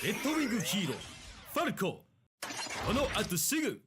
レッドウィングヒーローファルコ、この後すぐ。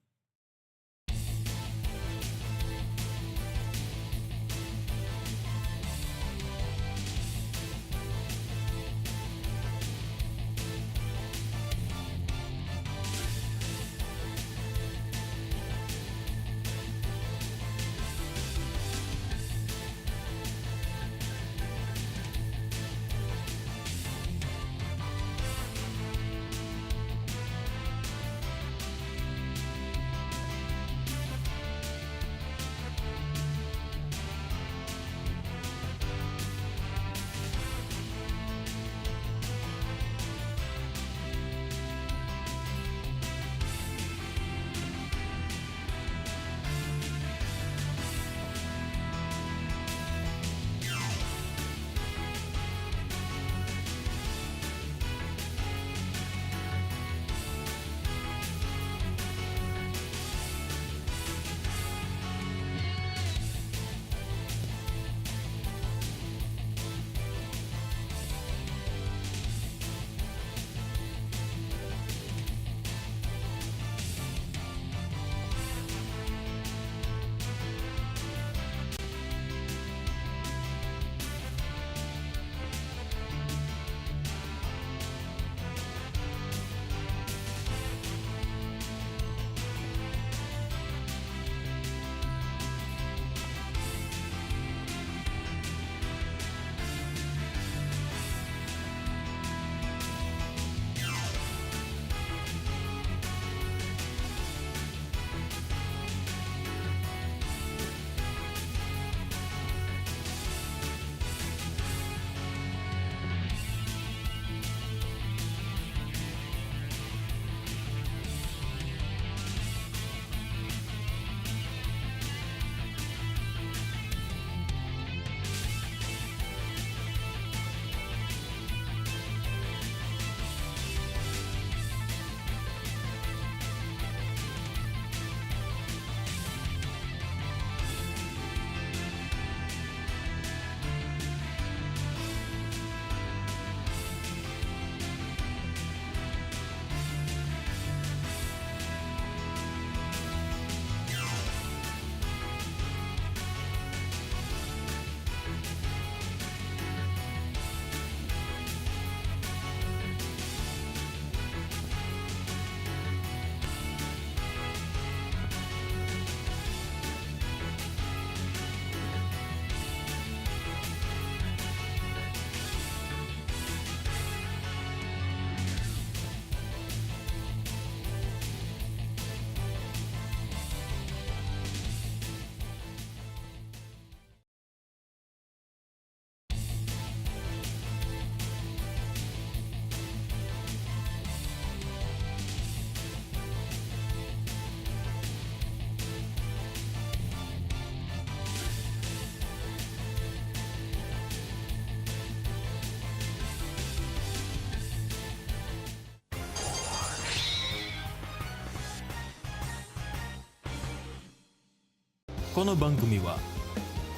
この番組は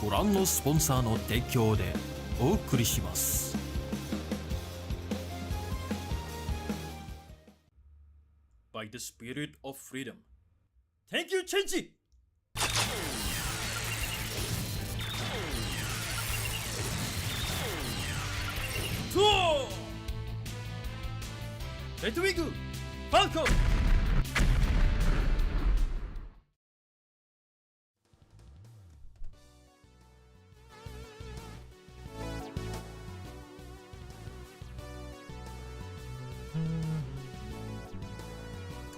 ご覧のスポンサーの提供でお送りします。By the spirit of freedom. Thank you, Chenji! レッドウィングファルコ。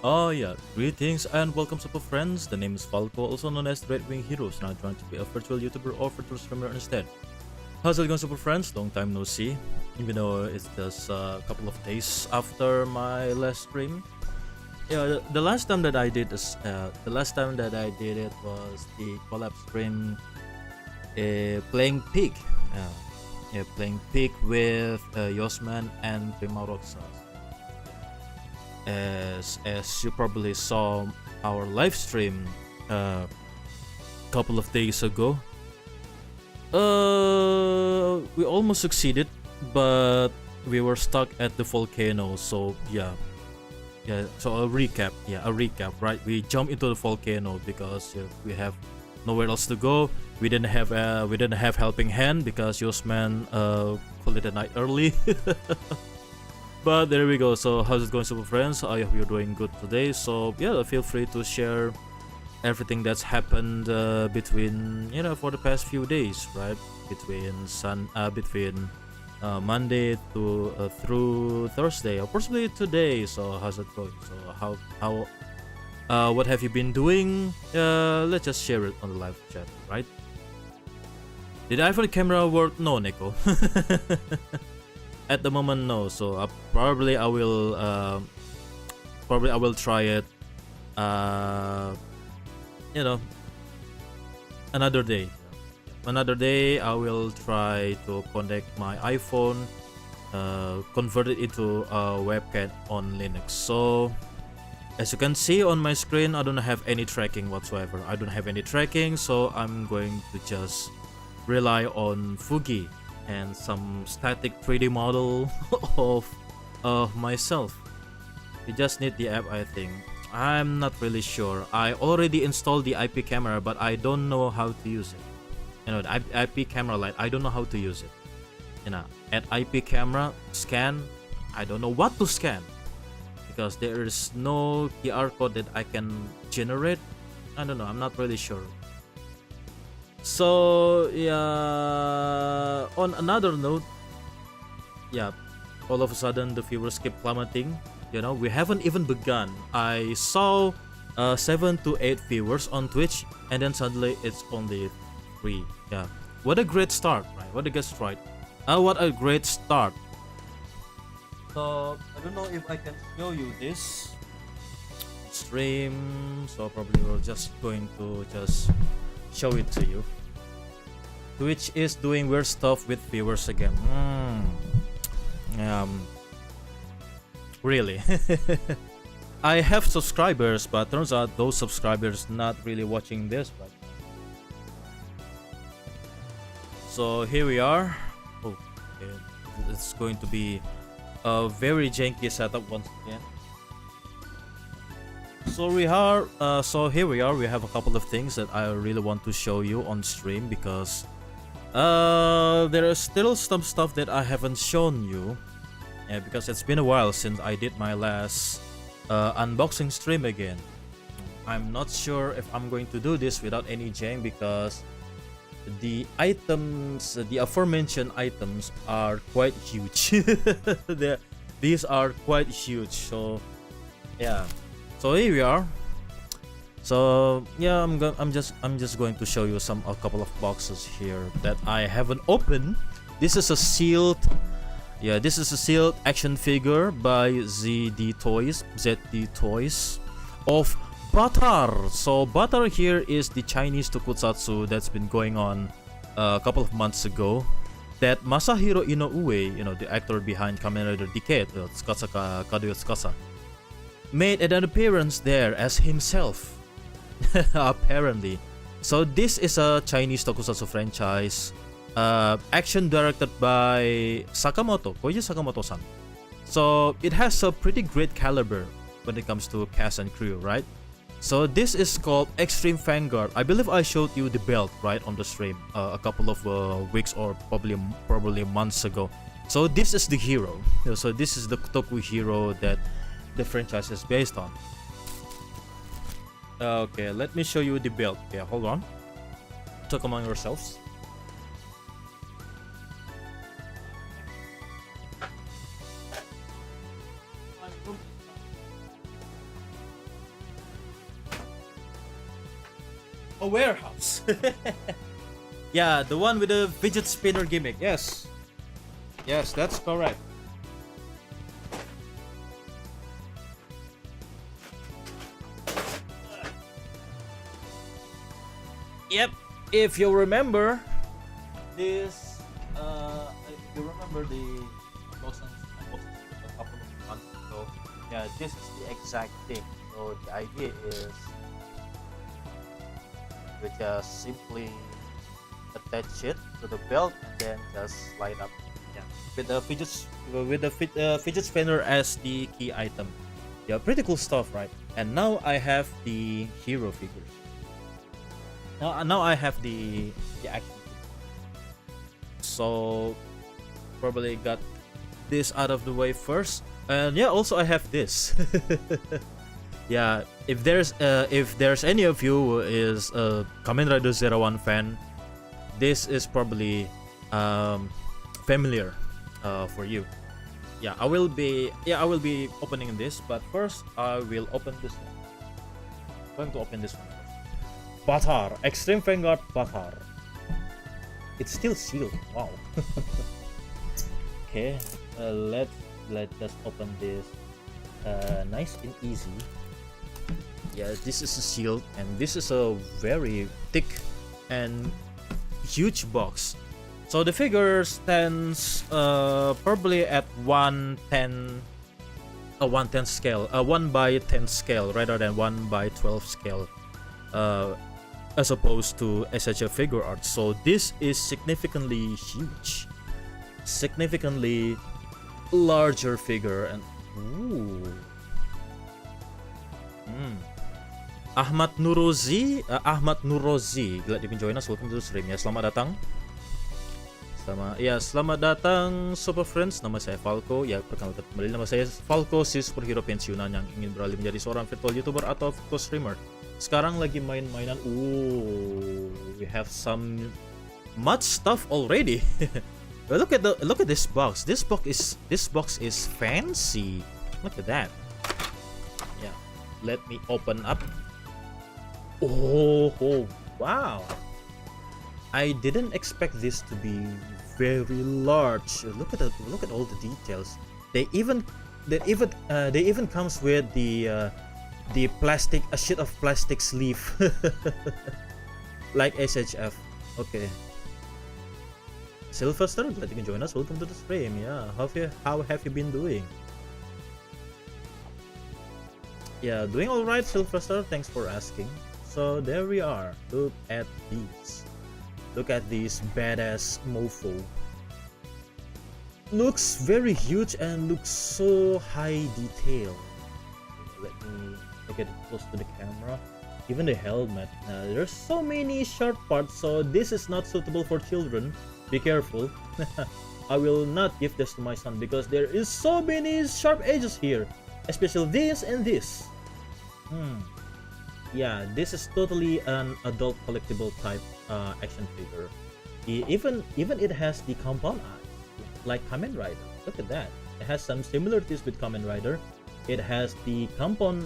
Oh yeah, greetings and welcome super friends. The name is Falco, also known as Red Wing Heroes, and I'm trying to be a virtual YouTuber or virtual streamer instead. How's it going, super friends? Long time no see. Even though it's just a couple of days after my last stream. Yeah, the last time that I did this, the last time that I did it was the collab stream, playing Pig. Playing Pig with Yosman and Prima Roxas. As you probably saw our live stream a couple of days ago, we almost succeeded, but we were stuck at the volcano. So yeah, so a recap, right? We jumped into the volcano because we have nowhere else to go. We didn't have helping hand because Yosman called it a night early. But there we go. So how's it going, super friends? I hope you're doing good today. So yeah, feel free to share everything that's happened between for the past few days, right? Between Monday to through Thursday, or possibly today. So how's it going? So how what have you been doing? Let's just share it on the live chat, right? Did iPhone camera work? No, Nico. At the moment, no. So probably I will try it. Another day. Another day, I will try to connect my iPhone, convert it into a webcam on Linux. So as you can see on my screen, I don't have any tracking whatsoever. I don't have any tracking, so I'm going to just rely on Fugi and some static 3D model of myself. You just need the app, I think. I'm not really sure. I already installed the IP camera, but I don't know how to use it. The IP camera light, I don't know how to use it. At IP camera scan, I don't know what to scan because there is no QR code that I can generate. I don't know. I'm not really sure. So yeah, on another note, yeah, all of a sudden the viewers keep plummeting. We haven't even begun. I saw 7 to 8 viewers on Twitch, and then suddenly it's only 3. Yeah, what a great start, right? What a great start. What a great start. So I don't know if I can show you this stream. So probably we're just going to just show it to you. Twitch is doing weird stuff with viewers again. Really. I have subscribers, but turns out those subscribers not really watching this, right? So here we are. Oh, okay. It's going to be a very janky setup once again. So here we are. We have a couple of things that I really want to show you on stream because there is still some stuff that I haven't shown you. Yeah, because it's been a while since I did my last unboxing stream again. I'm not sure if I'm going to do this without any jank because the items, the aforementioned items, are quite huge. These are quite huge. So yeah. So here we are. So yeah, I'm just going to show you a couple of boxes here that I haven't opened. This is a sealed. Yeah, this is a sealed action figure by ZD Toys of Batar. So Batar here is the Chinese tokusatsu that's been going on a couple of months ago. That Masahiro Inoue, the actor behind Kamen Rider Decade, Tsukasa Kadoya Tsukasa, made an appearance there as himself. Apparently. So this is a Chinese tokusatsu franchise. Action directed by Koji Sakamoto-san. So it has a pretty great caliber when it comes to cast and crew, right? So this is called Extreme Vanguard. I believe I showed you the belt, right, on the stream a couple of weeks or probably months ago. So this is the hero. So this is the Toku hero that the franchise is based on. Okay, let me show you the belt. Yeah, hold on. Talk among yourselves. A warehouse. Yeah, the one with the fidget spinner gimmick. Yes, that's correct. Yep, if you remember this, if you remember the unboxing a couple of months ago, yeah, this is the exact thing. So the idea is we just simply attach it to the belt and then just slide up, yeah, with the with the fidget spinner as the key item. Yeah, pretty cool stuff, right? And now I have the hero figures. Now I have the action figures. So probably got this out of the way first. And yeah, also I have this. Yeah, if there's any of you who is a Kamen Rider 01 fan, this is probably familiar for you. Yeah, I will be opening this, but first I will open this one. I'm going to open this one first. Batar, Extreme Vanguard Batar. It's still sealed. Wow. Okay, let us open this. Nice and easy. Yeah, this is a sealed, and this is a very thick and huge box. So the figure stands probably at 110 scale, 1/10 scale rather than 1/12 scale, as opposed to SHF figure art. So this is significantly huge, significantly larger figure, and ooh. Ahmad Nurozi, glad you can join us. Welcome to the stream. Ya, selamat datang. Selamat datang Super Friends. Nama saya Falco. Ya, perkenalkan kembali, nama saya Falco, si superhero pensiunan yang ingin beralih menjadi seorang virtual YouTuber atau virtual streamer. Sekarang lagi main-mainan. We have some much stuff already. Look at this box. This box is fancy. Look at that. Yeah, let me open up. Oh, wow. I didn't expect this to be very large. Look at all the details. They even comes with the plastic, a sheet of plastic sleeve. Like SHF. Okay. Sylvester, glad you can join us. Welcome to the stream. Yeah, how have you been doing? Yeah, doing all right, Sylvester. Thanks for asking. So there we are. Look at these. Look at this badass mofo. Looks very huge and looks so high detail. Let me get it close to the camera. Even the helmet. There's so many sharp parts, so this is not suitable for children. Be careful. I will not give this to my son because there is so many sharp edges here, especially this and this. Yeah, this is totally an adult collectible type action figure. Even it has the compound eyes, like Kamen Rider. Look at that. It has some similarities with Kamen Rider. It has the compound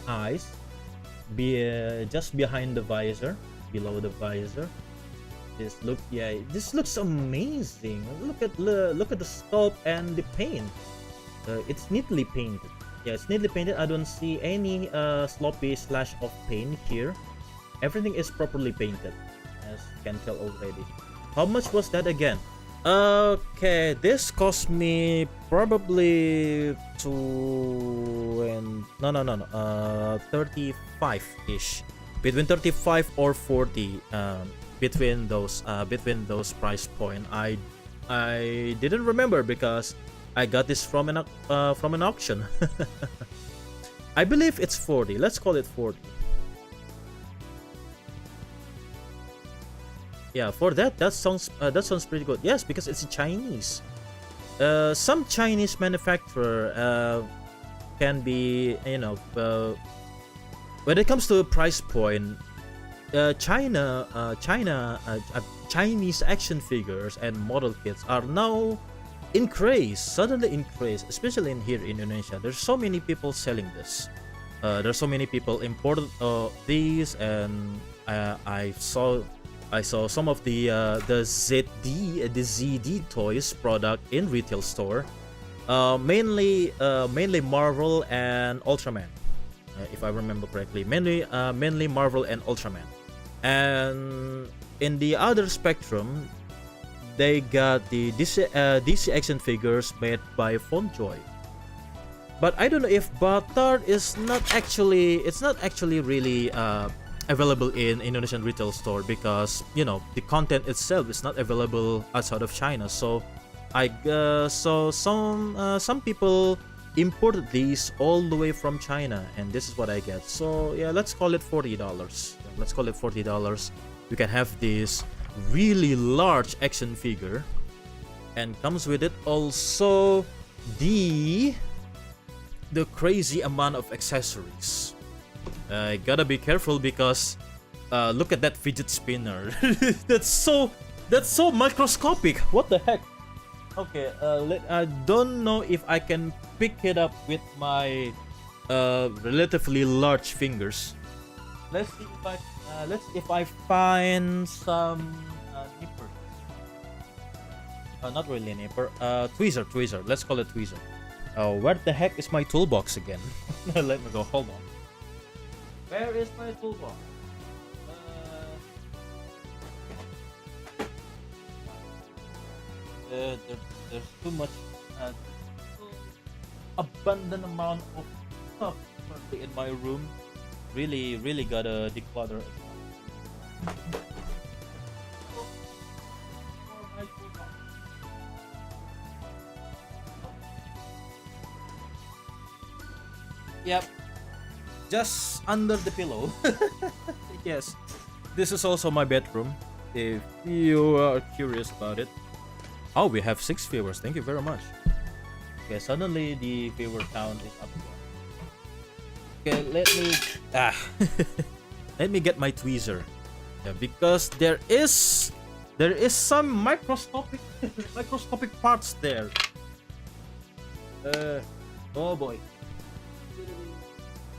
eyes, just behind the visor, below the visor. This looks amazing. Look at the sculpt and the paint. It's neatly painted. Yeah, it's neatly painted. I don't see any sloppy slash of paint here. Everything is properly painted, as you can tell already. How much was that again? Okay, this cost me probably 35-ish, between 35 or 40. Between those price point. I didn't remember because I got this from an auction. I believe it's 40. Let's call it 40. Yeah, for that sounds pretty good. Yes, because it's Chinese. Some Chinese manufacturer can be, when it comes to a price point, Chinese action figures and model kits are now suddenly increased, especially here in Indonesia. There's so many people selling this. There's so many people imported these, and I saw some of the ZD toys product in retail store, mainly Marvel and Ultraman, if I remember correctly. Mainly Marvel and Ultraman. And in the other spectrum, they got the DC action figures made by Fontjoy. But I don't know if Batard is not actually really available in Indonesian retail store, because the content itself is not available outside of China. So So some people imported these all the way from China, and this is what I get. So yeah, let's call it $40. Let's call it $40. You can have this really large action figure, and comes with it also the crazy amount of accessories. I gotta be careful because look at that fidget spinner. that's so microscopic. What the heck? Okay, I don't know if I can pick it up with my relatively large fingers. Let's see if I find some nipper. Not really nipper. Tweezer. Let's call it tweezer. Where the heck is my toolbox again? Let me go. Hold on. Where is my toolbox? There's too much abundant amount of stuff currently in my room. Really gotta declutter it. Yep, just under the pillow. Yes, this is also my bedroom, if you are curious about it. Oh, we have 6 viewers. Thank you very much. Okay, suddenly the viewer count is up again. Okay, let me let me get my tweezer. Yeah, because there is some microscopic parts there. Oh boy.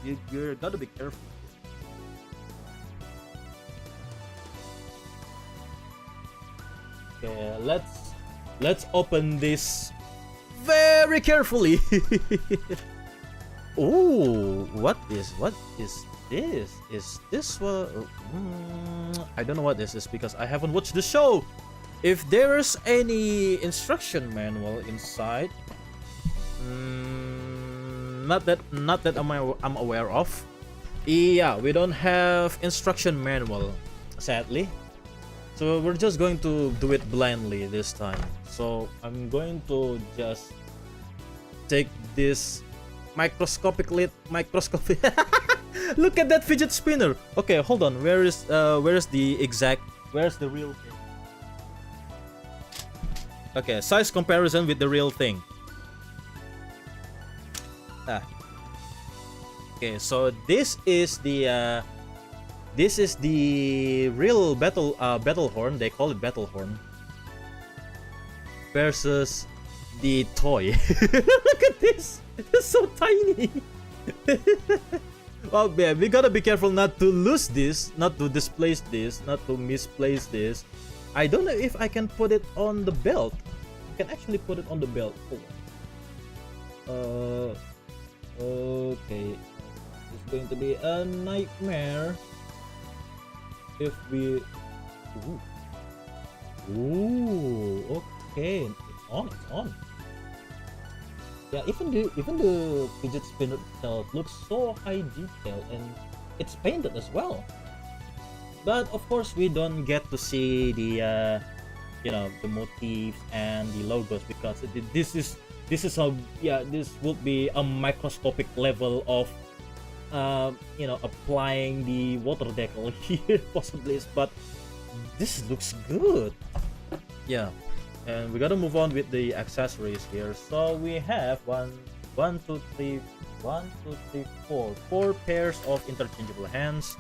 You gotta be careful. Okay, let's open this very carefully. Oh, what is this? Is this what? I don't know what this is because I haven't watched the show. If there's any instruction manual inside, not that I'm aware of. Yeah, we don't have instruction manual, sadly. So we're just going to do it blindly this time. So I'm going to just take this microscopic. Look at that fidget spinner. Okay, hold on. Where's the real thing? Okay, size comparison with the real thing. Okay, so this is the real battle horn. They call it battle horn. Versus the toy. Look at this. It's so tiny. Well, yeah, we gotta be careful not to lose this, not to displace this, not to misplace this. I don't know if I can put it on the belt. I can actually put it on the belt. Hold on. Okay. It's going to be a nightmare if we. Ooh. Okay. It's on. Yeah, even the fidget spinner itself looks so high detail, and it's painted as well. But of course, we don't get to see the the motifs and the logos because this would be a microscopic level of applying the water decal here possibly, but this looks good. Yeah. And we gotta move on with the accessories here. So we have four pairs of interchangeable hands.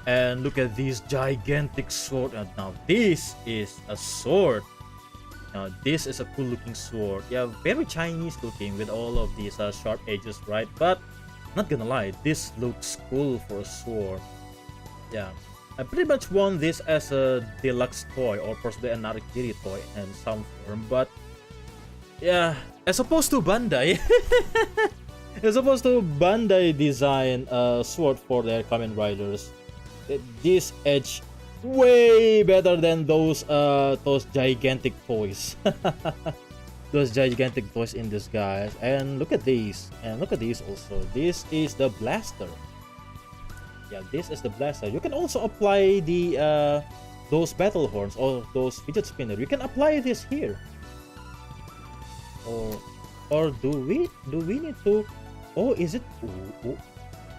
And look at this gigantic sword. And now this is a sword. Now this is a cool looking sword. Yeah, very Chinese looking with all of these sharp edges, right? But not gonna lie, this looks cool for a sword. Yeah. I pretty much want this as a deluxe toy or possibly an Arikiri toy in some form, but yeah, as opposed to Bandai, design a sword for their Kamen Riders, this edge way better than those gigantic toys. Those gigantic toys in disguise. And look at these, also. This is the blaster. Yeah, this is the blaster. You can also apply the those battle horns or those fidget spinner. You can apply this here. or do we need to? Oh, is it? Ooh,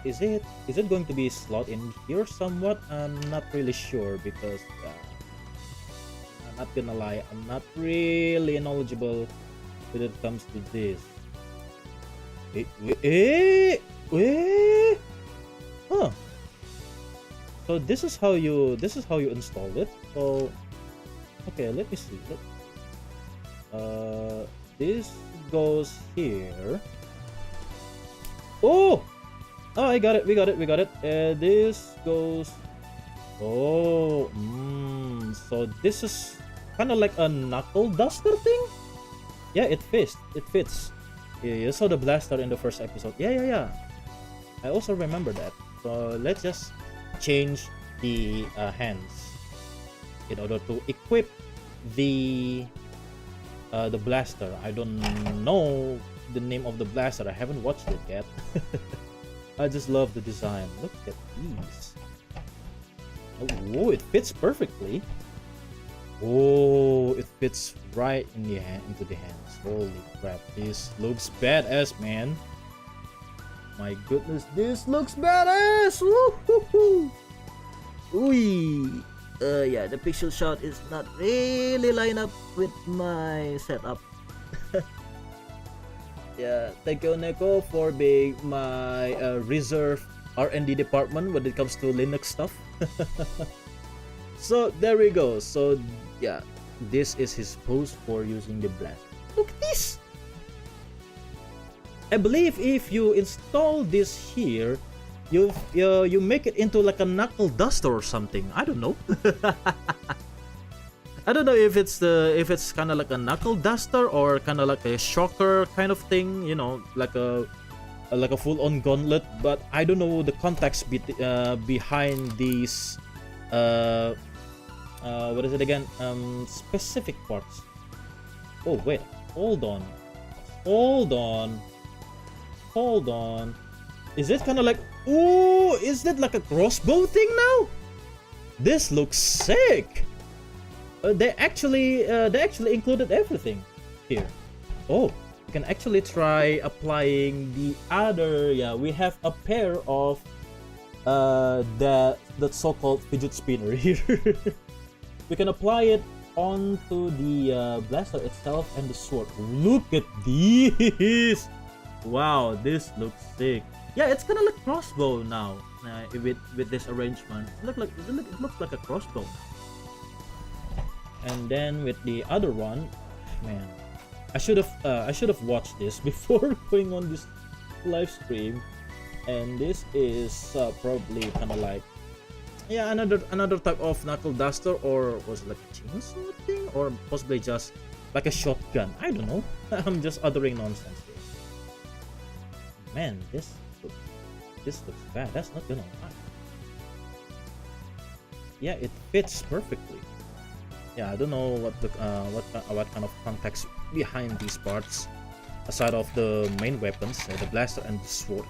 is it going to be slot in here somewhat? I'm not really sure because I'm not gonna lie, I'm not really knowledgeable when it comes to this. Huh. So this is how you install it. So okay, let me see. This goes here. Oh, I got it. We got it. This goes. Oh, so this is kind of like a knuckle duster thing. Yeah, it fits. You saw the blaster in the first episode. Yeah. I also remember that. So let's just change the hands in order to equip the blaster. I don't know the name of the blaster. I haven't watched it yet. I just love the design. Look at these. Oh, it fits perfectly. Oh, it fits right in the into the hands. Holy crap! This looks badass, man. My goodness, this looks badass! Woo-hoo-hoo! Ooh. Yeah, the pixel shot is not really line up with my setup. Yeah, thank you, Neko, for being my reserve R&D department when it comes to Linux stuff. So there we go. So yeah, this is his pose for using the blast. Look at this! I believe if you install this here, you make it into like a knuckle duster or something. I don't know. I don't know if it's kind of like a knuckle duster or kind of like a shocker kind of thing. You know, like a full-on gauntlet. But I don't know the context behind these. What is it again? Specific parts. Oh wait, hold on. Is it kind of like? Ooh, is that like a crossbow thing now? This looks sick. They actually included everything here. Oh, you can actually try applying the other. Yeah, we have a pair of that so-called fidget spinner here. We can apply it onto the blaster itself and the sword. Look at these! Wow, this looks sick. Yeah, it's kind of like crossbow now. With this arrangement, it looks like a crossbow. And then with the other one, man, I should have watched this before going on this live stream. And this is probably kind of like, yeah, another type of knuckle duster, or was it like a chainsaw thing, or possibly just like a shotgun. I don't know. I'm just uttering nonsense here. Man, this looks bad. That's not gonna lie. Yeah, it fits perfectly. Yeah, I don't know what kind of context behind these parts, aside of the main weapons, the blaster and the sword.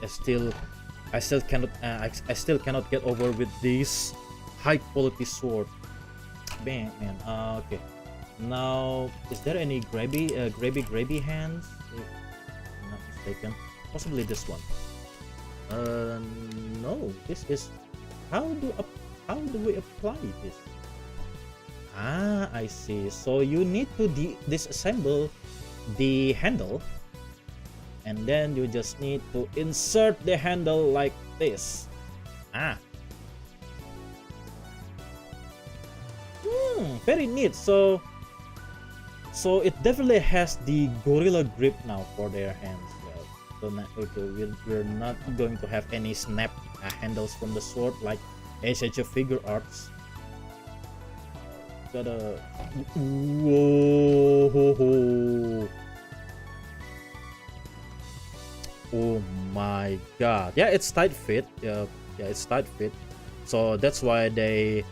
I still cannot get over with this high quality sword. Man. Okay. Now, is there any grabby hands? If I'm not mistaken, possibly this one. No. This is how do we apply this? Ah, I see. So you need to disassemble the handle. And then you just need to insert the handle like this. Very neat. So it definitely has the gorilla grip now for their hands. So we're not going to have any snap handles from the sword like SH figure arts. Gotta. Whoa. Oh my god. Yeah, it's tight fit. Yeah, it's tight fit. So that's why they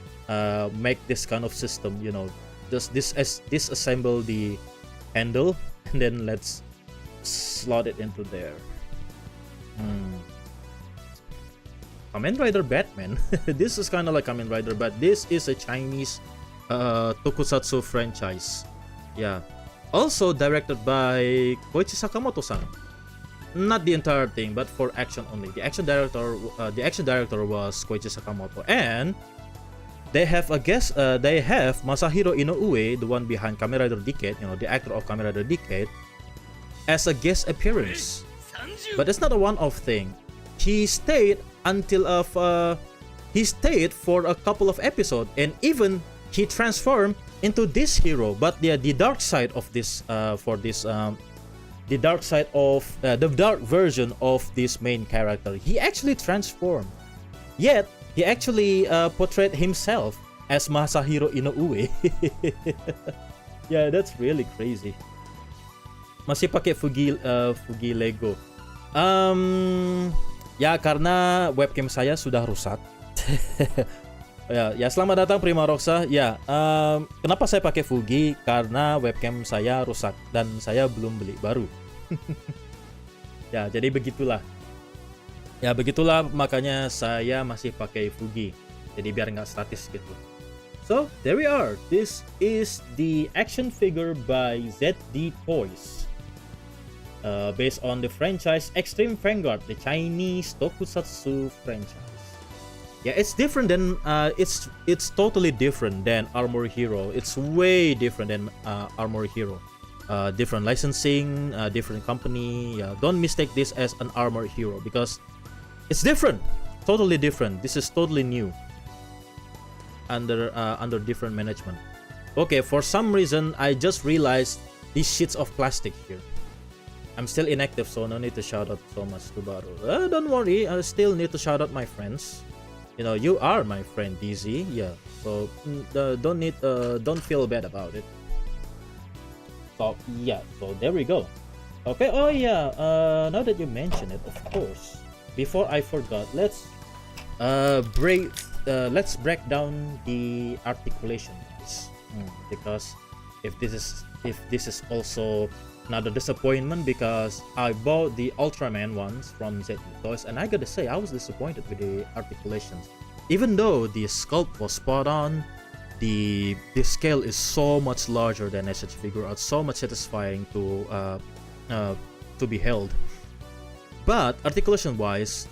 make this kind of system, you know. Just disassemble the handle and then let's slot it into there. Kamen Rider Batman. This is kind of like Kamen Rider, but this is a Chinese tokusatsu franchise. Yeah. Also directed by Koichi Sakamoto-san. Not the entire thing, but for action only. The action director was Koichi Sakamoto, and they have a guest. They have Masahiro Inoue, the one behind Kamen Rider Decade, the actor of Kamen Rider Decade, as a guest appearance. But it's not a one-off thing. He stayed for a couple of episodes, and even he transformed into this hero. But the dark side of this the dark side of the dark version of this main character, he actually transformed. Yet he actually portrayed himself as Masahiro Inoue. Yeah, that's really crazy. Masih pakai Fugi Lego. Ya karena webcam saya sudah rusak. Ya, selamat datang Prima Roxa. Ya, kenapa saya pakai Fugi? Karena webcam saya rusak dan saya belum beli baru. Ya, jadi begitulah. Ya, begitulah makanya saya masih pakai Fugi. Jadi biar nggak statis gitu. So, there we are. This is the action figure by ZD Toys. Based on the franchise Extreme Vanguard, the Chinese tokusatsu franchise. Yeah, it's different than it's totally different than Armor Hero. It's way different than Armor Hero. Different licensing, different company. Yeah, don't mistake this as an Armor Hero because it's different, totally different. This is totally new under different management. Okay, for some reason I just realized these sheets of plastic here. I'm still inactive, so no need to shout out so much to Baru. Don't worry, I still need to shout out my friends. You are my friend, DZ. Yeah, so don't feel bad about it. So yeah, so there we go. Okay. Oh yeah. Now that you mention it, of course. Before I forgot, let's break down the articulation, because if this is also another disappointment, because I bought the Ultraman ones from ZD Toys, and I gotta say I was disappointed with the articulations. Even though the sculpt was spot on, the scale is so much larger than such figure out, so much satisfying to be held. But articulation wise,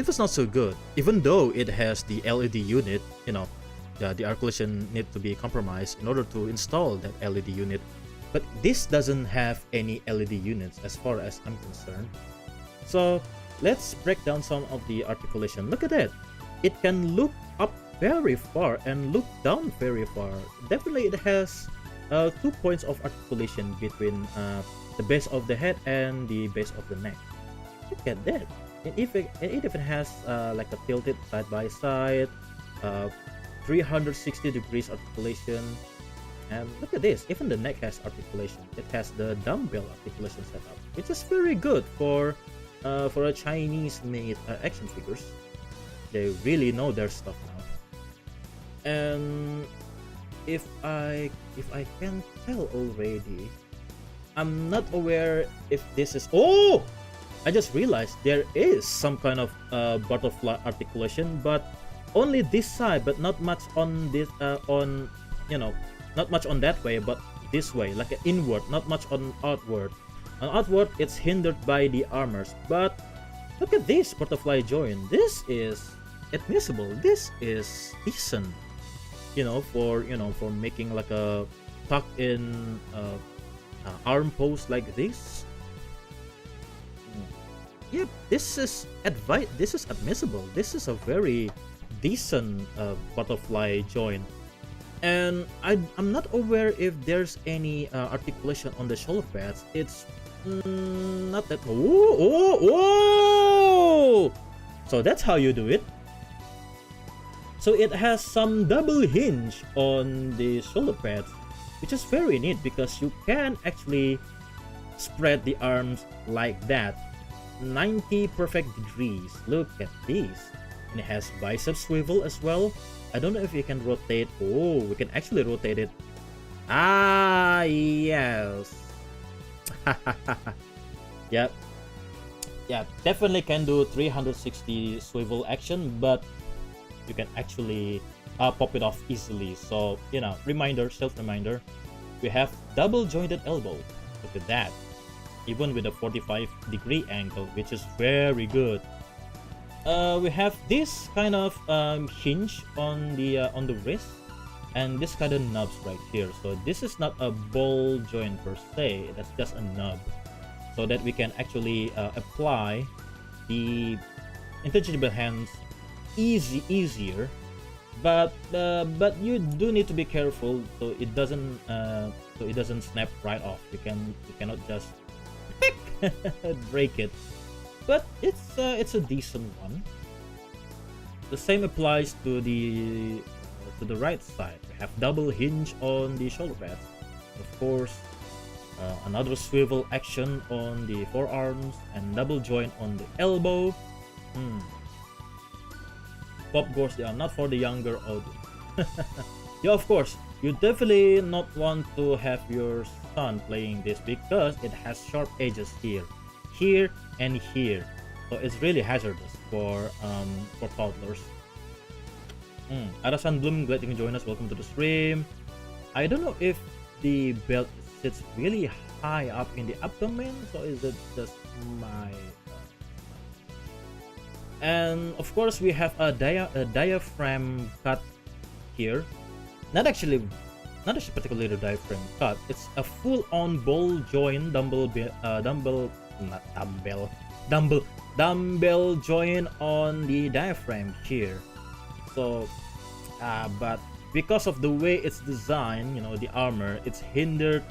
it was not so good. Even though it has the LED unit, the articulation need to be compromised in order to install that LED unit. But this doesn't have any LED units as far as I'm concerned. So let's break down some of the articulation. Look at that. It can look up very far and look down very far. Definitely it has 2 points of articulation between the base of the head and the base of the neck. Look at that. And it even has like a tilted side by side, 360 degrees articulation. And look at this, even the neck has articulation. It has the dumbbell articulation setup, which is very good for a Chinese-made action figures. They really know their stuff now. And if I can tell already, I'm not aware if this is. Oh, I just realized there is some kind of butterfly articulation, but only this side, but not much on this not much on that way, but this way, like an inward, not much on outward. On outward, it's hindered by the armors. But look at this butterfly joint. This is admissible. This is decent. For making like a tuck-in arm pose like this. Yep, this is admissible. This is a very decent butterfly joint. And I'm not aware if there's any articulation on the shoulder pads. It's not that. Oh! So that's how you do it. So it has some double hinge on the shoulder pads, which is very neat because you can actually spread the arms like that, 90 perfect degrees. Look at this. And it has bicep swivel as well. I don't know if you can rotate. Oh, we can actually rotate it. Ah, yes. Yep. Yeah, definitely can do 360 swivel action, but you can actually pop it off easily. So, self reminder. We have double jointed elbow. Look at that. Even with a 45-degree angle, which is very good. We have this kind of hinge on the wrist, and this kind of knobs right here. So this is not a ball joint per se. That's just a knob, so that we can actually apply the interchangeable hands easier. But you do need to be careful so it doesn't snap right off. You cannot just break it. But it's a decent one. The same applies to the right side. We have double hinge on the shoulder pads, of course. Another swivel action on the forearms and double joint on the elbow. Pop Gores, they are not for the younger audience. Yeah, of course, you definitely not want to have your son playing this because it has sharp edges here and here, so it's really hazardous for toddlers. Arasan Bloom, glad you can join us. Welcome to the stream. I don't know if the belt sits really high up in the abdomen, so is it just my and of course we have a diaphragm cut here. Not a particular diaphragm cut. It's a full-on ball joint dumbbell joint on the diaphragm here. So but because of the way it's designed, the armor, it's hindered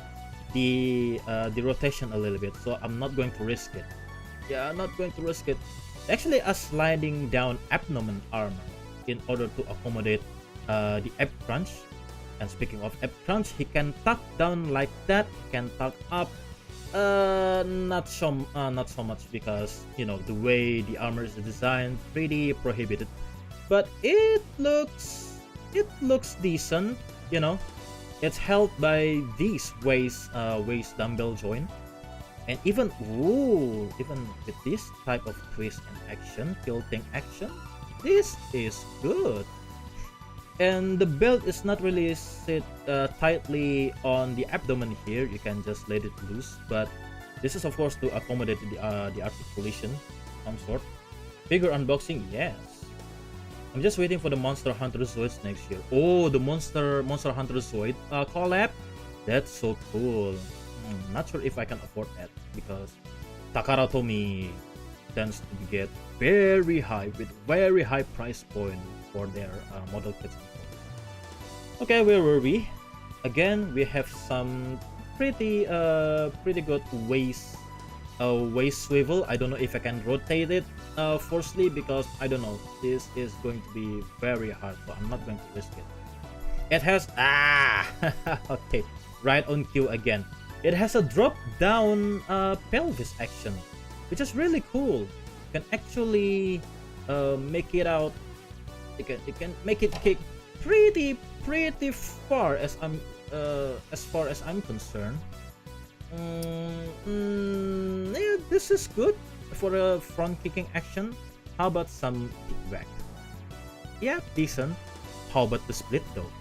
the rotation a little bit, so I'm not going to risk it. I'm not going to risk it. Actually a sliding down abdomen armor in order to accommodate the ab crunch. And speaking of ab crunch, he can tuck down like that, he can tuck up, not so much because the way the armor is designed, pretty prohibited, but it looks decent. It's held by these waist dumbbell joint. And even with this type of twist and action, tilting action, this is good. And the belt is not really sit tightly on the abdomen here. You can just let it loose. But this is of course to accommodate the articulation of some sort. Figure unboxing, yes. I'm just waiting for the Monster Hunter Zoids next year. Oh, the Monster Hunter Zoid collab. That's so cool. Not sure if I can afford that because Takara Tomy tends to get very high with very high price point for their model kits. Okay, where were we? Again, we have some pretty good waist swivel. I don't know if I can rotate it forcefully because I don't know. This is going to be very hard, so I'm not going to risk it. It has okay, right on cue again. It has a drop down pelvis action, which is really cool. You can actually make it out. You can make it kick pretty far as I'm concerned. Yeah, this is good for a front kicking action. How about some kickback? Yeah, decent. How about the split though?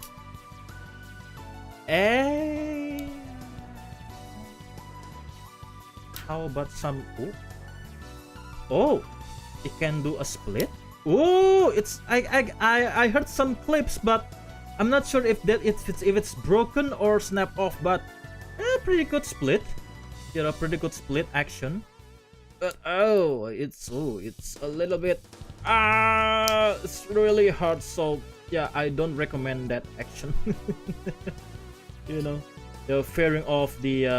How about some it can do a split. It's I heard some clips, but I'm not sure if it's broken or snap off. But pretty good split. Pretty good split action. But it's a little bit it's really hard. So yeah, I don't recommend that action. The fearing of the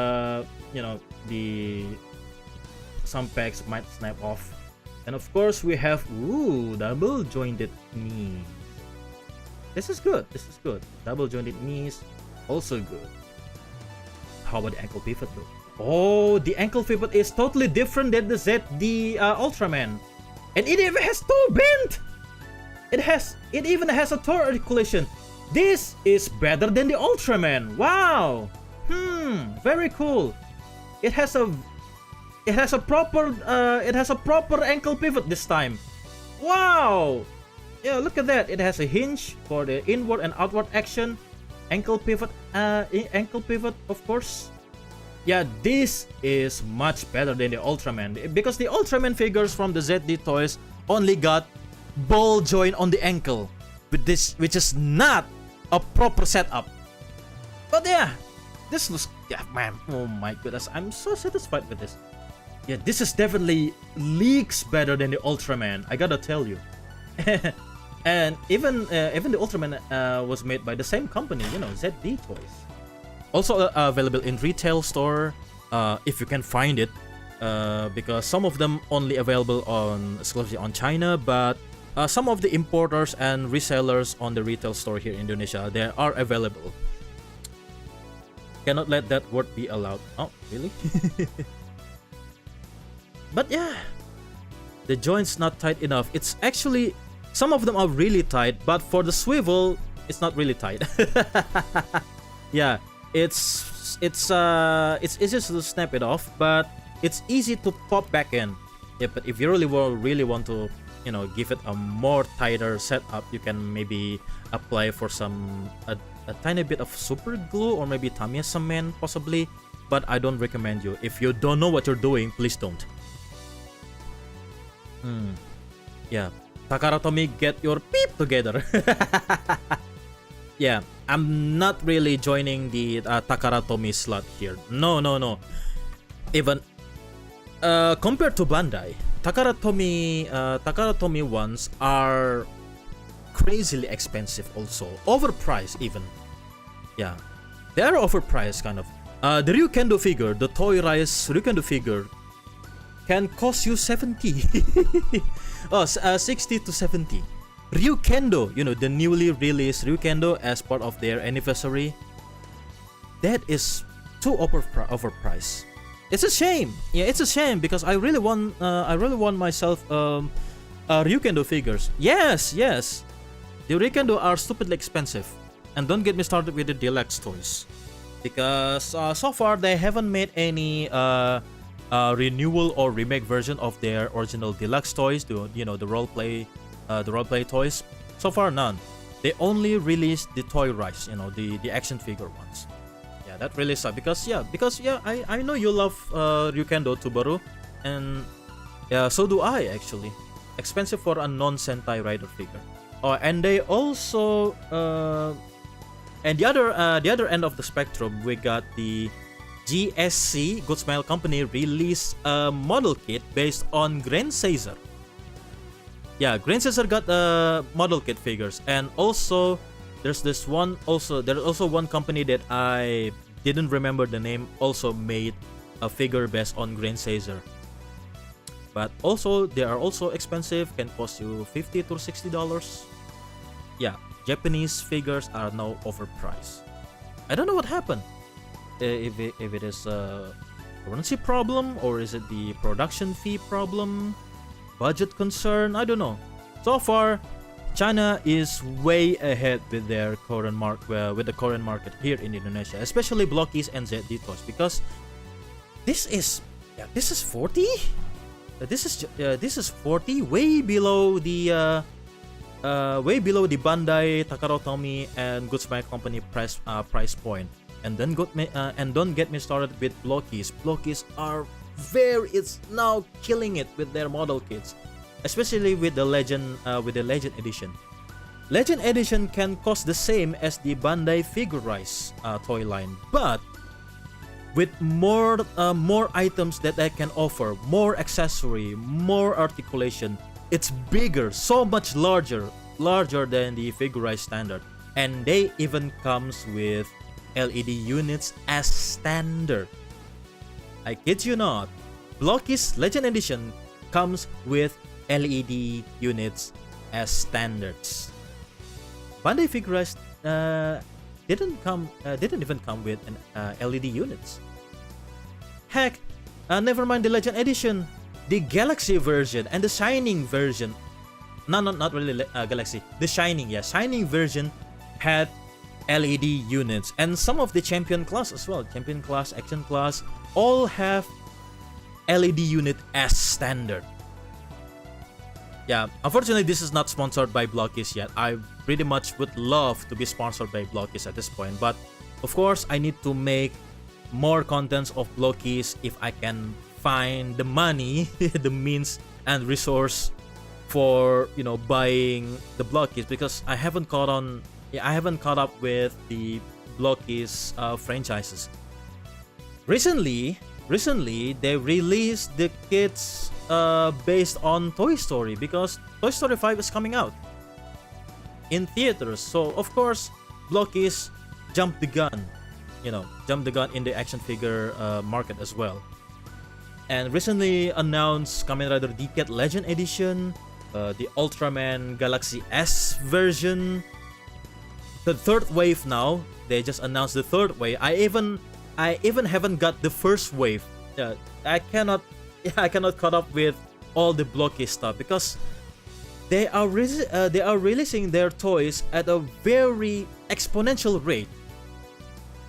some pegs might snap off. And of course we have double jointed knees. This is good. Double jointed knees, also good. How about the ankle pivot though? Oh, the ankle pivot is totally different than the Ultraman, and it even has toe bend. It even has a toe articulation. This is better than the Ultraman. Wow. Very cool. It has a proper ankle pivot this time. Wow. Yeah, look at that. It has a hinge for the inward and outward action. ankle pivot, of course. Yeah, this is much better than the Ultraman, because the Ultraman figures from the ZD toys only got ball joint on the ankle, with this, which is not a proper setup. But yeah, this looks, yeah, man, oh my goodness, I'm so satisfied with this. Yeah, this is definitely leagues better than the Ultraman, I gotta tell you. And even the Ultraman was made by the same company, you know, ZD Toys. Also available in retail store, if you can find it, because some of them only available on exclusively on China, but some of the importers and resellers on the retail store here in Indonesia, they are available. Cannot let that word be allowed. Oh, really? But yeah, the joint's not tight enough. It's actually, some of them are really tight, but for the swivel, it's not really tight. Yeah, it's easy to snap it off, but it's easy to pop back in. Yeah, but if you really want to, you know, give it a more tighter setup, you can maybe apply for some a tiny bit of super glue or maybe Tamiya cement possibly, but I don't recommend you. If you don't know what you're doing, please don't. Yeah, Takaratomi, get your peep together. Yeah, I'm not really joining the Takaratomi slot here. No. Even compared to Bandai, Takaratomi ones are crazily expensive, also overpriced even. Yeah, they are overpriced kind of. The Ryukendo figure, the Toy Rise Ryukendo figure, can cost you 70. 60 to 70. Ryukendo, you know, the newly released Ryukendo as part of their anniversary, that is too overpriced. It's a shame. Yeah, it's a shame because I really want myself Ryukendo figures. Yes. The Ryukendo are stupidly expensive, and don't get me started with the deluxe toys, because so far they haven't made any renewal or remake version of their original deluxe toys. The role play toys. So far, none. They only released the Toy Rise, you know, the action figure ones. Yeah, that really sucks because I know you love Ryukendo Tubaru, and yeah, so do I actually. Expensive for a non-Sentai Rider figure. Oh, and they also and the other end of the spectrum, we got the GSC, Good Smile Company, released a model kit based on Grand Caesar. Yeah, Grand Caesar got model kit figures, and also there's also one company that I didn't remember the name, also made a figure based on Grand Caesar. But also they are also expensive, can cost you $50 to $60. Yeah, Japanese figures are now overpriced. I don't know what happened. If it is a currency problem, or is it the production fee problem, budget concern, I don't know. So far, China is way ahead with their current with the current market here in Indonesia, especially Blockies and ZD toys, because this is 40. This is 40, way below the Bandai, Takaratomi, and Good Smile Company price point. And then don't get me started with Blockies. Blockies it's now killing it with their model kits, especially with the Legend Edition. Legend Edition can cost the same as the Bandai Figure Rise toy line, but with more items that I can offer, more accessory, more articulation. It's bigger, so much larger than the Figure Rise standard, and they even comes with LED units as standard. I kid you not, Blockies Legend Edition comes with LED units as standards. Bandai Figure Rise didn't even come with LED units. Heck, never mind the Legend Edition, the Galaxy version and the Shining version. No, not really Galaxy. The Shining version had LED units, and some of the Champion class as well. Champion class, Action class, all have LED unit as standard. Yeah, unfortunately, this is not sponsored by Blockies yet. I pretty much would love to be sponsored by Blockies at this point, but of course, I need to make more contents of Blockies if I can find the money, the means and resource for buying the Blockies, because I haven't caught up with the Blockies franchises. Recently they released the kits based on Toy Story, because Toy Story 5 is coming out in theaters. So of course, Blockies jumped the gun in the action figure market as well. And recently announced Kamen Rider Decade Legend Edition, the Ultraman Galaxy S version, the third wave now. They just announced the third wave. I even haven't got the first wave. I cannot caught up with all the Blocky stuff, because they are releasing their toys at a very exponential rate.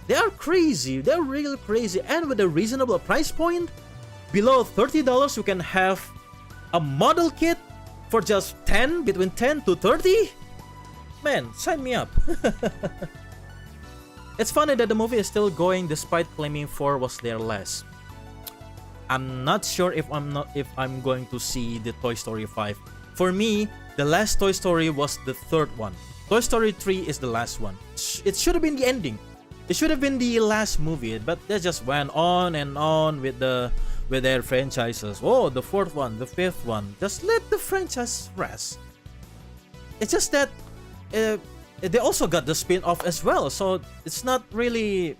They are crazy. They're really crazy, and with a reasonable price point, below $30, you can have a model kit for just between 10 to 30. Man, sign me up. It's funny that the movie is still going despite claiming 4 was their last. I'm not sure if I'm going to see the Toy Story 5. For me, the last Toy Story was the third one. Toy Story 3 is the last one. It should have been the ending. It should have been the last movie, but they just went on and on with their franchises. Oh, the fourth one, the fifth one. Just let the franchise rest. It's just that they also got the spin-off as well, so it's not really,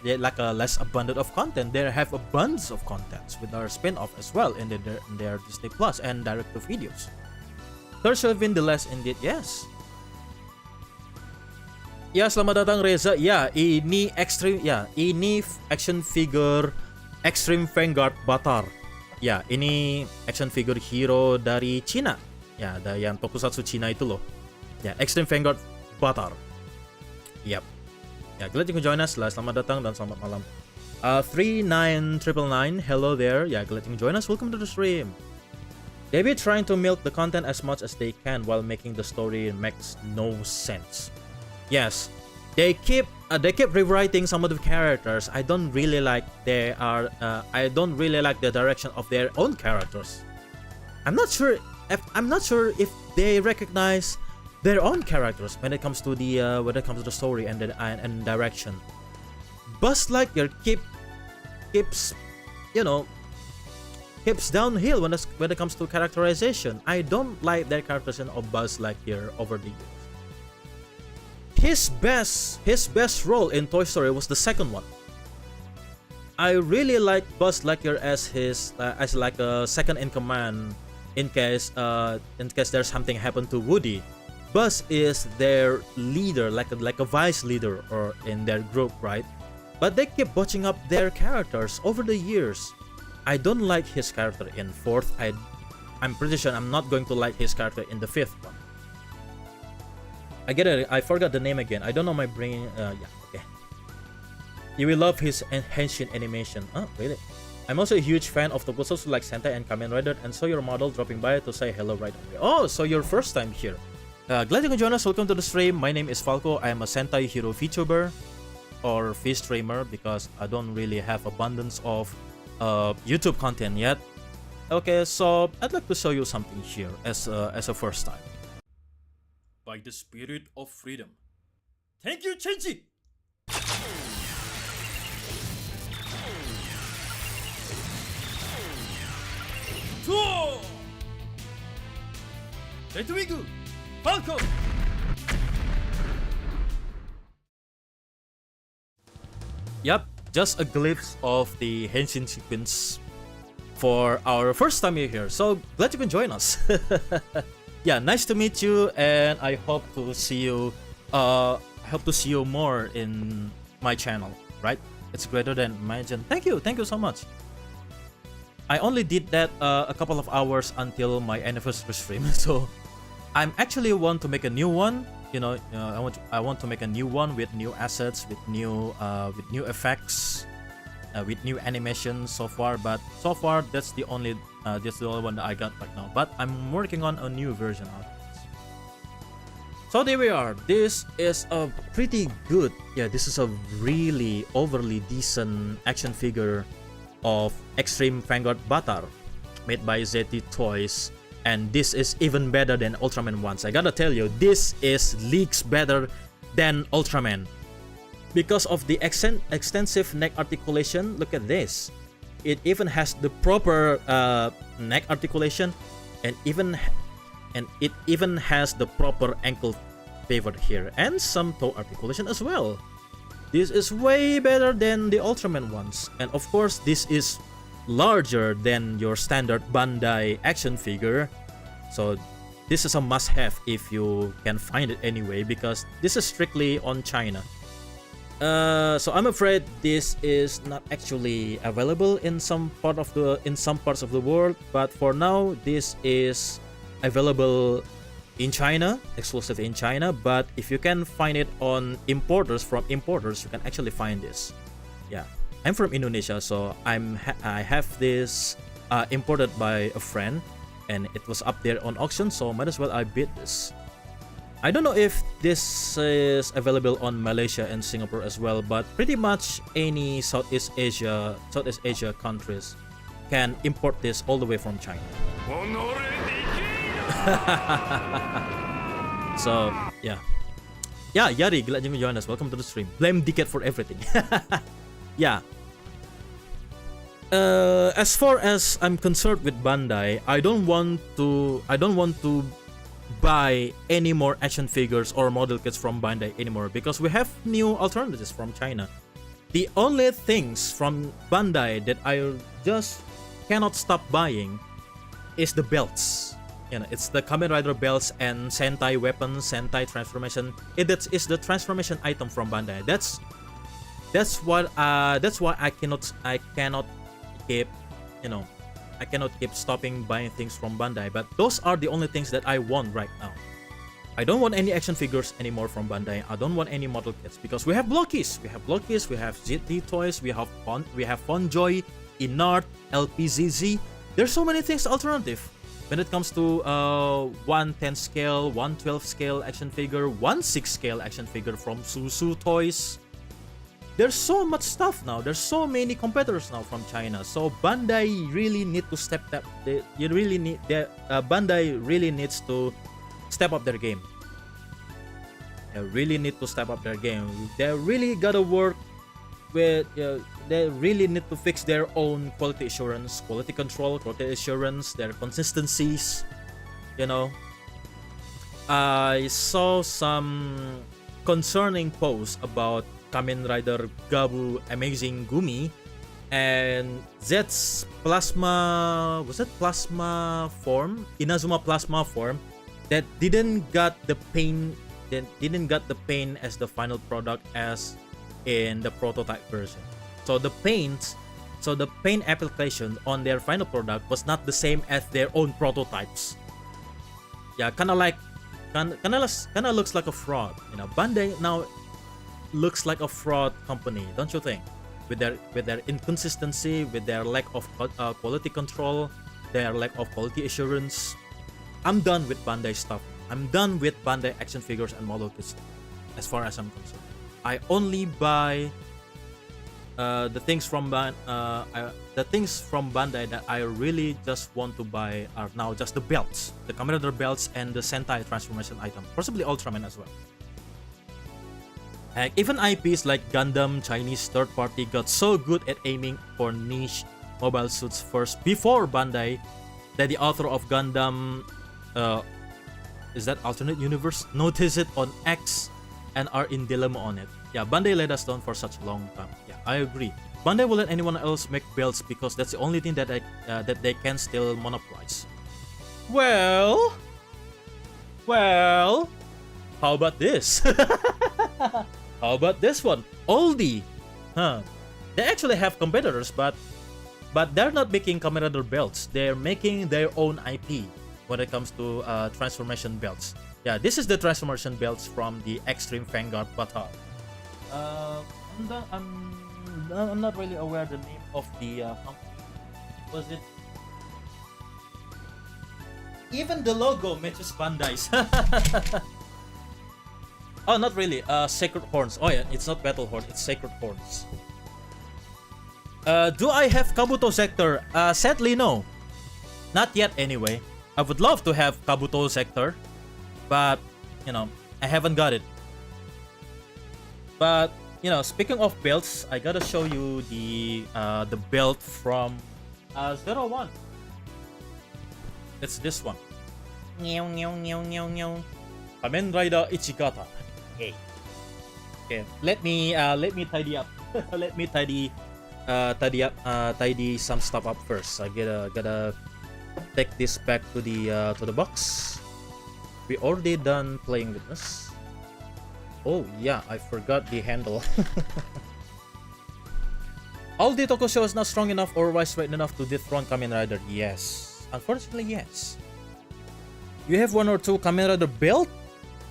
like a less abundant of content. They have abundance of contents with our spin-off as well in their Disney Plus and direct-to-videos. Third should have been the last indeed, yes. Ya, selamat datang Reza. Ya, ini action figure Extreme Vanguard Batar. Ya, ini action figure hero dari Cina. Ya, ada yang tokusatsu Cina itu loh. Ya, Extreme Vanguard Batar. Yap. Ya, glad you can join us lah. Selamat datang dan selamat malam. 39999, hello there. Ya, glad you can join us. Welcome to the stream. They be trying to milk the content as much as they can while making the story makes no sense. Yes, they keep rewriting some of the characters. I don't really like the direction of their own characters. I'm not sure if they recognize their own characters when it comes to the story and direction. Buzz Lightyear keeps downhill when it comes to characterization. I don't like their characterization of Buzz Lightyear over the years. His best role in Toy Story was the second one. I really like Buzz Lightyear as like a second in command in case there's something happened to Woody. Buzz is their leader, like a vice leader or in their group, right? But they keep botching up their characters over the years. I don't like his character in fourth. I'm pretty sure I'm not going to like his character in the fifth one. I get it. I forgot the name again. I don't know my brain. Yeah, okay. You will love his Henshin animation. Oh, really? I'm also a huge fan of tokusatsu like Sentai and Kamen Rider, and saw your model dropping by to say hello right away. Oh, so your first time here. Glad you can join us. Welcome to the stream. My name is Falco. I am a Sentai hero Vtuber or fish streamer because I don't really have abundance of YouTube content yet. Okay, so I'd like to show you something here as a first time. By the spirit of freedom. Thank you, Chenji! Retwigu! Falco! Yup, just a glimpse of the Henshin sequence for our first time here. So glad you can join us. Yeah, nice to meet you, and I hope to see you. I hope to see you more in my channel. Right? It's greater than imagined. Thank you so much. I only did that a couple of hours until my anniversary stream, so I'm actually want to make a new one. I want to make a new one with new assets, with new effects, with new animations so far. But so far, that's the only one that I got right now. But I'm working on a new version of it. So there we are. This is a pretty good, this is a really overly decent action figure of Extreme Vanguard Batar, made by ZT Toys, and this is even better than Ultraman ones. I gotta tell you, this is leagues better than Ultraman because of the extensive neck articulation. Look at this. It even has the proper neck articulation, and it even has the proper ankle pivot here, and some toe articulation as well. This is way better than the Ultraman ones, and of course this is larger than your standard Bandai action figure, so this is a must-have if you can find it anyway, because this is strictly on China. So I'm afraid this is not actually available in some parts of the world, but for now this is available in China, exclusively in China. But if you can find it on importers, you can actually find this. Yeah, I'm from Indonesia, so I have this imported by a friend, and it was up there on auction, so might as well I bid this. I don't know if this is available on Malaysia and Singapore as well, but pretty much any Southeast Asia countries can import this all the way from China. So yeah, Yari, glad you joined us. Welcome to the stream. Blame Dicket for everything. Yeah. As far as I'm concerned with Bandai, I don't want to buy any more action figures or model kits from Bandai anymore, because we have new alternatives from China. The only things from Bandai that I just cannot stop buying is the belts. It's the Kamen Rider belts and Sentai weapons, Sentai transformation. That is the transformation item from Bandai. That's why I cannot keep stopping buying things from Bandai. But those are the only things that I want right now. I don't want any action figures anymore from Bandai. I don't want any model kits, because we have Blockies, we have ZT Toys, we have Fonjoy, Inart, LPZZ. There's so many things alternative. When it comes to 110 scale, 112 scale action figure, 16 scale action figure from Susu Toys. There's so much stuff now. There's so many competitors now from China. So Bandai really need to step up. Bandai really needs to step up their game. They really need to step up their game. They really gotta work with. They really need to fix their own quality assurance, quality control, quality assurance, their consistencies. I saw some concerning posts about Kamen Rider Gabu Amazing Gumi and Z's plasma form, Inazuma plasma form, that didn't got the pain as the final product as in the prototype version. So the paint application on their final product was not the same as their own prototypes. Yeah, kind of looks like a fraud. Bandai now looks like a fraud company, don't you think? With their inconsistency, with their lack of quality control, their lack of quality assurance. I'm done with Bandai stuff. I'm done with Bandai action figures and model kits, as far as I'm concerned. I only buy the things from Bandai that I really just want to buy are now just the belts, the Kamen Rider belts, and the Sentai transformation item, possibly Ultraman as well. Heck, even IPs like Gundam Chinese third party got so good at aiming for niche mobile suits first before Bandai that the author of Gundam, is that alternate universe, noticed it on X and are in dilemma on it. Yeah, Bandai let us down for such a long time. Yeah, I agree. Bandai will let anyone else make belts because that's the only thing that they can still monopolize. Well, how about this? How about this one? Oldie. They actually have competitors, but they're not making Kamen Rider belts. They're making their own IP when it comes to transformation belts. Yeah, this is the transformation belts from the Extreme Vanguard Batal. I'm I'm not really aware the name of the company. Was it? Even the logo matches Bandai's. Oh, not really. Sacred Horns. Oh yeah, it's not Battle Horn. It's Sacred Horns. Do I have Kabuto Sector? Sadly, no. Not yet, anyway. I would love to have Kabuto Sector, but you know, I haven't got it. But you know, speaking of belts, I gotta show you the belt from 01. It's this one. Kamen Rider Ichigata. Hey. Okay, let me tidy up. Let me tidy some stuff up first. I gotta take this back to the box. We already done playing with this. Oh yeah, I forgot the handle. All the Tokusho is not strong enough or wise right enough to dethrone Kamen Rider. Yes, unfortunately, yes. You have one or two Kamen Rider belt.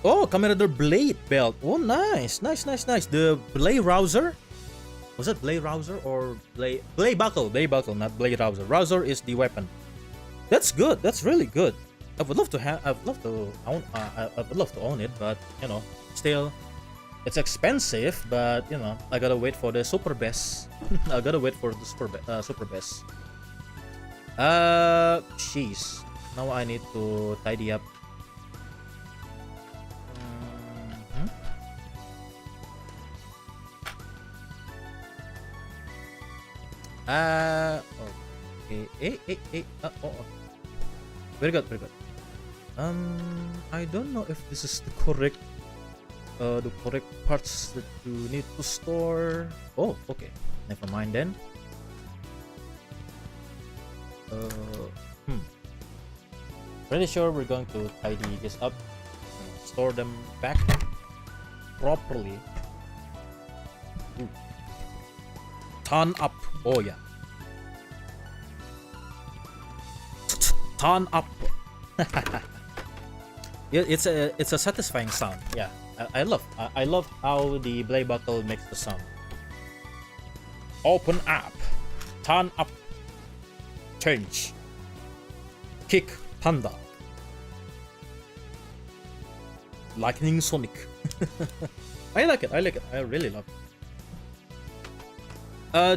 Oh, Kamen Rider Blade belt. Oh, nice. The Blade Rouser. Was it Blade Rouser or Blade Buckle? Blade Buckle, not Blade Rouser. Rouser is the weapon. That's good. That's really good. I would love to have. I would love to own. I would love to own it, but you know, still, it's expensive. But you know, I gotta wait for the super best. I gotta wait for the super best. Jeez. Now I need to tidy up. Okay. Oh. Very good. I don't know if this is the correct parts that you need to store. Oh, okay. Never mind then. Pretty sure we're going to tidy this up, store them back properly. Turn up. Oh yeah. Turn up. Yeah, it's a satisfying sound. Yeah, I love how the blade buckle makes the sound. Open up, turn up, change, kick, thunder, lightning Sonic. I like it. I really love it.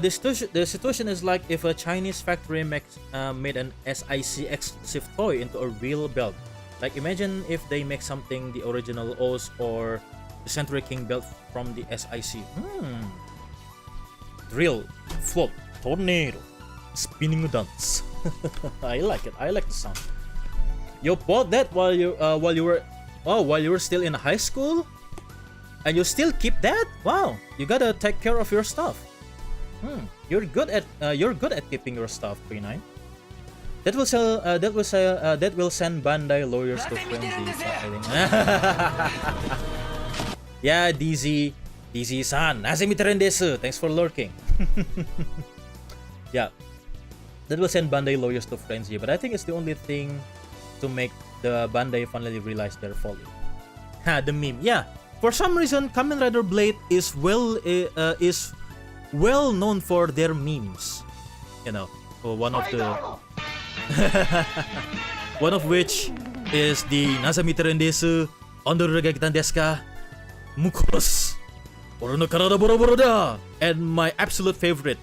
The situation is like if a Chinese factory made an SIC exclusive toy into a real belt. Like imagine if they make something the original O's or the Century King belt from the SIC. Drill, float, tornado, spinning dance. I like it. I like the sound. You bought that while you were still in high school, and you still keep that? Wow, you gotta take care of your stuff. You're good at keeping your stuff, 39. That will send Bandai lawyers to frenzy. Yeah, DZ-san, Nazimitiren desu. Thanks for lurking. Yeah, that will send Bandai lawyers to frenzy, but I think it's the only thing to make the Bandai finally realize their folly. The meme. Yeah, for some reason, Kamen Rider Blade is well known for their memes. You know, one of which is the Nazamitiren desu, Ondoragagitan desu ka, Mukos, Oro no karada boro-boro da, and my absolute favorite,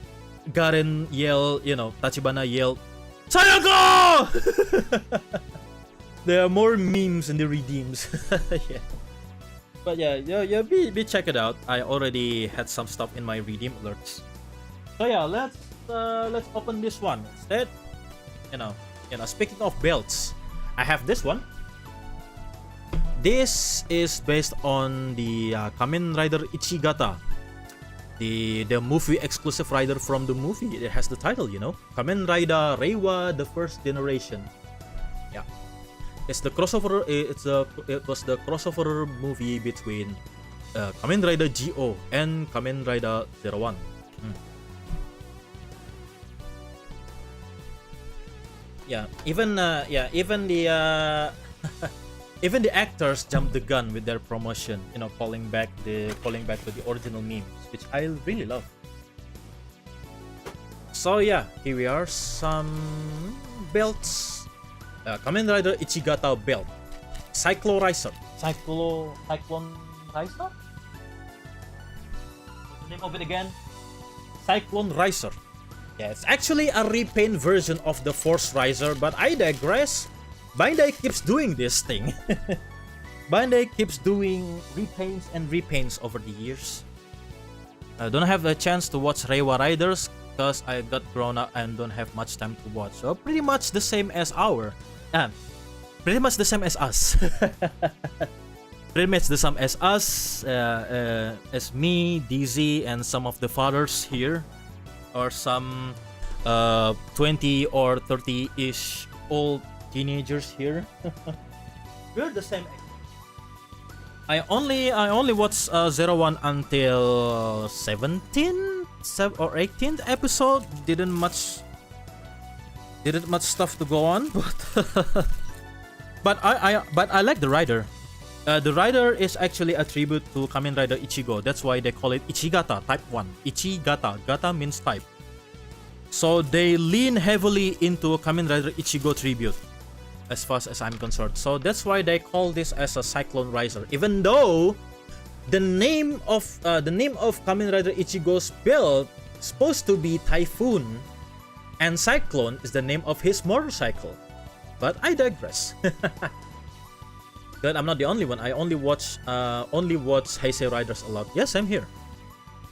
Garen yell, you know, Tachibana yell, Sayako! There are more memes in the redeems. Yeah. But yeah, be check it out. I already had some stuff in my redeem alerts. So yeah, let's open this one instead. You know, speaking of belts, I have this one. This is based on the Kamen Rider Ichigata, the movie exclusive rider from the movie. It has the title, you know, Kamen Rider Reiwa: The First Generation. Yeah, it's the crossover. It was the crossover movie between Kamen Rider Go and Kamen Rider 01. Yeah, even the even the actors jumped the gun with their promotion, you know, calling back to the original memes, which I really love. So yeah, here we are. Some belts. Kamen Rider Ichigata belt. Cyclorizer. Cyclone Riser? What's the name of it again? Cyclone Riser. Yeah, it's actually a repaint version of the Force Riser, but I digress. Bandai keeps doing this thing. Bandai keeps doing repaints and repaints over the years. I don't have the chance to watch Reiwa Riders because I got grown up and don't have much time to watch. So pretty much the same as pretty much the same as us. Pretty much the same as us, as me, DZ, and some of the fathers here, or some 20 or 30-ish old teenagers here. We're the same. I only watched 01 until 17 or 18th episode. Didn't much stuff to go on, but I like the rider. The rider is actually a tribute to Kamen Rider Ichigo. That's why they call it Ichigata Type 1. Ichigata. Gata means type. So they lean heavily into Kamen Rider Ichigo tribute, as far as I'm concerned. So that's why they call this as a Cyclone Riser. Even though the name of Kamen Rider Ichigo's belt is supposed to be Typhoon, and Cyclone is the name of his motorcycle. But I digress. But I'm not the only one. I only watch Heisei Riders a lot. Yes, I'm here.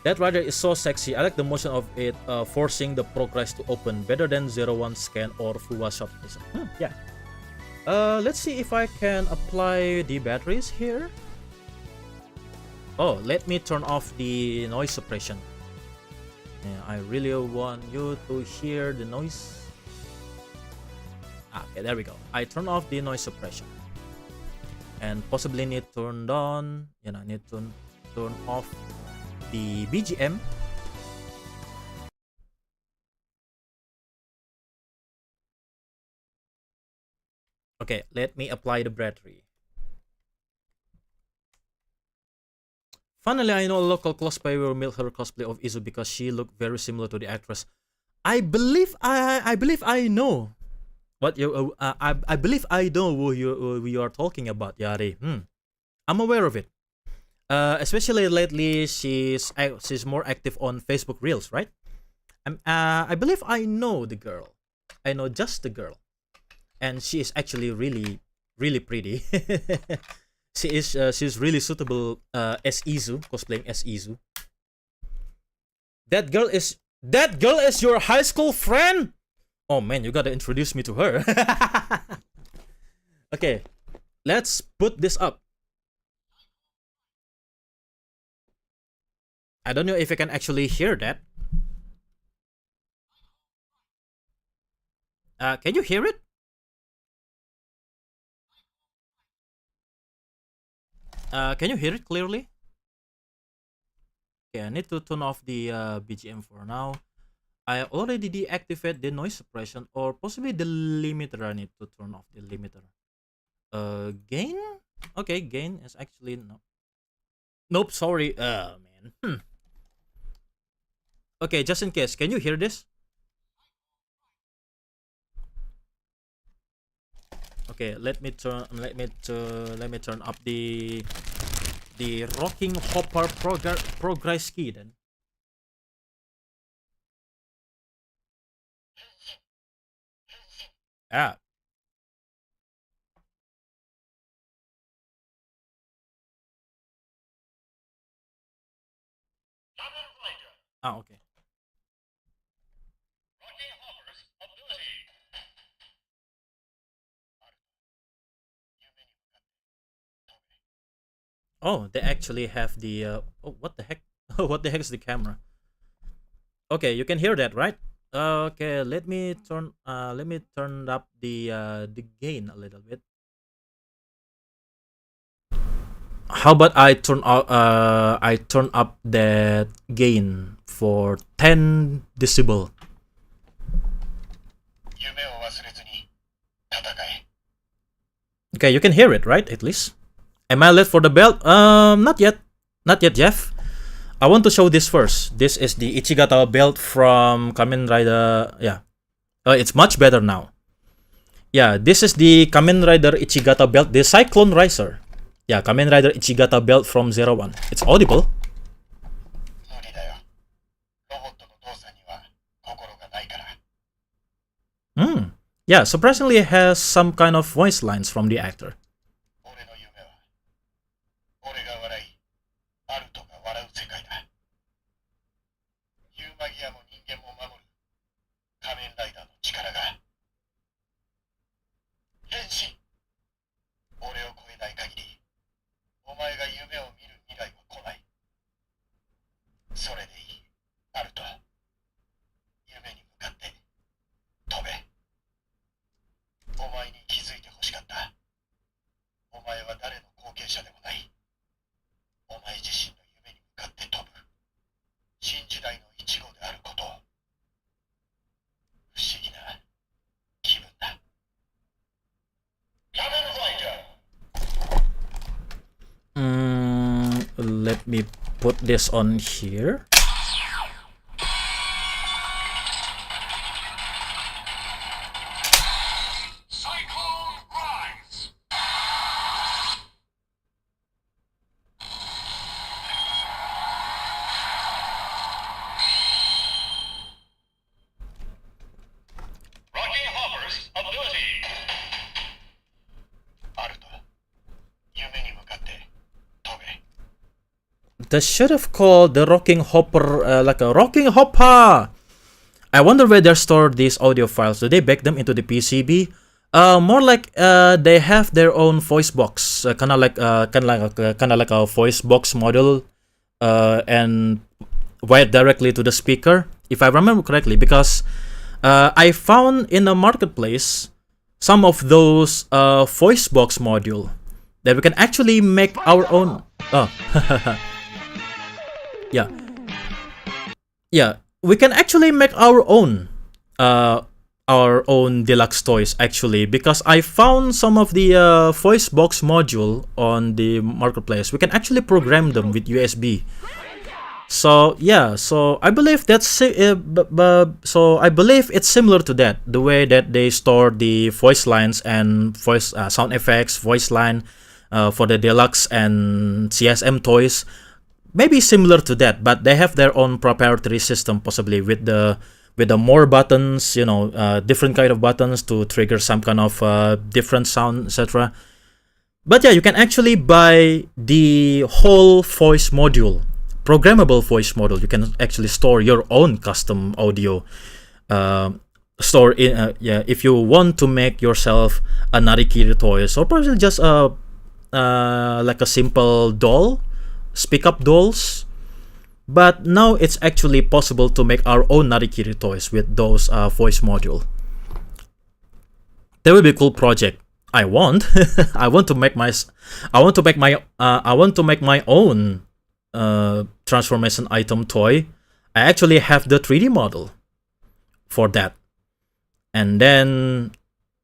That rider is so sexy. I like the motion of it forcing the progress to open better than 01 scan or Fuwa shot. Yeah. Let's see if I can apply the batteries here. Oh, let me turn off the noise suppression. Yeah, I really want you to hear the noise. Okay, there we go. I turn off the noise suppression. And possibly need turned on. You know, need to turn off the BGM. Okay, let me apply the battery. Finally, I know a local cosplayer will make her cosplay of Izu because she looked very similar to the actress. I believe I know what you. I believe I know who you are talking about, Yari. I'm aware of it. Especially lately, she's more active on Facebook Reels, right? I believe I know the girl. I know just the girl. And she is actually really, really pretty. She's really suitable as Izu, cosplaying as Izu. That girl is your high school friend? Oh man, you gotta introduce me to her. Okay, let's put this up. I don't know if I can actually hear that. Can you hear it? Can you hear it clearly? Okay, I need to turn off the BGM for now. I already deactivated the noise suppression, or possibly the limiter. I need to turn off the limiter. Gain? Okay, gain is actually no. Nope, sorry. Man. Okay, just in case, can you hear this? Okay, let me turn up the rocking hopper progress key then. Ah. Okay. Oh, they actually have the oh, what the heck? What the heck is the camera? Okay, you can hear that, right? Okay, let me turn up the gain a little bit. How about I turn up that gain for 10 decibel. Okay, you can hear it, right? At least. Am I late for the belt? Not yet, Jeff. I want to show this first. This is the Ichigata belt from Kamen Rider. Yeah, it's much better now. Yeah, this is the Kamen Rider Ichigata belt, the Cyclone Riser. Yeah, Kamen Rider Ichigata belt from 01. It's audible. Yeah, surprisingly it has some kind of voice lines from the actor. Let me put this on here. They should have called the rocking hopper like a rocking hopper. I wonder where they store these audio files. Do they back them into the PCB? More like they have their own voice box, kind of like a voice box model, and wired directly to the speaker, if I remember correctly. Because I found in the marketplace some of those voice box module that we can actually make our own. Oh. Yeah, we can actually make our own deluxe toys actually, because I found some of the voice box module on the marketplace. We can actually program them with USB. So yeah, so I believe that's so I believe it's similar to that, the way that they store the voice lines and voice sound effects, voice line for the deluxe and CSM toys. Maybe similar to that, but they have their own proprietary system, possibly with the more buttons, you know, different kind of buttons to trigger some kind of different sound, etc. But yeah, you can actually buy the whole voice module, programmable voice module. You can actually store your own custom audio. Store in if you want to make yourself a Narikiri toys, or probably just like a simple doll. Speak up dolls, but now it's actually possible to make our own Narikiri toys with those voice module. That will be a cool project. I want to make my own transformation item toy. I actually have the 3D model for that, and then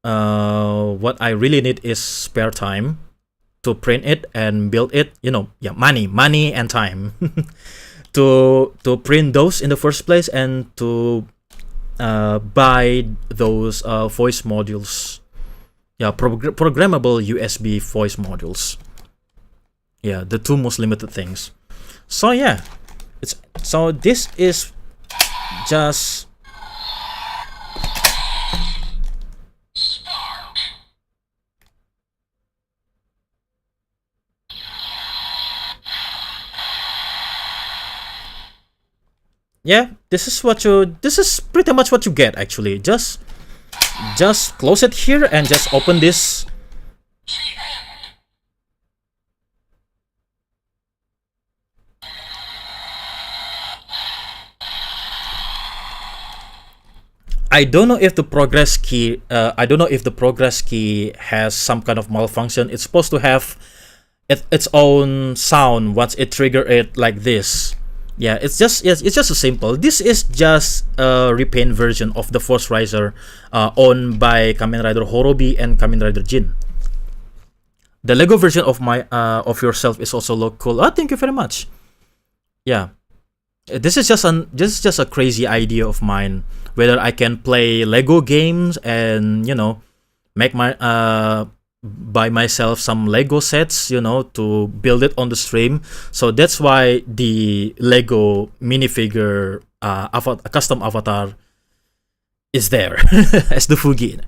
what I really need is spare time to print it and build it, you know, yeah, money and time to print those in the first place, and to buy those voice modules, yeah, programmable USB voice modules. Yeah, the two most limited things. So yeah, this is just yeah, this is pretty much what you get actually. Just close it here and just open this. I don't know if the progress key has some kind of malfunction. It's supposed to have its own sound once it trigger it like this. Yeah, it's just a simple. This is just a repaint version of the Force Riser owned by Kamen Rider Horobi and Kamen Rider Jin. The Lego version of my of yourself is also look cool. Oh, thank you very much. Yeah, This is just a crazy idea of mine. Whether I can play Lego games and make my buy myself some Lego sets, to build it on the stream. So that's why the Lego minifigure custom avatar is there as the Fugi.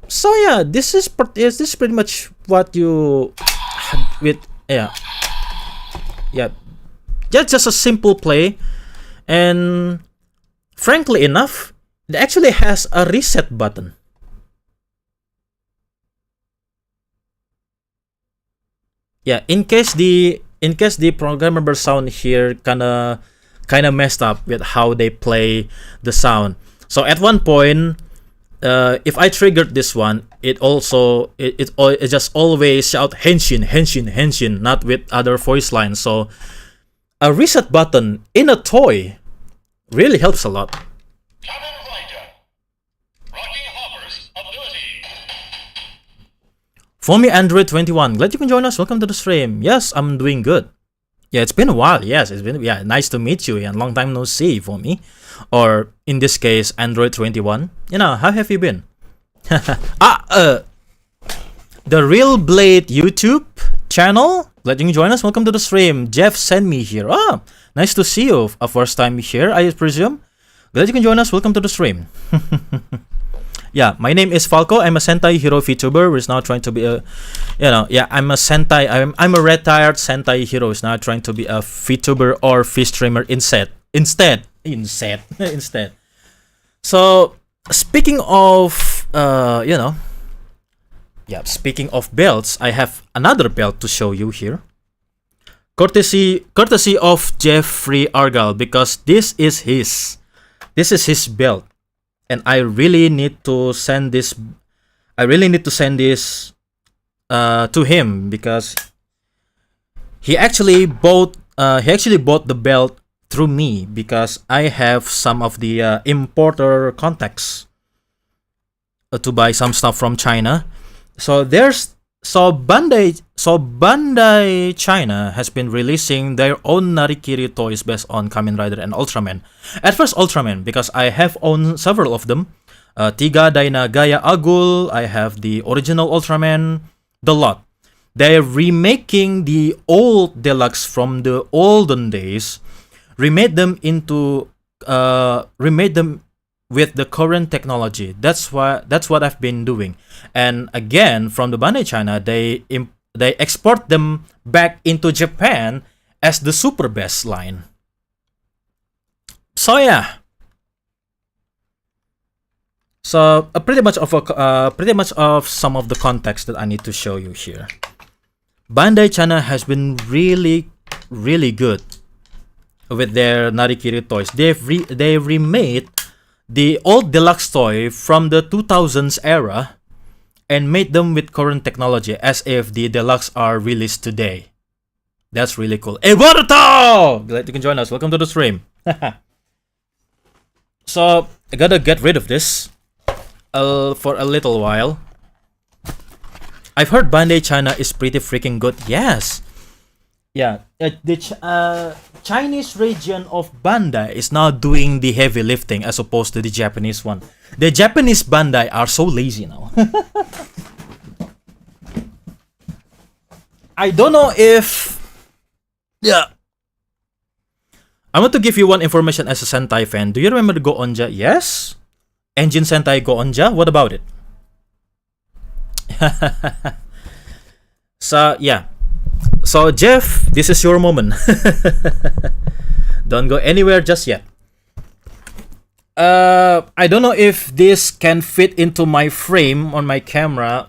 So yeah, this is pretty much what you with yeah. Just a simple play, and frankly enough, it actually has a reset button. Yeah, in case the programmable sound here kinda messed up with how they play the sound. So at one point, if I triggered this one, it just always shout henshin henshin henshin, not with other voice lines. So a reset button in a toy really helps a lot. For me, Android 21, glad you can join us. Welcome to the stream. Yes, I'm doing good. Yeah, it's been a while. Yes, it's been nice to meet you and long time no see for me. Or in this case, Android 21. How have you been? The Real Blade YouTube channel. Glad you can join us. Welcome to the stream. Jeff sent me here. Nice to see you. A first time here, I presume. Glad you can join us. Welcome to the stream. Yeah, my name is Falco. I'm a Sentai hero Vtuber who is now trying to be a, I'm a Sentai. I'm a retired Sentai hero who is now trying to be a Vtuber or V streamer instead. So speaking of, speaking of belts, I have another belt to show you here. Courtesy of Jeffrey Argyle, because this is his belt. And I really need to send this. To him because he actually bought the belt through me because I have some of the importer contacts to buy some stuff from China. Bandai China has been releasing their own Narikiri toys based on Kamen Rider and Ultraman. At first Ultraman, because I have owned several of them. Tiga Daina Gaya Agul, I have the original Ultraman, the lot. They're remaking the old deluxe from the olden days, remade them with the current technology. That's what I've been doing. And again, from the Bandai China, they export them back into Japan as the Super Best line. So yeah. So pretty much of some of the context that I need to show you here. Bandai China has been really, really good with their Narikiri toys. They remade the old deluxe toy from the 2000s era and made them with current technology as if the deluxe are released today. That's really cool. Hey, Boruto! Glad you can join us. Welcome to the stream. So, I gotta get rid of this for a little while. I've heard Bandai China is pretty freaking good. Yes. Yeah, the Chinese region of Bandai is now doing the heavy lifting as opposed to the Japanese one. The Japanese Bandai are so lazy now. I don't know if... Yeah. I want to give you one information as a Sentai fan. Do you remember the Go-Onja? Yes. Engine Sentai Go-Onja? What about it? So, yeah. So, Jeff, this is your moment. Don't go anywhere just yet. I don't know if this can fit into my frame on my camera.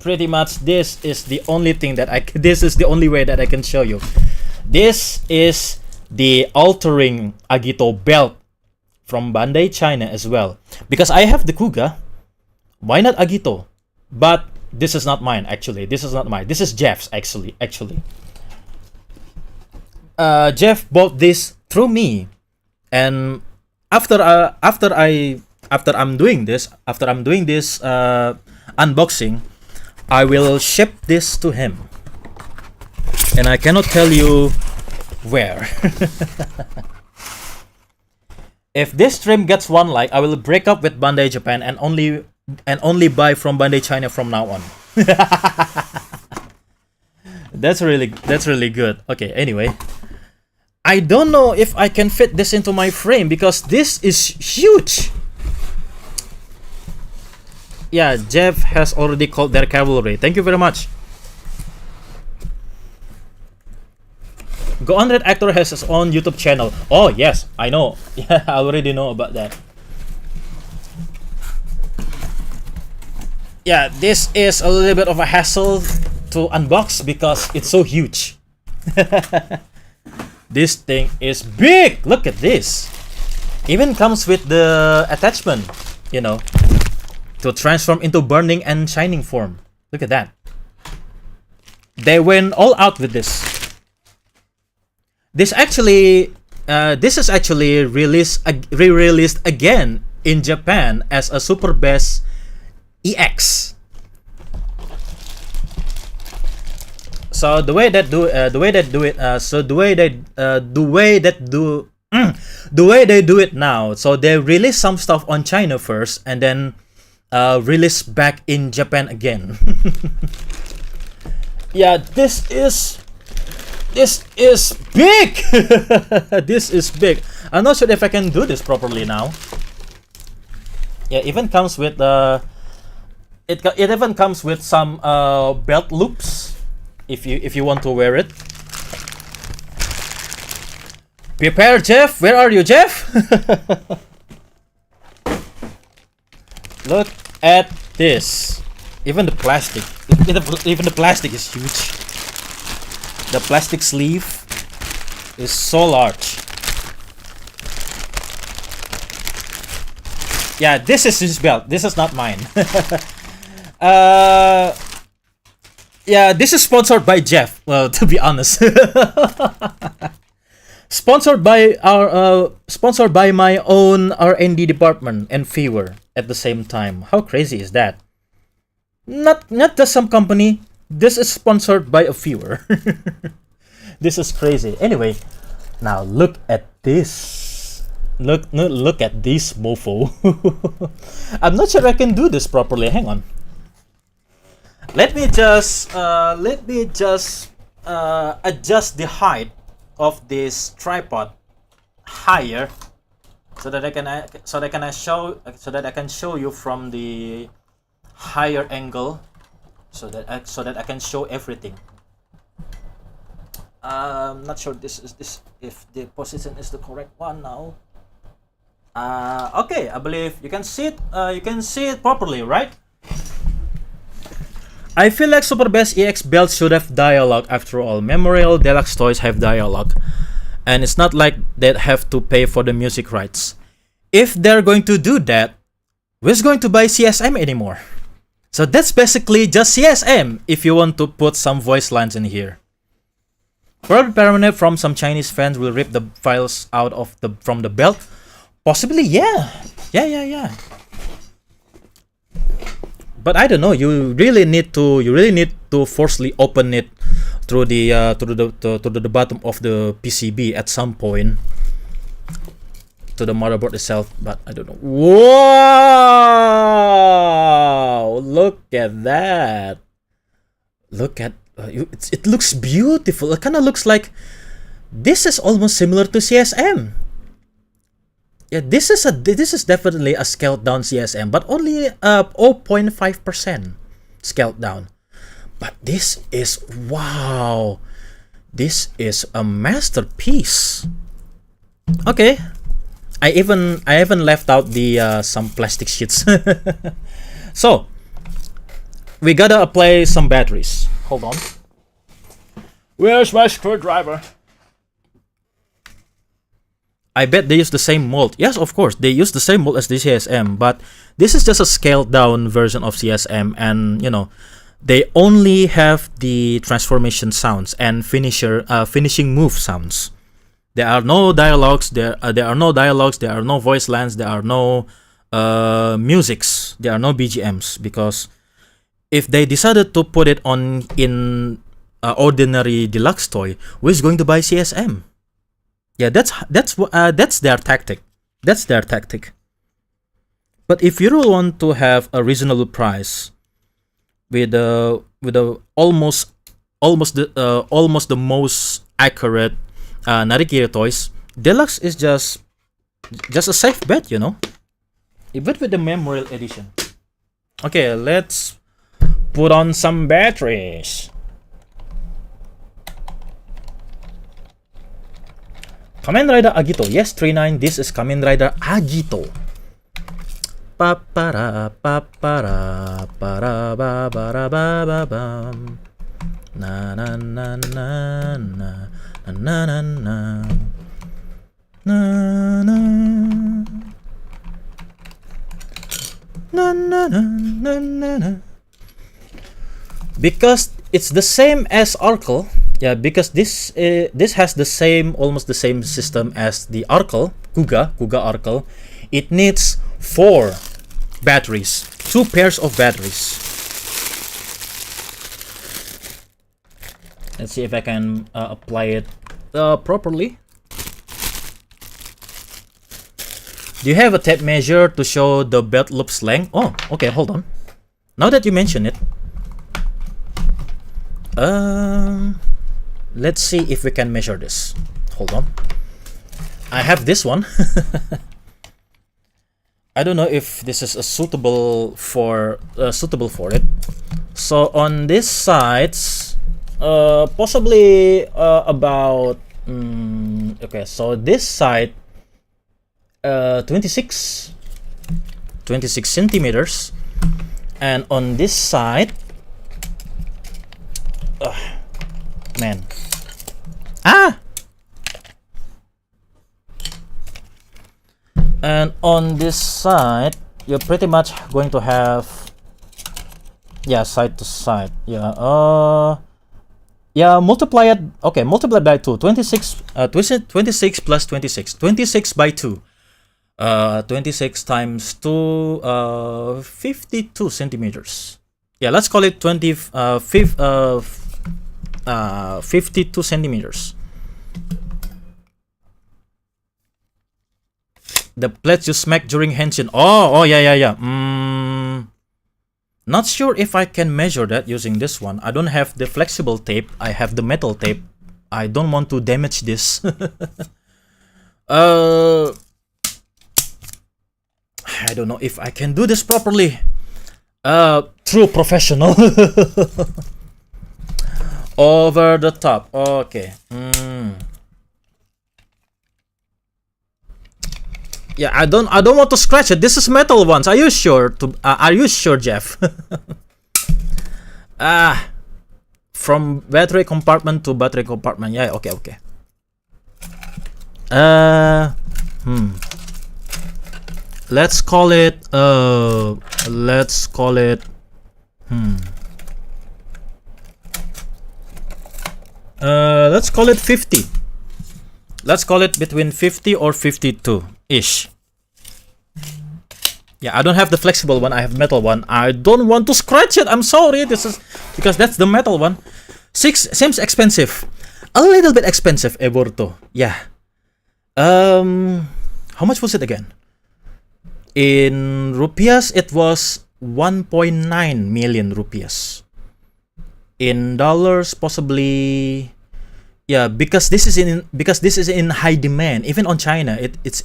Pretty much, this is the only thing that this is the only way that I can show you. This is the altering Agito belt from Bandai China as well. Because I have the Kuga, why not Agito? But this is not mine, actually. This is not mine. This is Jeff's, actually. Jeff bought this through me, and after I'm doing this unboxing, I will ship this to him. And I cannot tell you Where? If this stream gets 1 like, I will break up with Bandai Japan and only buy from Bandai China from now on. That's really good. Okay, anyway. I don't know if I can fit this into my frame because this is huge. Yeah, Jeff has already called their cavalry. Thank you very much. Go Unread actor has his own YouTube channel. Oh yes, I know. Yeah, I already know about that. Yeah, this is a little bit of a hassle to unbox because it's so huge. This thing is big. Look at this. Even comes with the attachment, you know, to transform into burning and shining form. Look at that. They went all out with this. This is actually re-released again in Japan as a Super Best EX. So the way they do it now. So they release some stuff on China first, and then release back in Japan again. Yeah, this is big. This is big. I'm not sure if I can do this properly now. Yeah, even comes with it even comes with some belt loops if you want to wear it. Prepare, Jeff. Where are you, Jeff? Look at this. Even the plastic. Even the plastic is huge. The plastic sleeve is so large. Yeah, this is his belt. This is not mine. Yeah, this is sponsored by Jeff. Well, to be honest. Sponsored by my own R&D department and viewer at the same time. How crazy is that? Not just some company. This is sponsored by a viewer. This is crazy. Anyway, now look at this. Look at this mofo. I'm not sure I can do this properly. Hang on. Let me just adjust the height of this tripod higher so that I can show you from the higher angle, so that I can show everything. I'm not sure if the position is the correct one now. Okay, I believe you can see it. You can see it properly, right? I feel like Super Best EX belts should have dialogue after all. Memorial Deluxe toys have dialogue. And it's not like they have to pay for the music rights. If they're going to do that, who's going to buy CSM anymore? So that's basically just CSM if you want to put some voice lines in here. Probably permanent from some Chinese fans will rip the files out of from the belt. Possibly, yeah. Yeah. But I don't know. You really need to forcefully open it through the bottom of the PCB at some point to the motherboard itself. But I don't know. Wow! Look at that. Look at it. Looks beautiful. It kind of looks like this is almost similar to CSM. Yeah, this is definitely a scaled down CSM, but only 0.5% scaled down. But this is, wow, this is a masterpiece. Okay, I even left out the some plastic sheets. So we gotta apply some batteries. Hold on. Where's my screwdriver? I bet they use the same mold. Yes, of course, they use the same mold as the CSM, but this is just a scaled down version of CSM, and you know, they only have the transformation sounds and finishing move sounds. There are no dialogues. There are no dialogues. There are no voice lines. There are no musics. There are no BGMs, because if they decided to put it on in ordinary deluxe toy, who is going to buy CSM? Yeah, that's their tactic. That's their tactic. But if you really want to have a reasonable price with a almost the most accurate Narikiri toys, Deluxe is just a safe bet, you know. Even with the Memorial Edition. Okay, let's put on some batteries. Kamen Rider Agito. Yes, 39. This is Kamen Rider Agito. Papara papara para ba bara ba ba bam. Na na na na na na na na na na na na na na na. Because it's the same as Arkle. Yeah, because this has the same, almost the same system as the Arkle, Kuga Arkle. It needs 4 batteries, 2 pairs of batteries. Let's see if I can apply it properly. Do you have a tape measure to show the belt loop's length? Oh, okay, hold on. Now that you mention it, let's see if we can measure this. Hold on. I have this one. I don't know if this is suitable for it. So on this side, possibly about okay. So this side, 26 centimeters, and on this side, man, and on this side you're pretty much going to have, yeah, side to side, yeah, multiply it, okay, multiply by 2, 26 plus 26 by 2, 26 times 2, 52 centimeters. Yeah, let's call it 52 centimeters. The plates you smack during henshin. Oh, yeah. Not sure if I can measure that using this one. I don't have the flexible tape. I have the metal tape. I don't want to damage this. I don't know if I can do this properly. True professional. Over the top. Okay. Yeah, I don't want to scratch it. This is metal ones. Are you sure? Are you sure, Jeff? From battery compartment to battery compartment. Yeah. Okay. Let's call it. Let's call it. Let's call it 50. Let's call it between 50 or 52-ish. Yeah, I don't have the flexible one. I have metal one. I don't want to scratch it. I'm sorry. This is because that's the metal one. 6 seems expensive. A little bit expensive, Eborto. Yeah. How much was it again? In rupiahs, it was 1.9 million rupiahs. In dollars, possibly. Yeah, because this is in high demand. Even on China, it's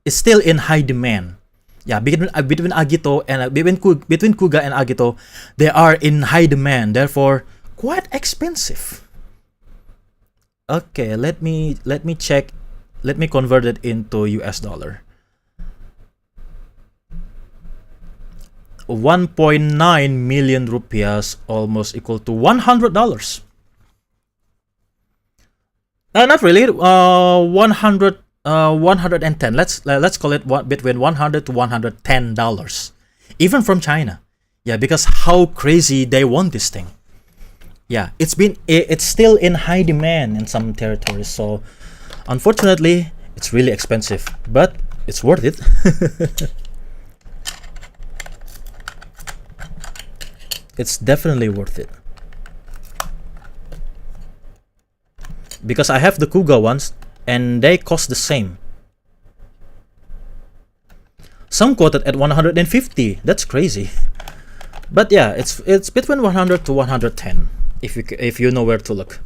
still in high demand. Yeah, between Agito and between Kuga and Agito, they are in high demand. Therefore, quite expensive. Okay, let me check. Let me convert it into US dollar. 1.9 million rupiahs, almost equal to $100. Not really. 110. Let's call it between $100 to $110. Even from China. Yeah, because how crazy they want this thing. Yeah, it's still in high demand in some territories. So, unfortunately, it's really expensive, but it's worth it. It's definitely worth it. Because I have the Kuga ones, and they cost the same. Some quoted at 150. That's crazy. But yeah, it's between 100 to 110 if you know where to look.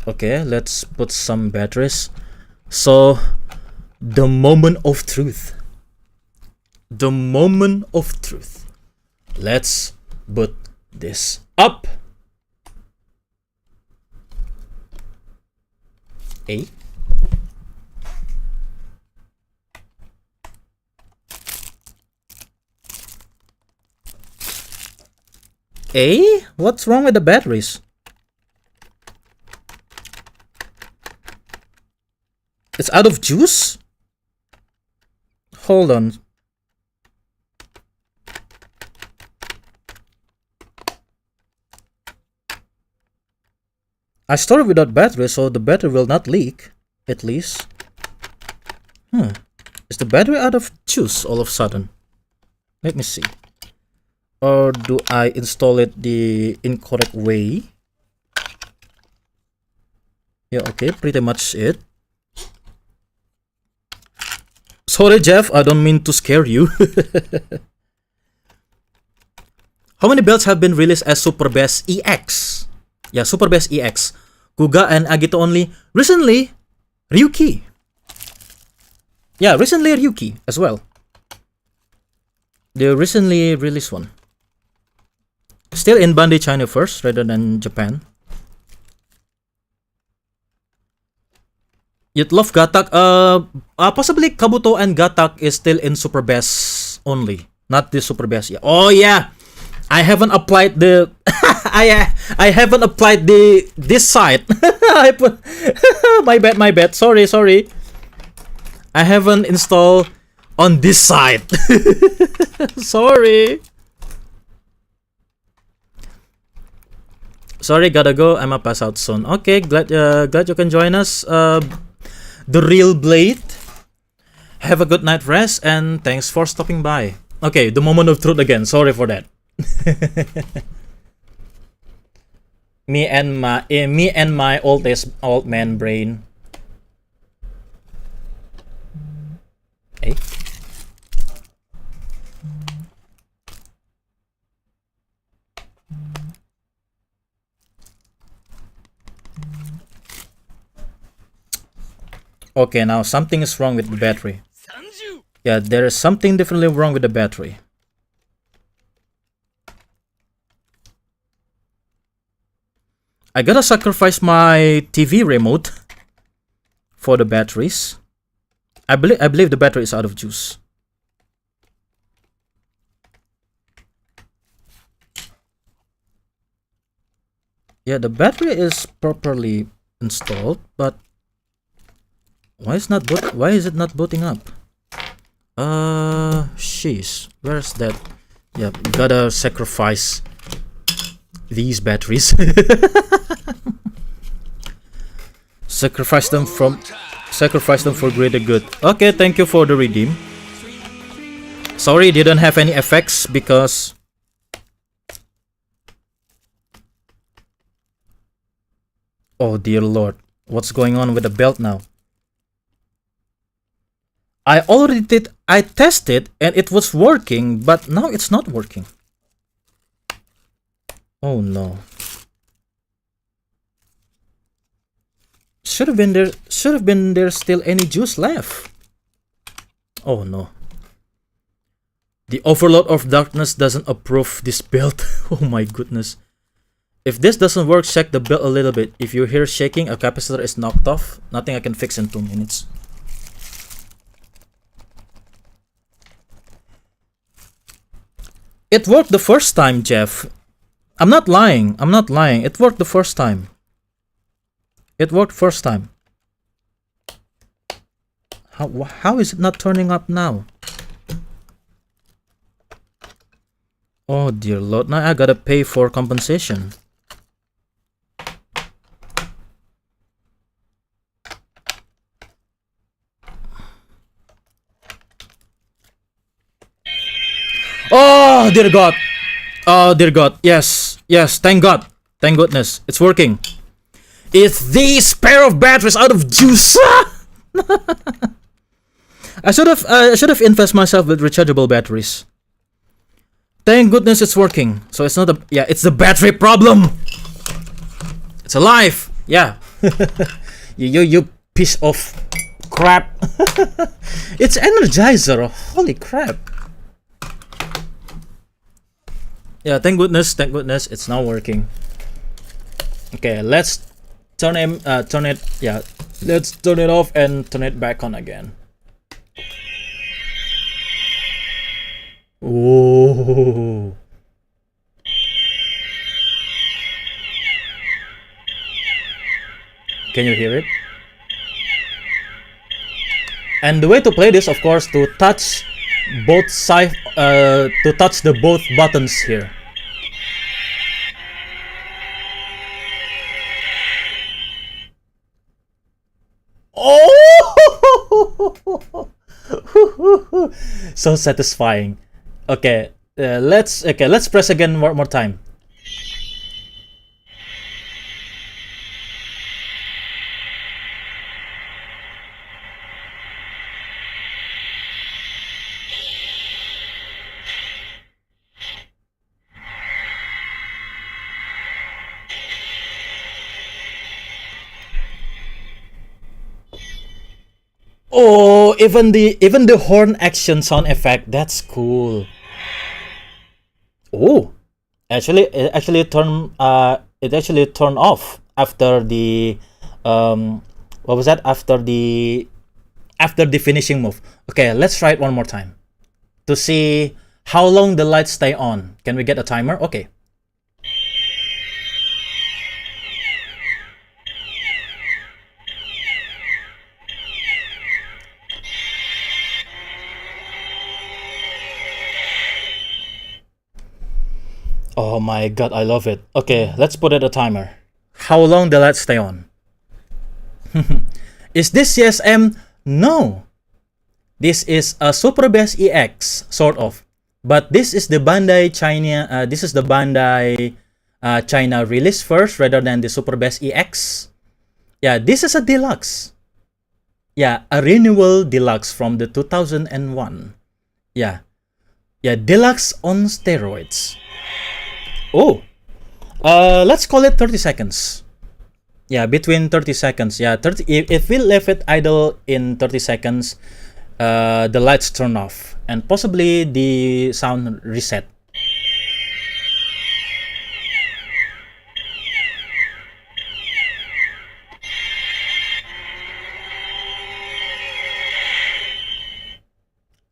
Okay, let's put some batteries. So, the moment of truth. The moment of truth. Let's put this up. A. A? What's wrong with the batteries? It's out of juice? Hold on. I store it without battery, so the battery will not leak, at least. Is the battery out of juice all of a sudden? Let me see. Or do I install it the incorrect way? Yeah, okay, pretty much it. Sorry, Jeff, I don't mean to scare you. How many belts have been released as Super Best EX? Yeah, Super Best EX. Kuga and Agito only. Recently, Ryuki. Yeah, recently Ryuki as well. The recently released one. Still in Bandai China first rather than Japan. You'd love Gatak. Possibly Kabuto and Gatak is still in Super Best only, not the Super Best. Yeah. Oh yeah, I haven't applied the. I haven't applied this site. I put my bad. Sorry. I haven't installed on this site. Sorry, gotta go. I'ma pass out soon. Okay, glad you can join us. The Real Blade. Have a good night rest and thanks for stopping by. Okay, the moment of truth again. Sorry for that. me and my old man brain. Hey. Okay, now something is wrong with the battery. Yeah, there is something definitely wrong with the battery. I gotta sacrifice my TV remote for the batteries. I believe the battery is out of juice. Yeah, the battery is properly installed, but why is it not booting up? Sheesh. Where's that? Yeah, gotta sacrifice these batteries. sacrifice them for greater good. Okay, thank you for the redeem. Sorry, didn't have any effects because oh dear lord, what's going on with the belt now? I tested and it was working, but now it's not working. Oh no. Should have been there still any juice left. Oh no. The Overlord of Darkness doesn't approve this build. Oh my goodness. If this doesn't work, check the build a little bit. If you hear shaking, a capacitor is knocked off. Nothing I can fix in 2 minutes. It worked the first time, Jeff. I'm not lying. It worked the first time. How is it not turning up now? Oh dear lord, now I gotta pay for compensation. Oh dear god. Oh dear god, yes. Yes, thank God. Thank goodness. It's working. It's this pair of batteries out of juice. I should have invested myself with rechargeable batteries. Thank goodness it's working. So it's not it's the battery problem. It's alive. Yeah. you piece of crap. It's Energizer. Holy crap. Yeah, thank goodness it's now working. Okay, let's turn it let's turn it off and turn it back on again. Oh. Can you hear it? And the way to play this, of course, to touch both side, to touch the both buttons here. Oh, so satisfying. Okay, let's press again one more time. Oh, even the horn action sound effect, that's cool. Oh, it actually turned off after the what was that, after the finishing move. Okay, let's try it one more time to see how long the lights stay on. Can we get a timer? Okay. Oh my god, I love it. Okay, let's put it a timer. How long the lights stay on? Is this CSM? No. This is a Super Bass EX, sort of. But this is the Bandai China. This is the Bandai China release first, rather than the Super Bass EX. Yeah, this is a deluxe. Yeah, a renewal deluxe from the 2001. Yeah, deluxe on steroids. Oh, let's call it 30 seconds. Yeah, between 30 seconds. Yeah, 30. If we leave it idle in 30 seconds, the lights turn off and possibly the sound reset.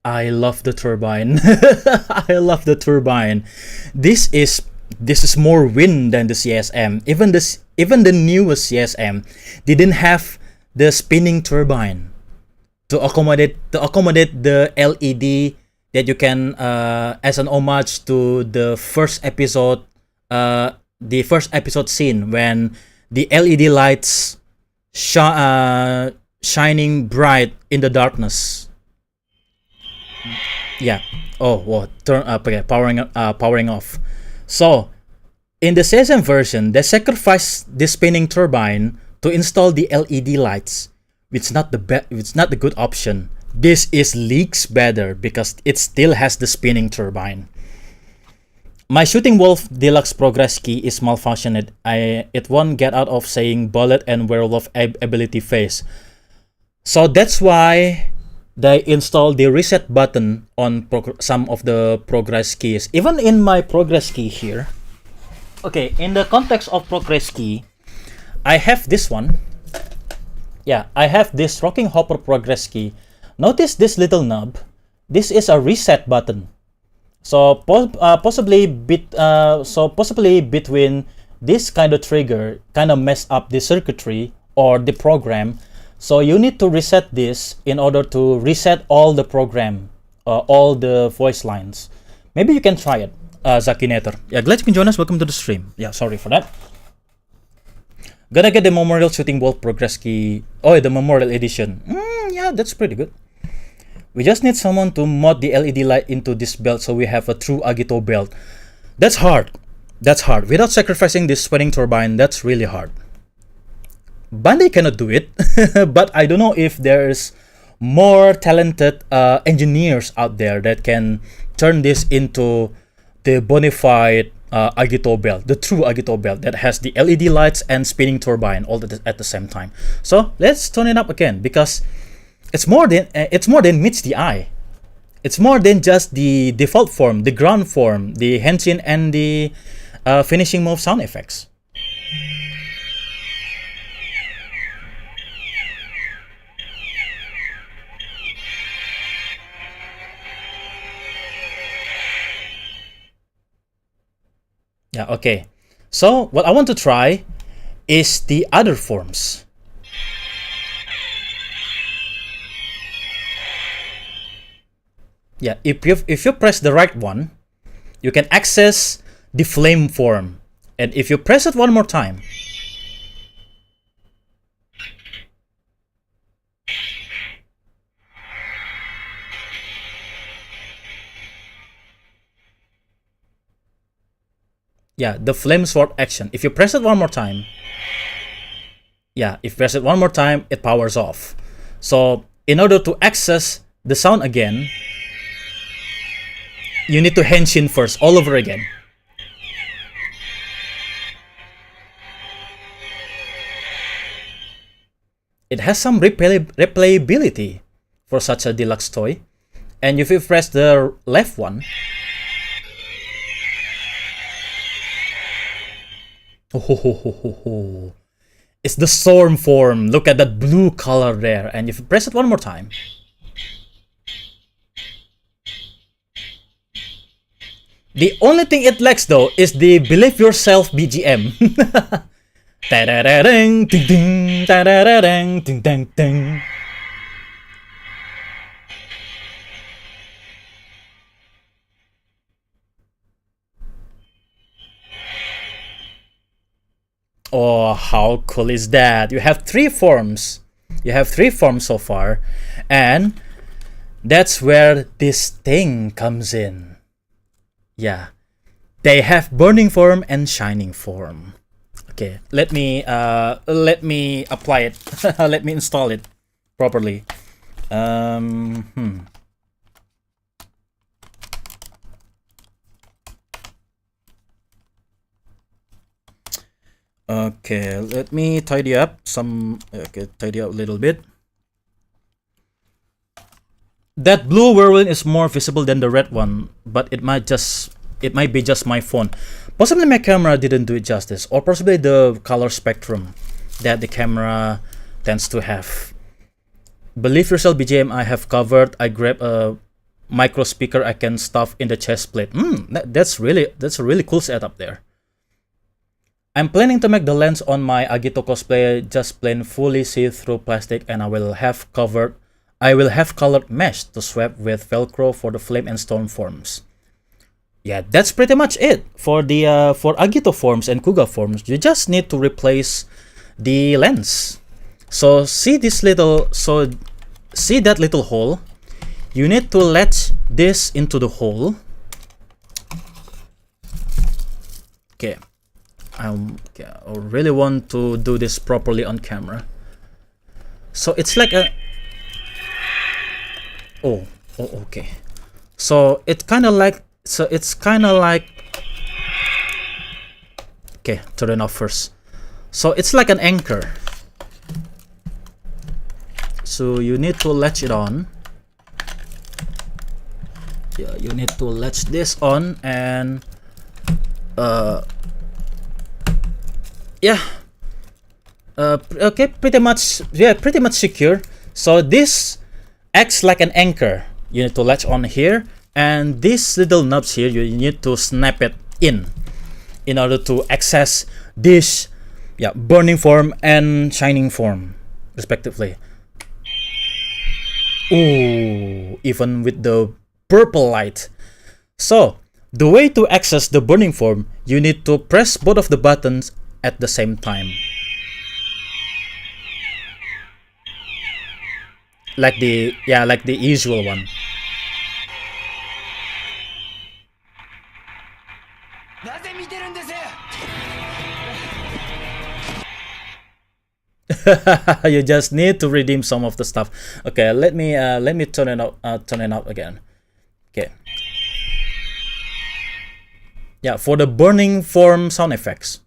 I love the turbine. I love the turbine. This is more wind than the CSM. Even the newest CSM didn't have the spinning turbine to accommodate the LED that you can as an homage to the first episode scene when the LED lights shining bright in the darkness. Yeah. Oh, whoa. Turn up. Okay, powering off. So, in the CSM version, they sacrificed the spinning turbine to install the LED lights, which is not the good option. This is leagues better because it still has the spinning turbine. My Shooting Wolf Deluxe Progress Key is malfunctioned. It won't get out of saying bullet and werewolf ability phase. So that's why they installed the reset button on some of the progress keys. Even in my progress key here. Okay, in the context of progress key, I have this one. Yeah, I have this Rocking Hopper progress key. Notice this little knob. This is a reset button. So possibly between this kind of trigger kind of mess up the circuitry or the program. So you need to reset this in order to reset all the program, all the voice lines. Maybe you can try it, Zakinator. Yeah, glad you can join us. Welcome to the stream. Yeah, sorry for that. Gonna get the Memorial Shooting Wolf Progress Key. Oh, the Memorial Edition. Yeah, that's pretty good. We just need someone to mod the LED light into this belt so we have a true Agito belt. That's hard. That's hard. Without sacrificing this spinning turbine, that's really hard. Bandai cannot do it, but I don't know if there's more talented engineers out there that can turn this into the bona fide Agito belt, the true Agito belt that has the LED lights and spinning turbine all at the same time. So let's turn it up again, because it's more than meets the eye. It's more than just the default form, the ground form, the henshin, and the finishing move sound effects. Yeah, okay. So what I want to try is the other forms. Yeah, if you press the right one, you can access the flame form. And if you press it one more time, yeah, the flame sword action. If you press it one more time, yeah, if you press it one more time, it powers off. So in order to access the sound again, you need to henshin first, all over again. It has some replayability for such a deluxe toy. And if you press the left one, oh, it's the storm form. Look at that blue color there. And if you press it one more time, the only thing it lacks though is the Believe Yourself BGM. Ta-da-da-ding, ding, ding, ta-da-da-ding, ding, ding, ding. Oh, how cool is that? You have three forms. You have three forms so far. And that's where this thing comes in. Yeah. They have burning form and shining form. Okay, let me apply it. Let me install it properly. Okay, let me tidy up tidy up a little bit. That blue whirlwind is more visible than the red one, but it might be just my phone. Possibly my camera didn't do it justice, or possibly the color spectrum that the camera tends to have. Believe Yourself BGM I have covered. I grab a micro speaker I can stuff in the chest plate. That's a really cool setup there. I'm planning to make the lens on my Agito cosplay just plain fully see-through plastic, and I will have colored mesh to swap with Velcro for the flame and storm forms. Yeah, that's pretty much it for the for Agito forms and Kuga forms. You just need to replace the lens. So see that little hole? You need to latch this into the hole. Okay. I really want to do this properly on camera. So it's like a okay. So it's kind of like okay, turn it off first. So it's like an anchor. So you need to latch it on. Yeah, you need to latch this on, and okay, pretty much secure. So this acts like an anchor. You need to latch on here, and these little knobs here, you need to snap it in order to access this burning form and shining form respectively. Ooh, even with the purple light. So the way to access the burning form, you need to press both of the buttons at the same time, like the usual one. You just need to redeem some of the stuff. Okay, let me turn it out again. Okay. Yeah, for the burning form sound effects.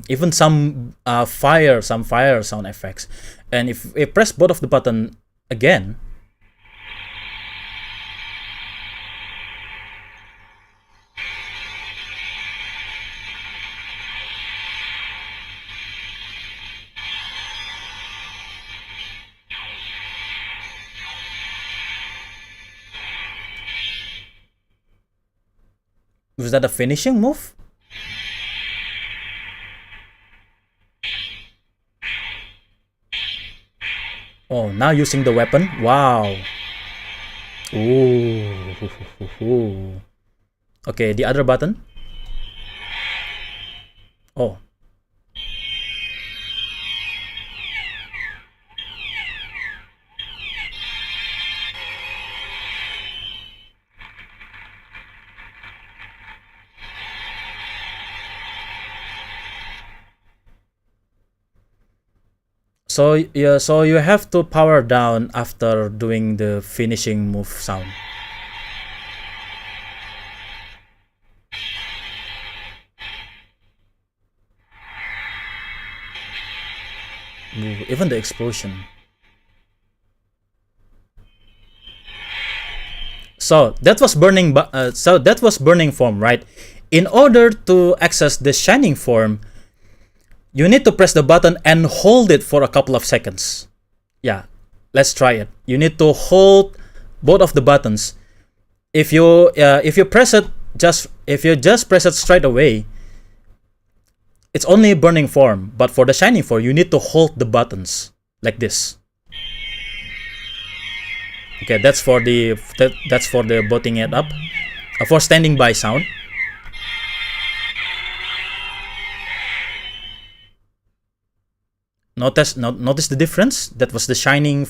Even some fire sound effects. And if I press both of the button again, was that a finishing move? Oh, now using the weapon. Wow. Ooh. Okay, the other button. Oh. So yeah, so you have to power down after doing the finishing move sound. Ooh, even the explosion. So that was burning. So that was burning form, right? In order to access the shining form, you need to press the button and hold it for a couple of seconds. Yeah, let's try it. You need to hold both of the buttons. If you press it if you just press it straight away, it's only burning form. But for the shining form, you need to hold the buttons like this. Okay, that's for the booting it up. For standing by sound. Notice the difference. That was the shining.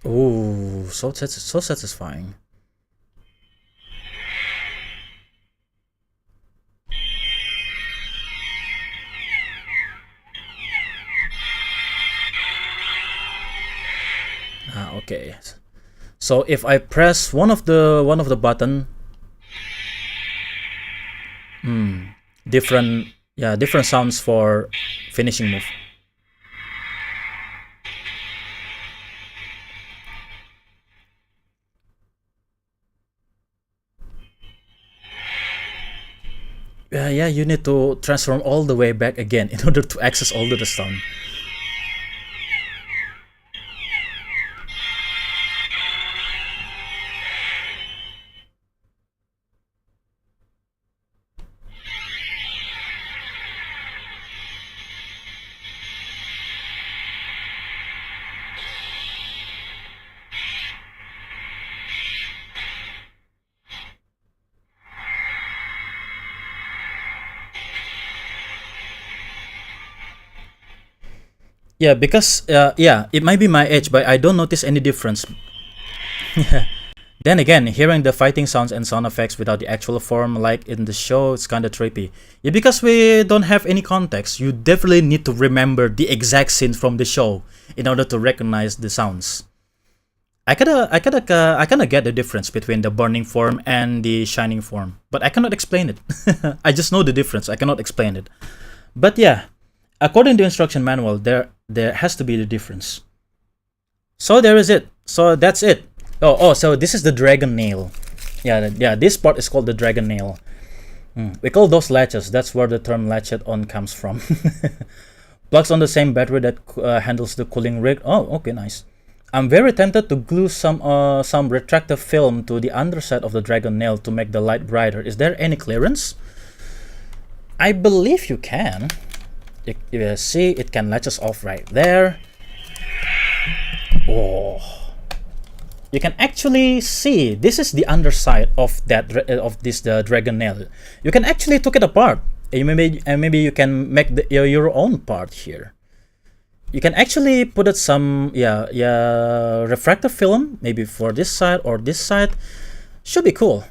Ooh, so satisfying. Okay, so if I press one of the button, different sounds for finishing move. Yeah, you need to transform all the way back again in order to access all the sound. Yeah, because it might be my age, but I don't notice any difference. Then again, hearing the fighting sounds and sound effects without the actual form, like in the show, it's kind of trippy. Yeah, because we don't have any context, you definitely need to remember the exact scene from the show in order to recognize the sounds. I kinda get the difference between the burning form and the shining form, but I cannot explain it. I just know the difference. I cannot explain it. But yeah, according to instruction manual, there has to be the difference. So there is it. So that's it. So this is the dragon nail. Yeah, this part is called the dragon nail. We call those latches. That's where the term latchet on comes from. Plugs on the same battery that handles the cooling rig. Oh, okay, nice. I'm very tempted to glue some retractive film to the underside of the dragon nail to make the light brighter. Is there any clearance? I believe you can. You see, it can latches off right there. Oh, you can actually see this is the underside of the dragon nail. You can actually take it apart. Maybe you can make your own part here. You can actually put it some refractive film, maybe for this side or this side. Should be cool.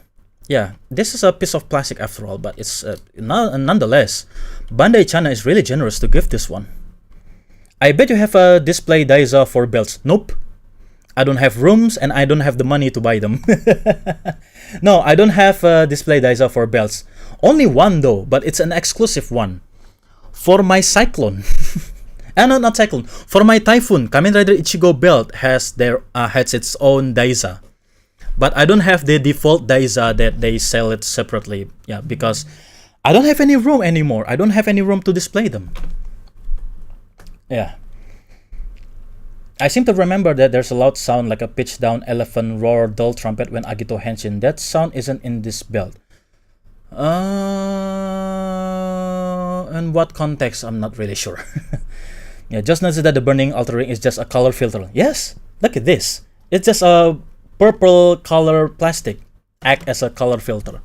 Yeah, this is a piece of plastic after all, but it's nonetheless. Bandai China is really generous to give this one. I bet you have a display Daiza for belts. Nope. I don't have rooms and I don't have the money to buy them. No, I don't have a display Daiza for belts. Only one though, but it's an exclusive one. For my Cyclone. No, not Cyclone. For my Typhoon, Kamen Rider Ichigo belt has its own Daiza. But I don't have the default Daiza that they sell it separately. Yeah, because I don't have any room anymore. I don't have any room to display them. Yeah. I seem to remember that there's a loud sound like a pitched down elephant roar dull trumpet when Agito henshin. That sound isn't in this belt. In what context? I'm not really sure. Yeah, just notice that the burning outer ring is just a color filter. Yes, look at this. It's just a purple color plastic act as a color filter.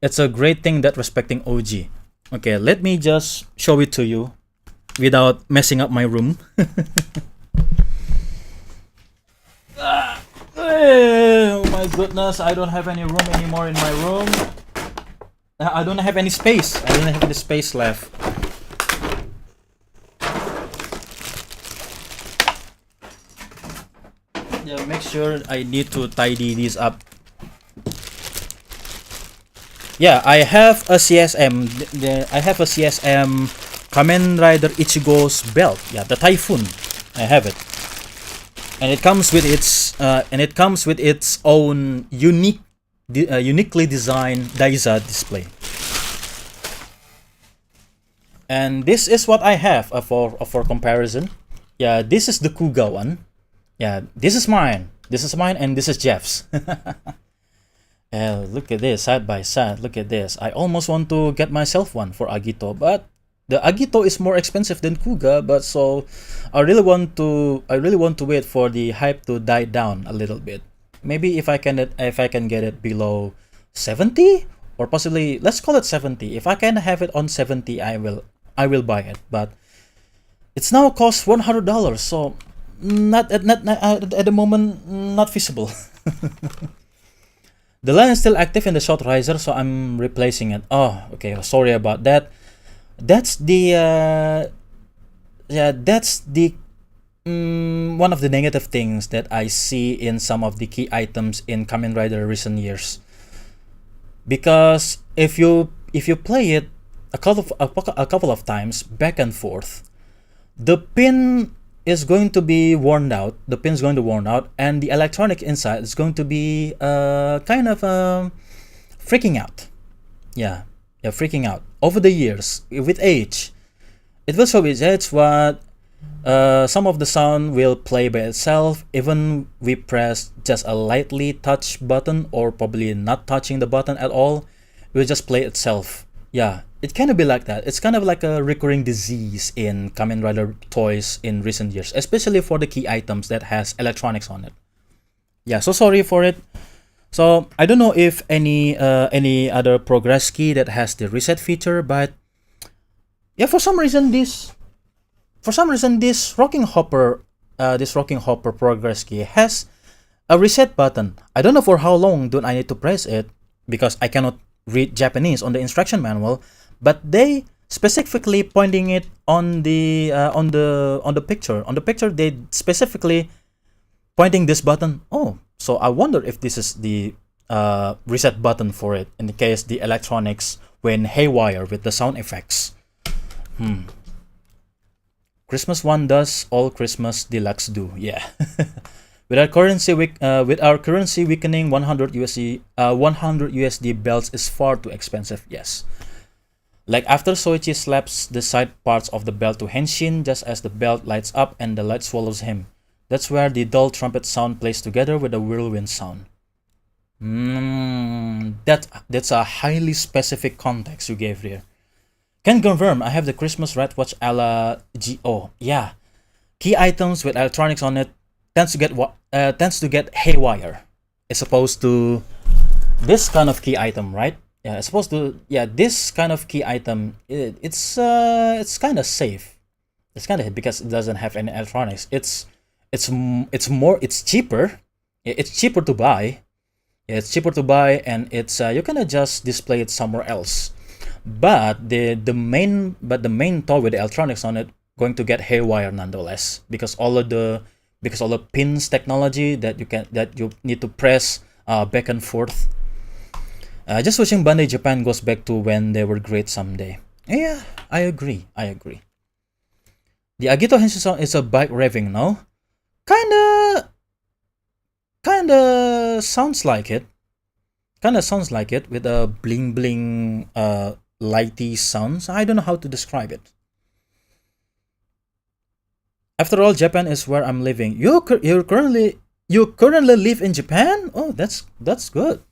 It's a great thing that respecting OG. Okay, let me just show it to you without messing up my room. Oh my goodness, I don't have any room anymore in my room. I don't have any space. I don't have any space left. Yeah, make sure I need to tidy these up. Yeah, I have a CSM. I have a CSM Kamen Rider Ichigo's belt. Yeah, the Typhoon. I have it, and it comes with its own uniquely designed Daiza display. And this is what I have for comparison. Yeah, this is the Kuga one. Yeah, this is mine. This is mine, and this is Jeff's. Look at this, side by side. Look at this. I almost want to get myself one for Agito, but the Agito is more expensive than Kuga. But so, I really want to wait for the hype to die down a little bit. Maybe if I can get it below 70, or possibly let's call it 70. If I can have it on 70, I will buy it. But it's now cost $100, so not at the moment, not feasible. The line is still active in the short riser, so I'm replacing it. Oh, okay. Sorry about that. That's the one of the negative things that I see in some of the key items in Kamen Rider recent years. Because if you play it a couple of times back and forth, the pin is going to be worn out. The pin's going to worn out, and the electronic inside is going to be kind of freaking out. Yeah, freaking out over the years with age. It will show its age. What some of the sound will play by itself, even we press just a lightly touch button or probably not touching the button at all. It will just play itself. Yeah, it kind of be like that. It's kind of like a recurring disease in Kamen Rider toys in recent years, especially for the key items that has electronics on it. Yeah, so sorry for it. So I don't know if any other progress key that has the reset feature, but yeah, for some reason this rocking hopper progress key has a reset button. I don't know for how long do I need to press it, because I cannot read Japanese on the instruction manual, but they specifically pointing it on the picture. On the picture, they specifically pointing this button. Oh, so I wonder if this is the reset button for it in the case the electronics went haywire with the sound effects. Christmas one does all Christmas deluxe do. Yeah. With our currency weakening, 100 USD belts is far too expensive. Yes. Like after Soichi slaps the side parts of the belt to Henshin, just as the belt lights up and the light swallows him. That's where the dull trumpet sound plays together with the whirlwind sound. That's a highly specific context you gave here. Can confirm, I have the Christmas red watch a la GO. Yeah, key items with electronics on it tends to get haywire. It's supposed to this kind of key item, right? Yeah, it's supposed to this kind of key item. It's kind of safe. It's kind of because it doesn't have any electronics. It's cheaper. It's cheaper to buy. Yeah, it's cheaper to buy, and it's you can just display it somewhere else. But the main toy with the electronics on it going to get haywire nonetheless because all the pins technology that you need to press back and forth. Just wishing Bandai Japan goes back to when they were great someday. Yeah, I agree. The Agito Henshin song is a bike revving, no? Kinda sounds like it. With a bling bling lighty sounds. I don't know how to describe it. After all, Japan is where I'm living. You currently live in Japan? Oh, that's good.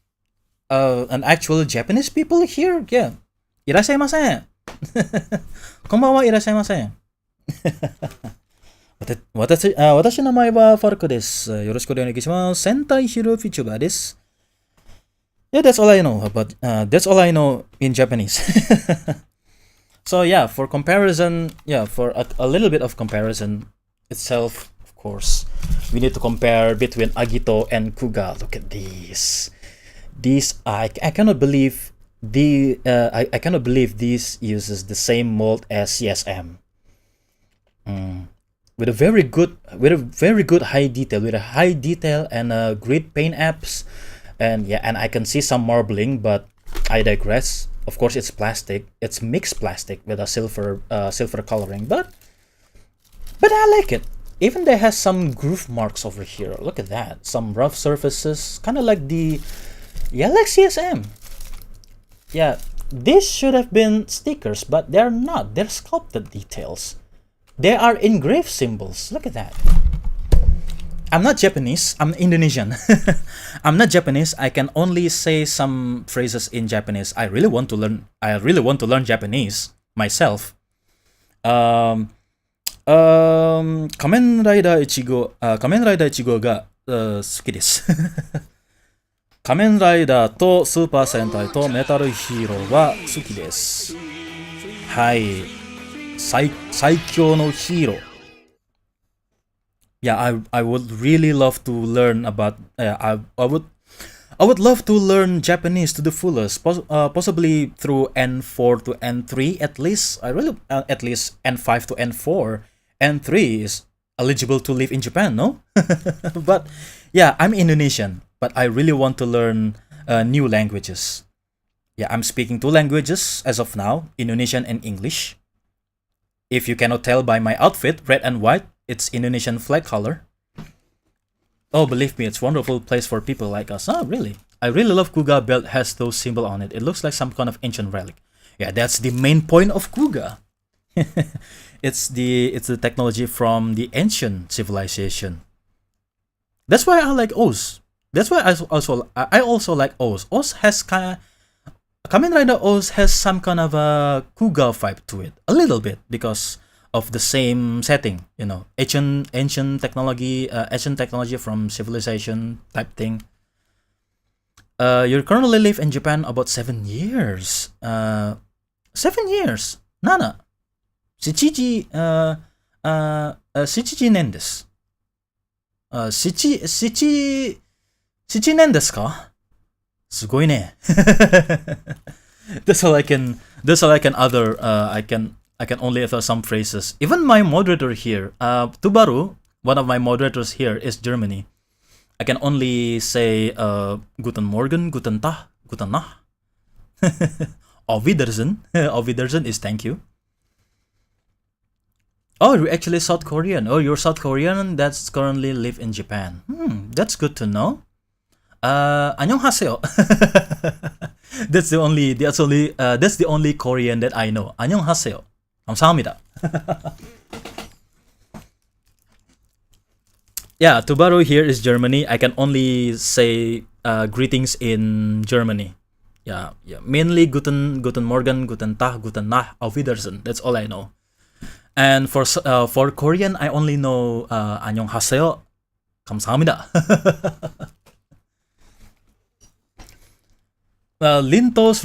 An actual Japanese people here? Yeah. いらっしゃいませ。こんばんはいらっしゃいませ。私の名前はファルコです。よろしくお願いします。戦隊ヒーロー Vtuber です。Yeah, that's all I know about. That's all I know in Japanese. So yeah, for comparison, for a little bit of comparison itself, of course, we need to compare between Agito and Kuga. Look at these. I cannot believe I cannot believe this uses the same mold as CSM. With a very good high detail and great paint apps, and I can see some marbling, but I digress. Of course, it's plastic. It's mixed plastic with a silver coloring, but I like it. Even there has some groove marks over here. Look at that. Some rough surfaces, kind of like like CSM. Yeah, these should have been stickers, but they're not. They're sculpted details. They are engraved symbols. Look at that. I'm not Japanese. I'm Indonesian. I'm not Japanese. I can only say some phrases in Japanese. I really want to learn Japanese myself. Kamen Rider Ichigo が好きです。仮面ライダーとスーパー戦隊とメタルヒーローは好きです。はい。最強のヒーロー。Yeah, I would really love to learn about. I would love to learn Japanese to the fullest, possibly through N4 to N3 at least. At least N5 to N4. N3 is eligible to live in Japan, no? But yeah, I'm Indonesian, but I really want to learn new languages. Yeah, I'm speaking 2 languages as of now, Indonesian and English. If you cannot tell by my outfit, red and white, it's Indonesian flag color. Oh, believe me, it's a wonderful place for people like us. Oh, really? I really love Kuga belt has those symbol on it. It looks like some kind of ancient relic. Yeah, that's the main point of Kuga. It's the technology from the ancient civilization. That's why I like Oz. That's why I also like Oz. Kamen Rider Oz has some kind of a Kuga vibe to it, a little bit, because of the same setting, ancient technology from civilization type thing. You currently live in Japan about 7 years. 7 years. Nana. 7年です。7年ですか？すごいね。That's all I can utter. I can only utter some phrases. Even my moderator here, Tubaru, one of my moderators here is Germany. I can only say Guten Morgen, Guten Tag, Guten Nacht. Auf Wiedersehen. Auf Wiedersehen is thank you. Oh, you're actually South Korean. Oh, you're South Korean that's currently live in Japan. That's good to know. 안녕하세요. That's the only Korean that I know. 안녕하세요. 감사합니다. Yeah, Tubaru here is Germany. I can only say greetings in Germany. Yeah, mainly guten Morgen, guten Tag, guten Nacht, auf Wiedersehen. That's all I know. And for Korean, I only know 안녕하세요, 감사합니다. Linto's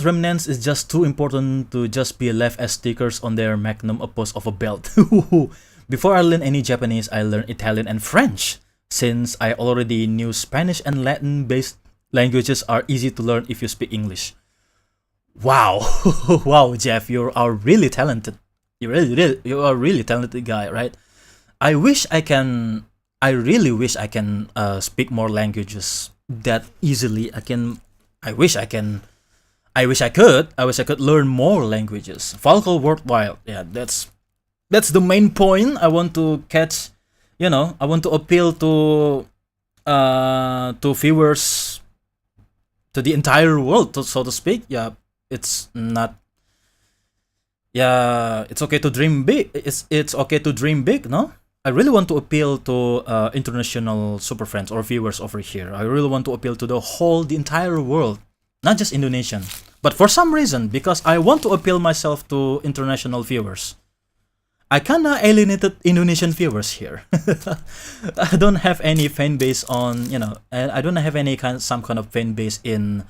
remnants is just too important to just be left as stickers on their magnum opus of a belt. Before I learned any Japanese, I learned Italian and French. Since I already knew Spanish and Latin-based languages are easy to learn if you speak English. Wow, wow, Jeff, you are really talented. You are really talented guy, right? I really wish I can speak more languages that easily. I wish I could learn more languages. Falco worthwhile. Yeah, that's the main point. I want to catch, I want to appeal to viewers, to the entire world, so to speak. Yeah, it's okay to dream big. It's okay to dream big, no? I really want to appeal to international super friends or viewers over here. I really want to appeal to the entire world, not just Indonesian. But for some reason, because I want to appeal myself to international viewers, I kinda alienated Indonesian viewers here. I don't have any fan base on, I don't have some kind of fan base in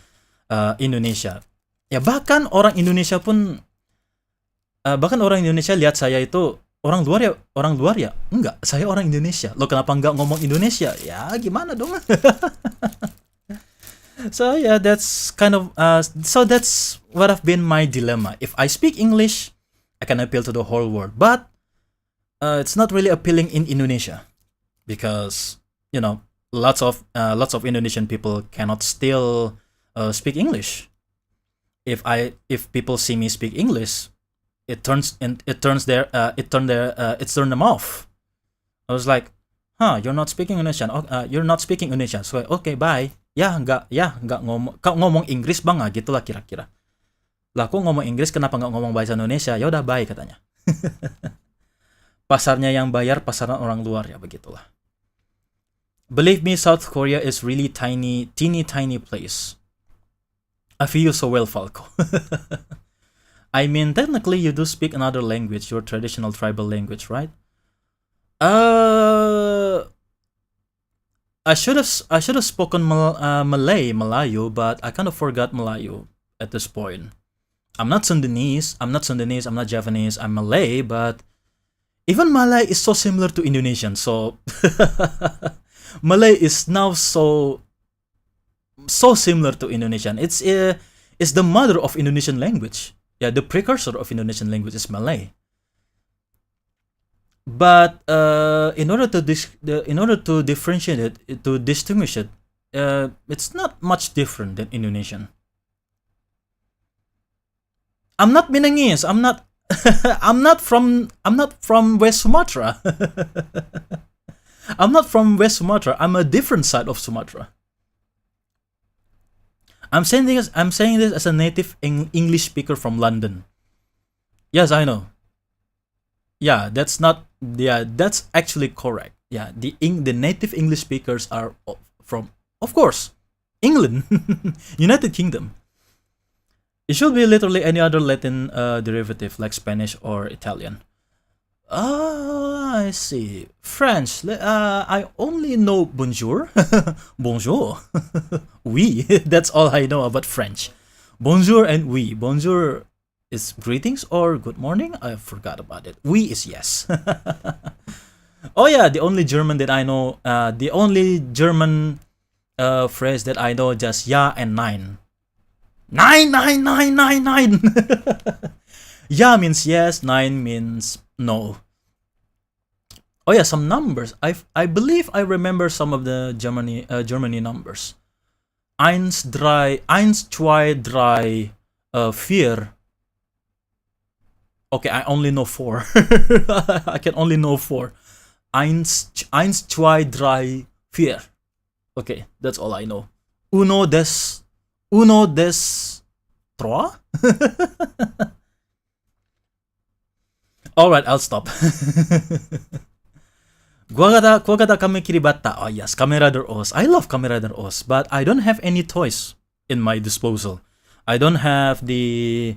Indonesia. Ya bahkan orang Indonesia lihat saya itu orang luar ya? Enggak, saya orang Indonesia. Lo kenapa enggak ngomong Indonesia? Ya gimana dong? So yeah, that's kind of that's what have been my dilemma. If I speak English, I can appeal to the whole world, but it's not really appealing in Indonesia because lots of Indonesian people cannot still speak English. If people see me speak English, it turns them off. I was like, you're not speaking Indonesian. You're not speaking Indonesian. So okay, bye. Nggak ngomong Inggris bang, gitulah kira-kira. Lah, kok ngomong Inggris kenapa nggak ngomong bahasa Indonesia? Ya udah, bye katanya. Pasarnya yang bayar, pasaran orang luar, ya begitulah. Believe me, South Korea is really teeny tiny place. I feel you so well, Falco. I mean, technically you do speak another language, your traditional tribal language, right? I should have spoken Melayu, but I kind of forgot Melayu at this point. I'm not Sundanese, I'm not Javanese, I'm Malay, but even Malay is so similar to Indonesian, so Malay is now so similar to Indonesian. It's the mother of Indonesian language. Yeah, the precursor of Indonesian language is Malay. But in order to differentiate it, to distinguish it, it's not much different than Indonesian. I'm not Minangese. I'm not from West Sumatra. I'm not from West Sumatra. I'm a different side of Sumatra. I'm saying this as a native English speaker from London. Yes, I know. Yeah, that's actually correct. Yeah, the native English speakers are from, of course, England, United Kingdom. It should be literally any other Latin derivative like Spanish or Italian. I see. French. I only know bonjour. Bonjour. Oui. That's all I know about French. Bonjour and oui. Bonjour is greetings or good morning. I forgot about it. Oui is yes. Oh yeah, the only German that I know, the only German phrase that I know just ja and nein. Nine. Ja means yes, nein means no. Oh yeah, some numbers. I believe I remember some of the Germany numbers. 1, 2, 3, 4. Okay, I only know 4. I can only know 4. 1, 2, 3, 4. Okay, that's all I know. Uno, des, trois. All right, I'll stop. Kuwagata kami kiribata. Oh yes, Kamen Rider OS. I love Kamen Rider OS, but I don't have any toys in my disposal. I don't have the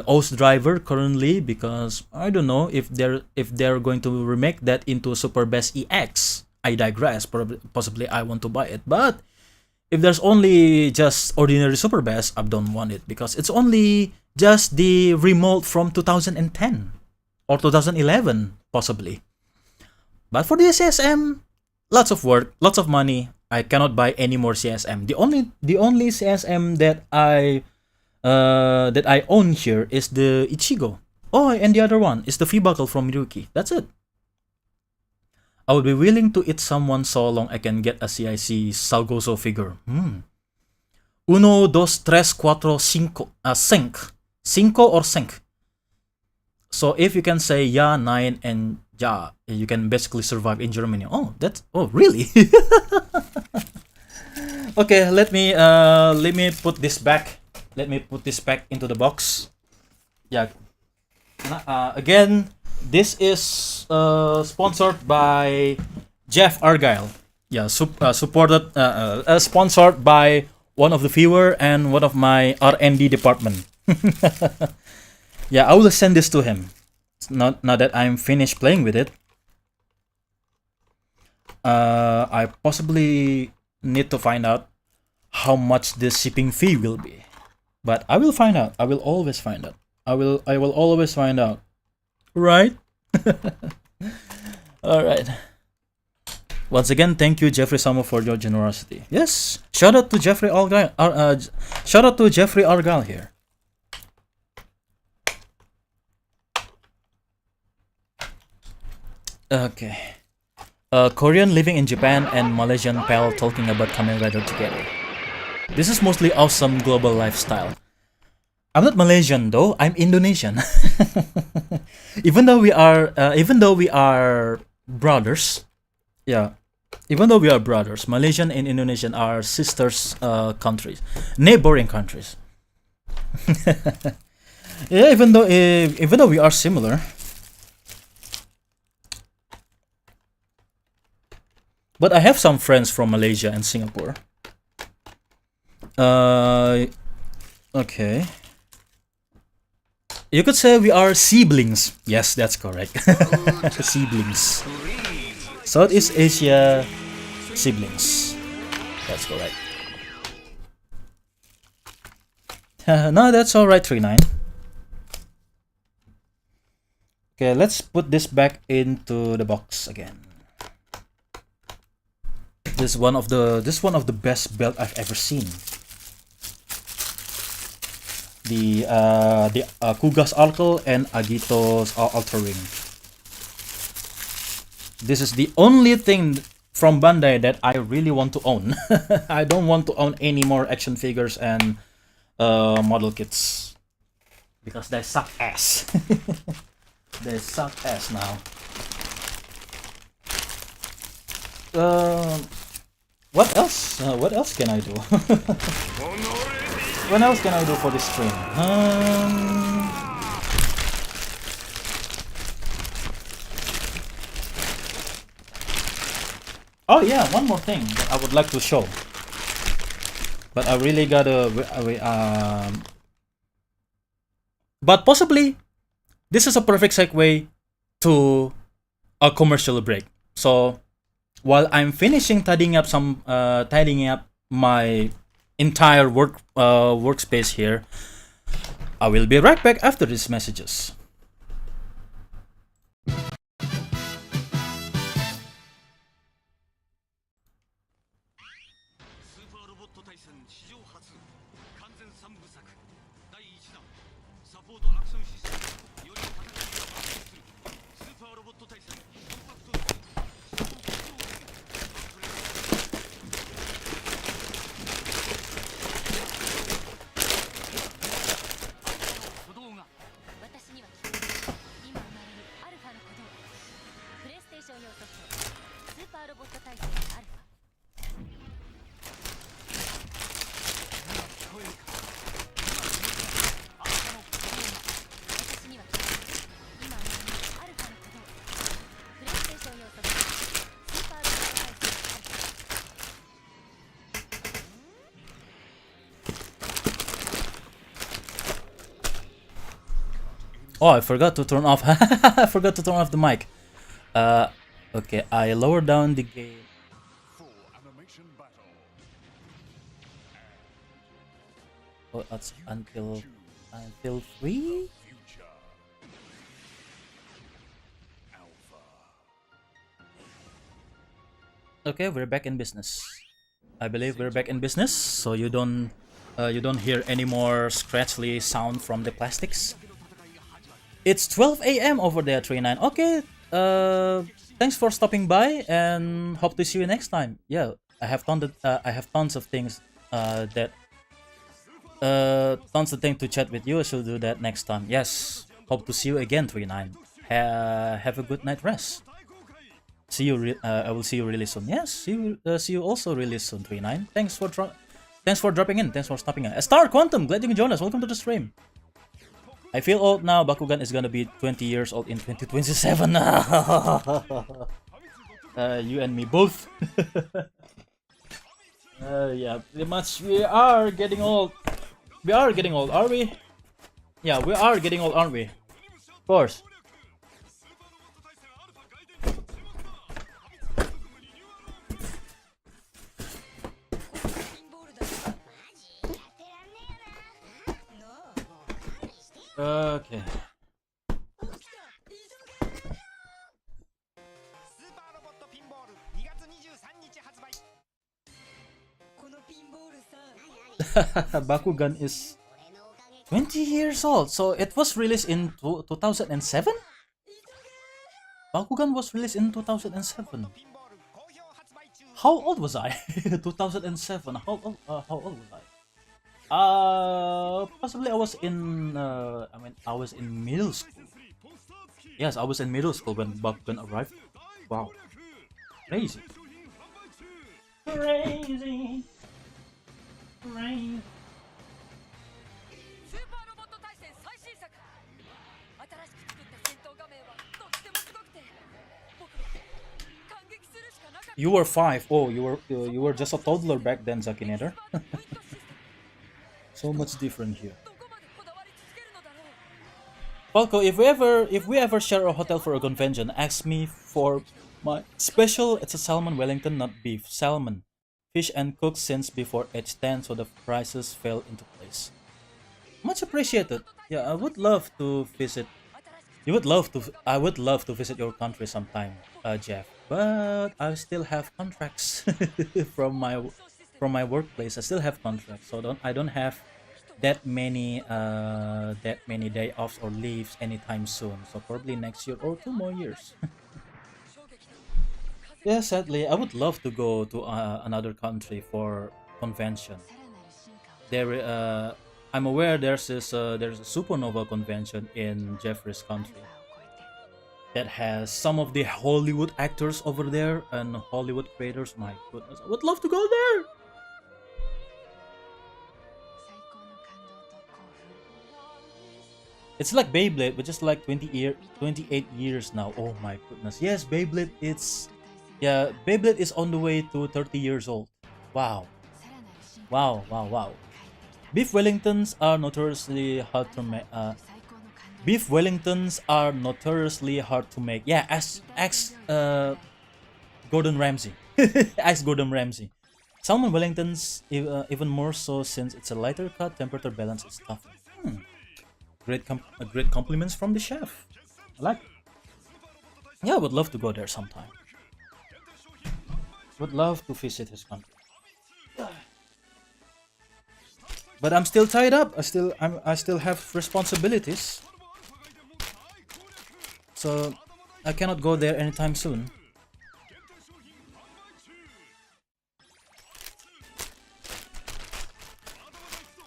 OS driver currently because I don't know if they're going to remake that into Super Best EX. I digress. Possibly I want to buy it, but if there's only just ordinary Super Best, I don't want it because it's only just the remote from 2010 or 2011 possibly. But for the CSM, lots of work, lots of money. I cannot buy any more CSM. The only CSM that I own here is the Ichigo. Oh, and the other one is the V-Buckle from Ryuki. That's it. I would be willing to eat someone so long I can get a CIC Salgoso figure. Uno, dos, tres, cuatro, cinco. Cinq. Cinco or cinq. So if you can say ja, nine, and ja, you can basically survive in Germany. Oh, really? Okay, let me put this back. Let me put this back into the box. Yeah. Again, this is sponsored by Jeff Argyle. Yeah, sponsored by one of the viewer and one of my R&D department. Yeah, I will send this to him. Now that I'm finished playing with it, I possibly need to find out how much the shipping fee will be. But I will find out. I will always find out. I will always find out. Right? Alright. Once again, thank you, Jeffrey Samo, for your generosity. Yes, shout out to Jeffrey Argyle. Shout out to Jeffrey Argyle here. Okay. Korean living in Japan and Malaysian pal talking about Kamen Rider together. This is mostly awesome global lifestyle. I'm not Malaysian though. I'm Indonesian. Even though we are brothers, yeah. Even though we are brothers, Malaysian and Indonesian are sisters countries, neighboring countries. Yeah, even though we are similar. But I have some friends from Malaysia and Singapore. Okay. You could say we are siblings. Yes, that's correct. Siblings. Southeast Asia siblings. That's correct. No, that's alright, 39. Okay, let's put this back into the box again. This is one of the best belt I've ever seen. The Kuga's Arkle and Agito's Alter Ring. This is the only thing from Bandai that I really want to own. I don't want to own any more action figures and model kits because they suck ass. They suck ass now. What else? What else can I do? What else can I do for this stream? Oh yeah, one more thing that I would like to show. But I really gotta... But possibly, this is a perfect segue to a commercial break. So, while I'm finishing tidying up my entire workspace here, I will be right back after these messages. Oh, I forgot to turn off. I forgot to turn off the mic. Okay, I lowered down the game. Oh, that's until 3. Okay, we're back in business. I believe we're back in business, so you don't hear any more scratchy sound from the plastics. It's 12 a.m. over there, 39. Okay, thanks for stopping by, and hope to see you next time. Yeah, I have tons of things tons of things to chat with you. I shall do that next time. Yes, hope to see you again, 39. Have a good night rest. See you. I will see you really soon. Yes, see you also really soon, 39. Thanks for dropping in. Thanks for stopping in. Star Quantum, glad you can join us. Welcome to the stream. I feel old now. Bakugan is gonna be 20 years old in 2027. You and me both. Yeah, pretty much. We are getting old. We are getting old, are we? Yeah, we are getting old, aren't we? Of course. Okay. Bakugan is 20 years old, so it was released in 2007? Bakugan was released in 2007. How old was I? 2007. How old was I? Possibly I was in I was in middle school. Yes, I was in middle school when Bakugan arrived. Wow. Crazy. Crazy. Crazy. You were 5. Oh, you were just a toddler back then, Zakinator. So much different here. Falco, if we ever share a hotel for a convention, ask me for my special. It's a salmon Wellington, not beef. Salmon, fish and cooked since before age 10, so the prices fell into place. Much appreciated. Yeah, I would love to visit. I would love to visit your country sometime, Jeff. But I still have contracts from my workplace. I still have contracts, so I don't have that many day offs or leaves anytime soon. So probably next year or 2 more years. Yeah, sadly, I would love to go to another country for convention. I'm aware there's a supernova convention in Jeffrey's country that has some of the Hollywood actors over there and Hollywood creators. My goodness, I would love to go there. It's like Beyblade, but just like 28 years now. Oh my goodness. Yes, Beyblade. Beyblade is on the way to 30 years old. Wow. Wow. Beef Wellingtons are notoriously hard to make. Beef Wellingtons are notoriously hard to make. Yeah, ask Gordon Ramsay. Ask Gordon Ramsay. Salmon Wellingtons even more so since it's a lighter cut. Temperature balance is tough. Great compliments from the chef. I like it. Yeah, I would love to go there sometime. Would love to visit his country. But I'm still tied up. I still have responsibilities. So I cannot go there anytime soon.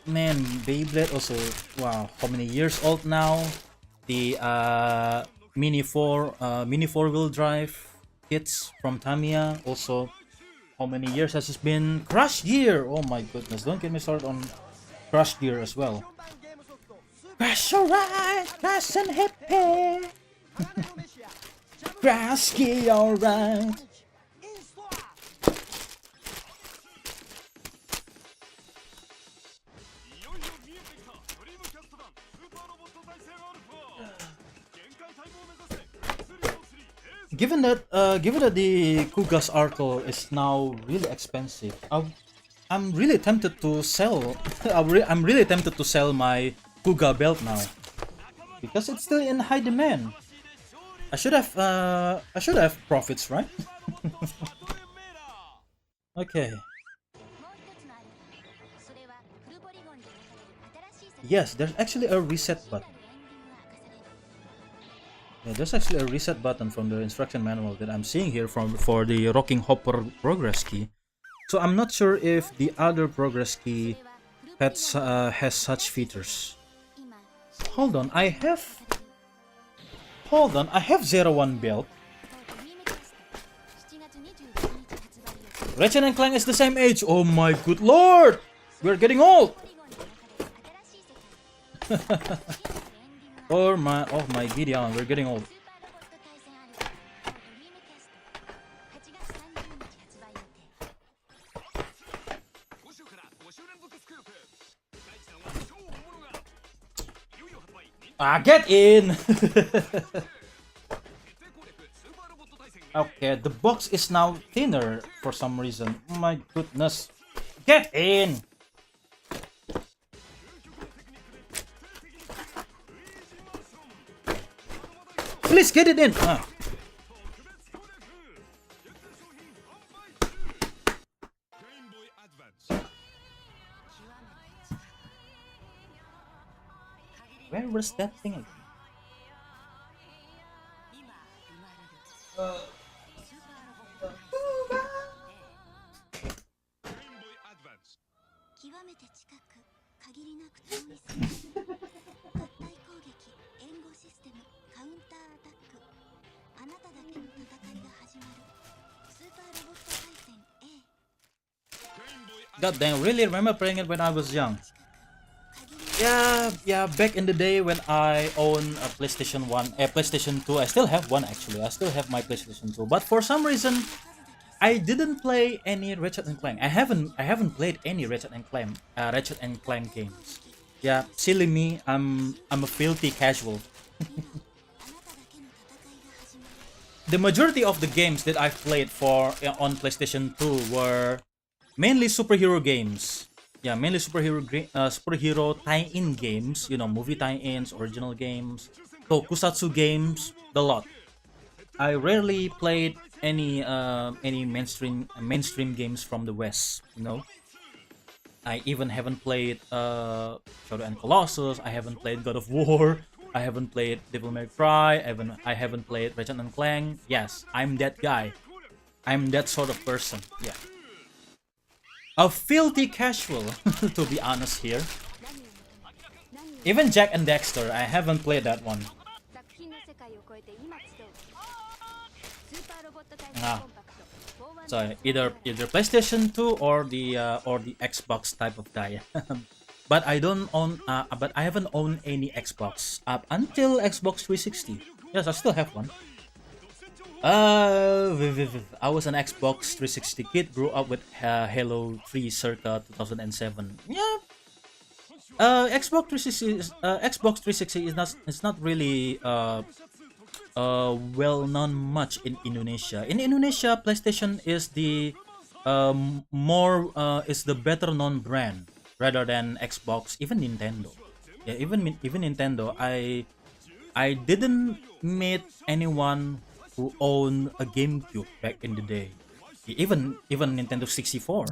Man, Beyblade also, wow, how many years old now? The mini four-wheel drive kits from Tamiya also, how many years has it been? Crash Gear, oh my goodness, don't get me started on Crash Gear as well. Crash alright, crash and happy. Crash Gear alright. given that the Kuga's Arco is now really expensive, I'm really tempted to sell. I'm really tempted to sell my Kuga belt now because it's still in high demand. I should have profits, right? Okay. Yes, there's actually a reset button. Yeah, there's actually a reset button from the instruction manual that I'm seeing here for the rocking hopper progress key. So I'm not sure if the other progress key has such features. Hold on, I have 01 belt. Ratchet and Clank is the same age. Oh my good lord! We're getting old! Oh my Gideon, we're getting old. Get in! Okay, the box is now thinner for some reason. Oh my goodness. Get in! Please get it in! Where was that thing again? God damn, really remember playing it when I was young. Yeah, back in the day when I owned a PlayStation 1, a PlayStation 2, I still have one actually. I still have my PlayStation 2, but for some reason I didn't play any Ratchet and Clank. I haven't played any Ratchet and Clank games. Yeah, silly me, I'm a filthy casual. The majority of the games that I've played on PlayStation 2 were mainly superhero games. Yeah, mainly superhero tie-in games. You know, movie tie-ins, original games, tokusatsu games, the lot. I rarely played any mainstream games from the West. You know, I even haven't played Shadow and Colossus. I haven't played God of War. I haven't played Devil May Cry. I haven't played Ratchet and Clank. Yes, I'm that guy. I'm that sort of person. Yeah. A filthy casual, to be honest here. Even Jack and Dexter, I haven't played that one. So either PlayStation 2 or the Xbox type of guy. But I haven't owned any Xbox up until Xbox 360. Yes, I still have one. I was an Xbox 360 kid, grew up with Halo 3 circa 2007. Yeah. Xbox 360 is not really well known much in Indonesia. In Indonesia, PlayStation is the is the better known brand rather than Xbox, even Nintendo. Yeah, even Nintendo. I didn't meet anyone who owned a GameCube back in the day. Even Nintendo 64.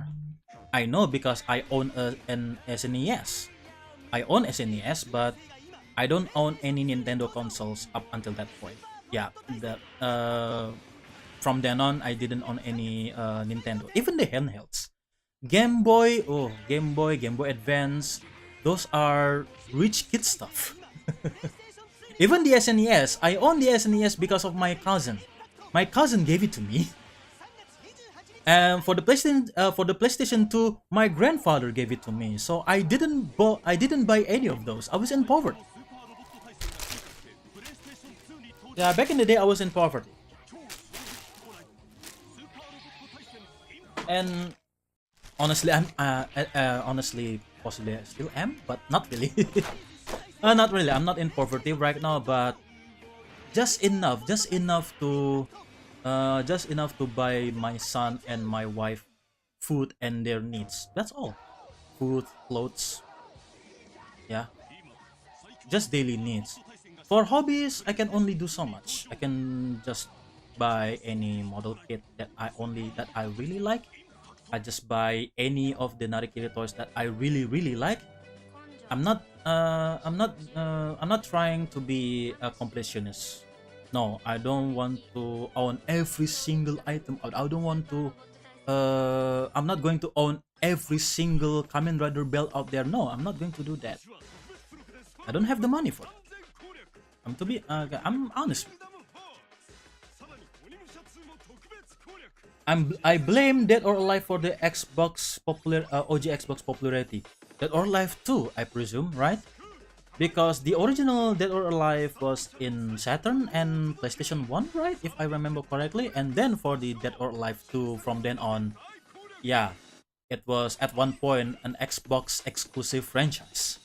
I know because I own an SNES. I own SNES, but I don't own any Nintendo consoles up until that point. Yeah, from then on, I didn't own any Nintendo. Even the handhelds. Game Boy, Game Boy Advance, those are rich kid stuff. Even the SNES, I own the SNES because of my cousin. My cousin gave it to me. And for the PlayStation 2, my grandfather gave it to me. So I didn't buy any of those. I was in poverty. Yeah, back in the day, I was in poverty. And honestly, possibly I still am, but not really. Not really. I'm not in poverty right now, but just enough to just enough to buy my son and my wife food and their needs. That's all. Food, clothes, yeah, just daily needs. For hobbies, I can only do so much. I can just buy any model kit that I really like. I just buy any of the Narikiri toys that I really like. I'm not trying to be a completionist. No, I don't want to own every single item. I don't want to. I'm not going to own every single Kamen Rider belt out there. No, I'm not going to do that. I don't have the money for it. I'm honest. I blame Dead or Alive for the OG Xbox popularity. Dead or Alive 2, I presume, right? Because the original Dead or Alive was in Saturn and PlayStation 1, right? If I remember correctly. And then for the Dead or Alive 2, from then on, yeah, it was at one point an Xbox exclusive franchise.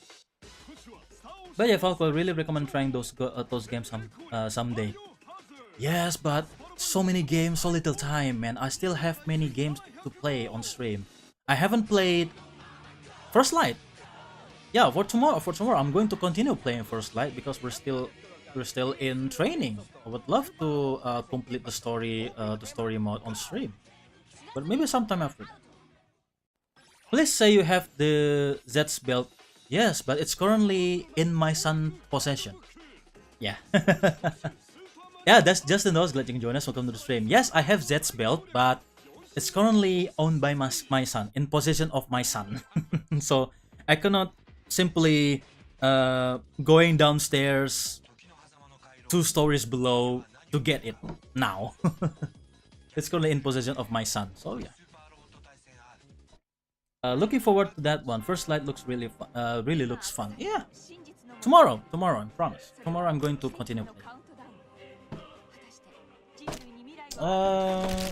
But yeah, Falco, I really recommend trying those games someday. Yes, but so many games, so little time, man. I still have many games to play on stream. I haven't played First Light. Yeah, for tomorrow I'm going to continue playing First Light because we're still in training. I would love to complete the story mode on stream, but maybe sometime after that. Please say you have the Z's belt. Yes, but it's currently in my son's possession. Yeah. Yeah, that's Justin Dawes glitching join us. Welcome to the stream. Yes, I have Z's belt, but it's currently owned by my son, in possession of my son. So I cannot simply going downstairs 2 stories below to get it now. It's currently in possession of my son. So yeah. Looking forward to that one. First Light looks really looks fun. Yeah. Tomorrow, I promise. Tomorrow I'm going to continue playing.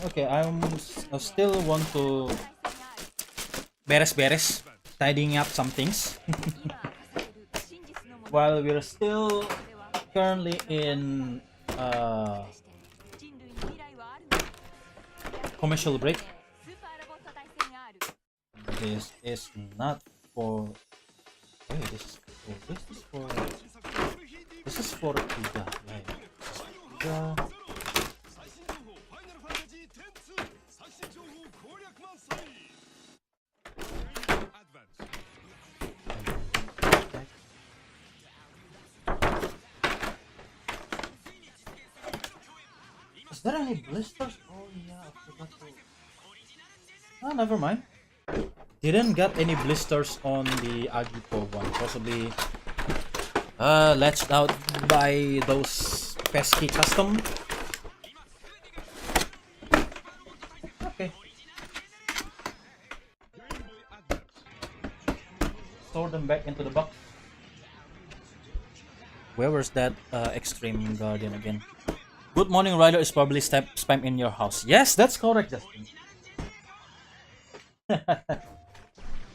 Okay, I still want to beres-beres, tidying up some things. While we're still currently in commercial break. This is not for. Wait, this is for Kuga. Right. Kuga. Is there any blisters? Oh yeah, I forgot to. Oh, never mind. Didn't get any blisters on the Agipo one. Possibly latched out by those pesky custom. Okay. Store them back into the box. Where was that Extreme Guardian again? Good morning, Rider is probably spam in your house. Yes, that's correct, Justin.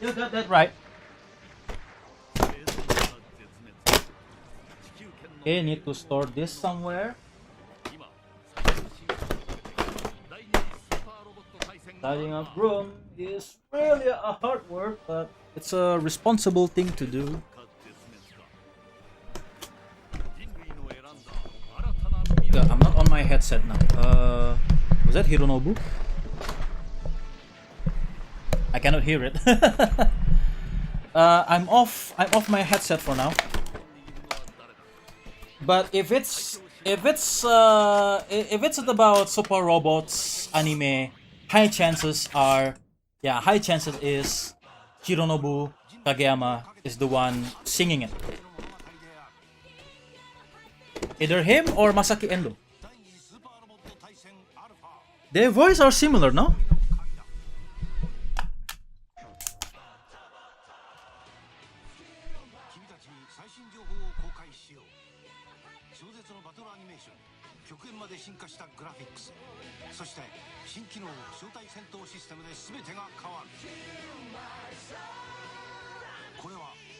You got that right. Okay, need to store this somewhere. Tidying up room is really a hard work, but it's a responsible thing to do. Yeah, I'm not on my headset now. Was that Hironobu? I cannot hear it. I'm off my headset for now. But if it's about super robots anime, high chances is Hironobu Kageyama is the one singing it. Either him or Masaki Endo. Their voices are similar, no?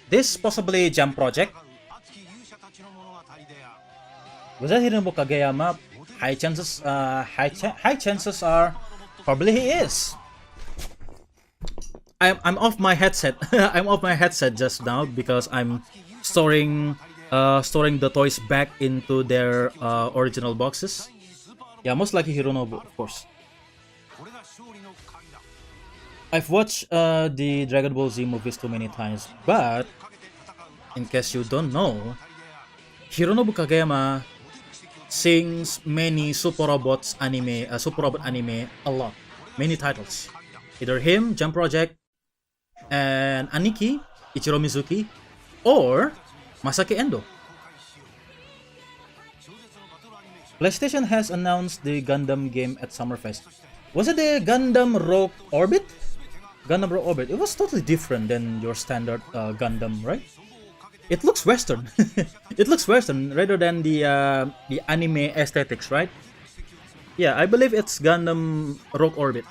This possibly Jump Project. Was that Hironobu Kageyama high chances are probably he is. I'm off my headset. I'm off my headset just now because I'm storing the toys back into their original boxes. Yeah, most likely Hironobu, of course. I've watched the Dragon Ball Z movies too many times, but in case you don't know, Hironobu Kageyama sings many Super Robot anime a lot, many titles. Either him, Jump Project, and Aniki, Ichiro Mizuki, or Masaki Endo. PlayStation has announced the Gundam game at Summerfest. Was it the Gundam Rogue Orbit? Gundam Rogue Orbit. It was totally different than your standard Gundam, right? It looks Western. It looks Western rather than the anime aesthetics, right? Yeah, I believe it's Gundam Rogue Orbit.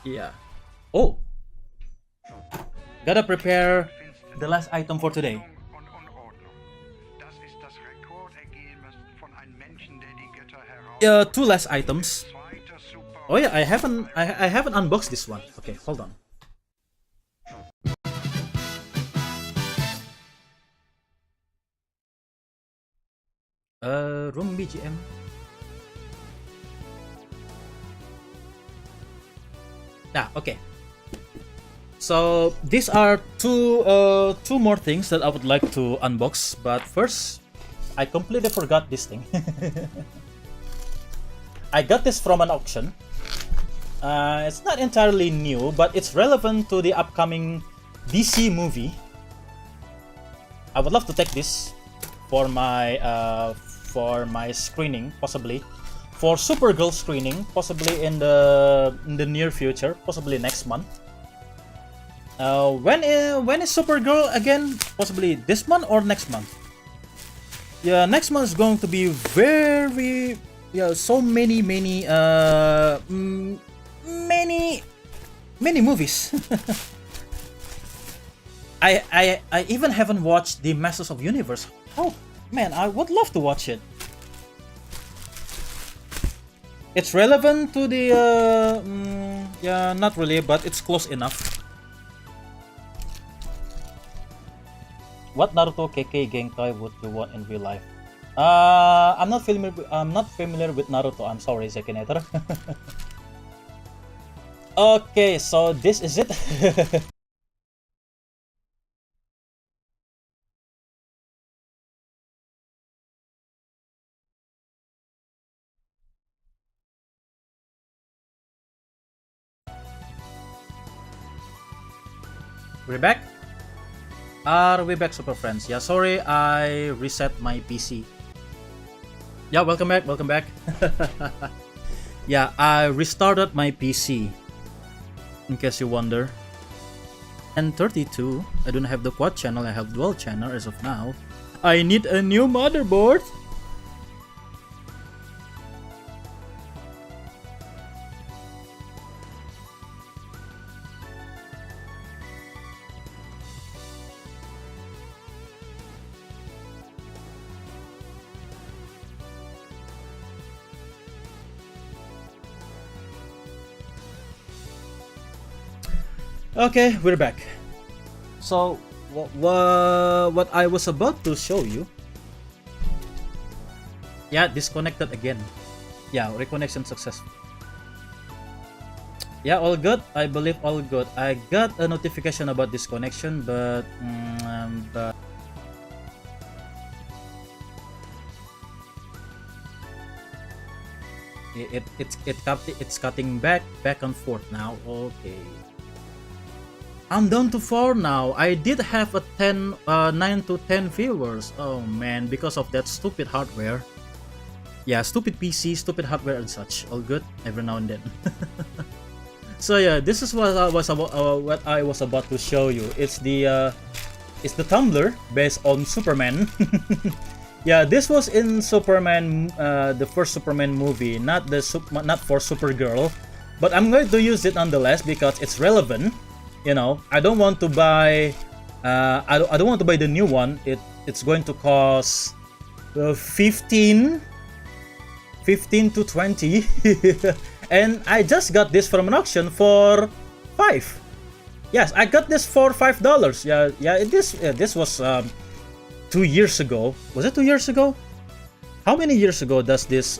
Yeah. Oh. Gotta prepare the last item for today. Two last items. Oh yeah, I haven't unboxed this one. Okay, hold on. Room BGM. Okay. So these are two more things that I would like to unbox, but first, I completely forgot this thing. I got this from an auction. It's not entirely new, but it's relevant to the upcoming DC movie. I would love to take this for my screening, possibly for Supergirl screening, possibly in the near future, possibly next month. When is Supergirl again? Possibly this month or next month? Yeah, next month is going to be very so many movies. I even haven't watched the Masters of Universe. Oh man, I would love to watch it. It's relevant to the not really, but it's close enough. What Naruto KK gang toy would you want in real life? I'm not familiar with Naruto. I'm sorry, Zekinator. Okay, so this is it. We're back. Are we back, Super Friends? Yeah, sorry, I reset my PC. Yeah, welcome back. Yeah, I restarted my PC. In case you wonder. And 32, I don't have the quad channel, I have dual channel as of now. I need a new motherboard. Okay, we're back. So, what I was about to show you. Yeah, disconnected again. Yeah, reconnection successful. Yeah, all good. I believe all good. I got a notification about disconnection, but it's cutting back and forth now. Okay. I'm down to 4 now. I did have a 9 to 10 viewers. Oh man, because of that stupid hardware. Yeah, stupid PC, stupid hardware and such. All good every now and then. So yeah, this is what I was about to show you. It's the Tumblr based on Superman. Yeah, this was in Superman, the first Superman movie, not for Supergirl, but I'm going to use it nonetheless because it's relevant. You know, I don't want to buy. I don't want to buy the new one. It's going to cost 15 15 to 20. And I just got this from an auction for 5. Yes, I got this for $5. This was 2 years ago. Was it 2 years ago? How many years ago does this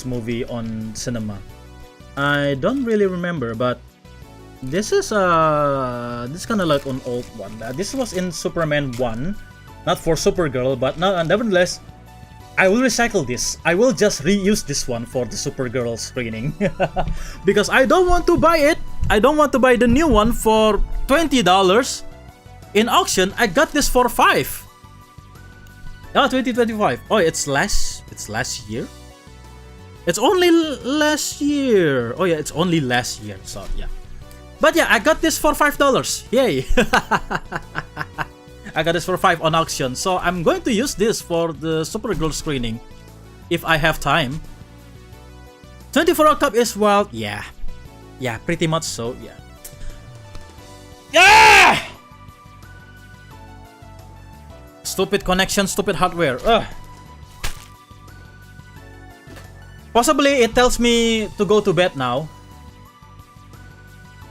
movie on cinema? I don't really remember, but this is kind of like an old one. This was in Superman 1, not for Supergirl, but nevertheless, I will recycle this. I will just reuse this one for the Supergirl screening because I don't want to buy it. I don't want to buy the new one for $20. In auction, I got this for 5. 2025. Oh, it's last year. It's only last year. Oh yeah, it's only last year. So yeah. But yeah, I got this for $5. Yay! I got this for 5 on auction. So I'm going to use this for the Supergirl screening if I have time. 24 Octop is wild. Yeah. Yeah, pretty much so. Yeah. Yeah! Stupid connection, stupid hardware. Ugh. Possibly it tells me to go to bed now.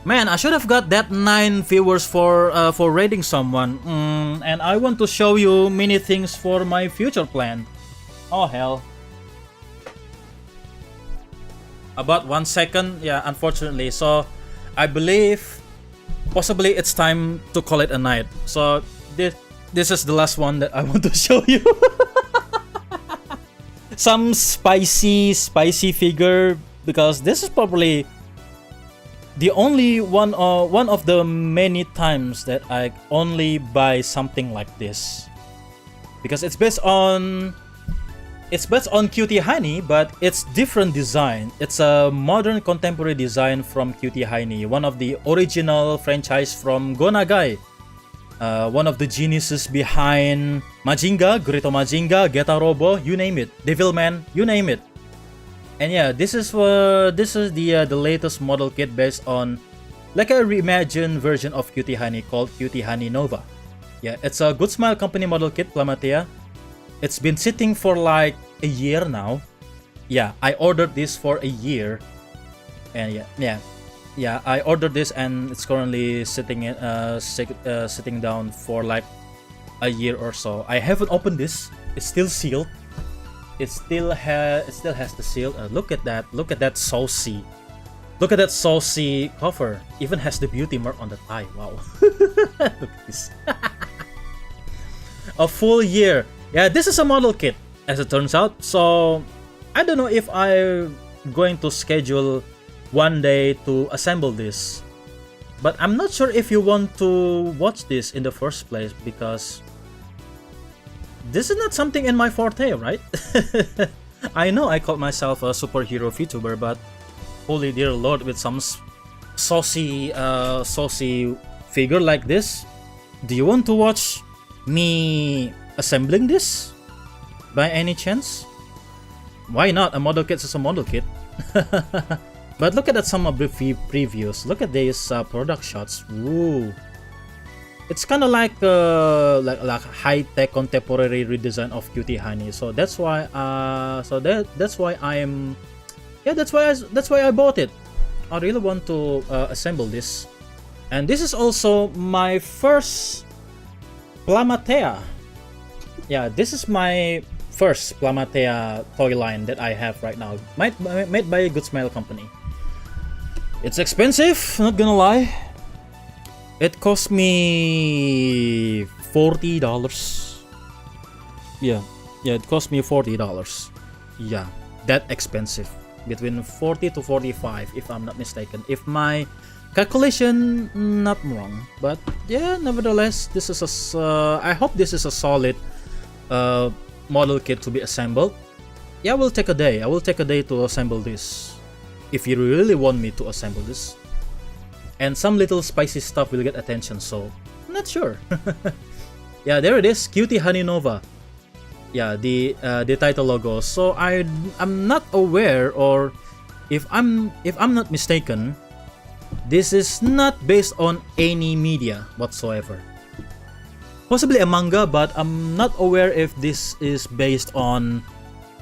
Man, I should have got that 9 viewers for raiding someone. And I want to show you many things for my future plan. Oh hell. About 1 second, yeah, unfortunately. So I believe possibly it's time to call it a night. So this is the last one that I want to show you. Some spicy figure, because this is probably the only one of the many times that I only buy something like this, because it's based on Cutie Honey, but it's different design. It's a modern contemporary design from Cutie Honey, one of the original franchise from Go Nagai. One of the geniuses behind Majinga, Gurito Majinga, Geta Robo, you name it, Devilman, you name it. And yeah, this is the latest model kit based on like a reimagined version of Cutie Honey called Cutie Honey Nova. Yeah, it's a Good Smile Company model kit, Plamatea. It's been sitting for like a year now. Yeah, I ordered this for a year, and yeah, I ordered this and it's currently sitting down for like a year or so. I haven't opened this. It's still sealed. It still has the seal. Look at that saucy. Look at that saucy cover. Even has the beauty mark on the tie. Wow. Look at this. A full year. Yeah, this is a model kit, as it turns out. So I don't know if I'm going to schedule one day to assemble this, but I'm not sure if you want to watch this in the first place, because this is not something in my forte, right? I know I call myself a superhero VTuber, but holy dear lord, with some saucy figure like this, do you want to watch me assembling this by any chance? Why not? A model kit is a model kit. But look at some of the previews. Look at these product shots. Woo! It's kind of like high-tech contemporary redesign of Cutie Honey. So that's why that's why I bought it. I really want to assemble this. And this is also my first Plamatea. Yeah, this is my first Plamatea toy line that I have right now, made by a Good Smile Company. It's expensive, not gonna lie. It cost me $40. Yeah, it cost me $40. Yeah, that expensive. Between 40 to 45, if I'm not mistaken. If my calculation not wrong. But yeah, nevertheless, this is I hope this is a solid model kit to be assembled. Yeah, I will take a day to assemble this, if you really want me to assemble this. And some little spicy stuff will get attention, so not sure. Yeah, there it is, Cutie Honey Nova. Yeah, the title logo. So I'm not aware, or if I'm not mistaken, this is not based on any media whatsoever. Possibly a manga, but I'm not aware if this is based on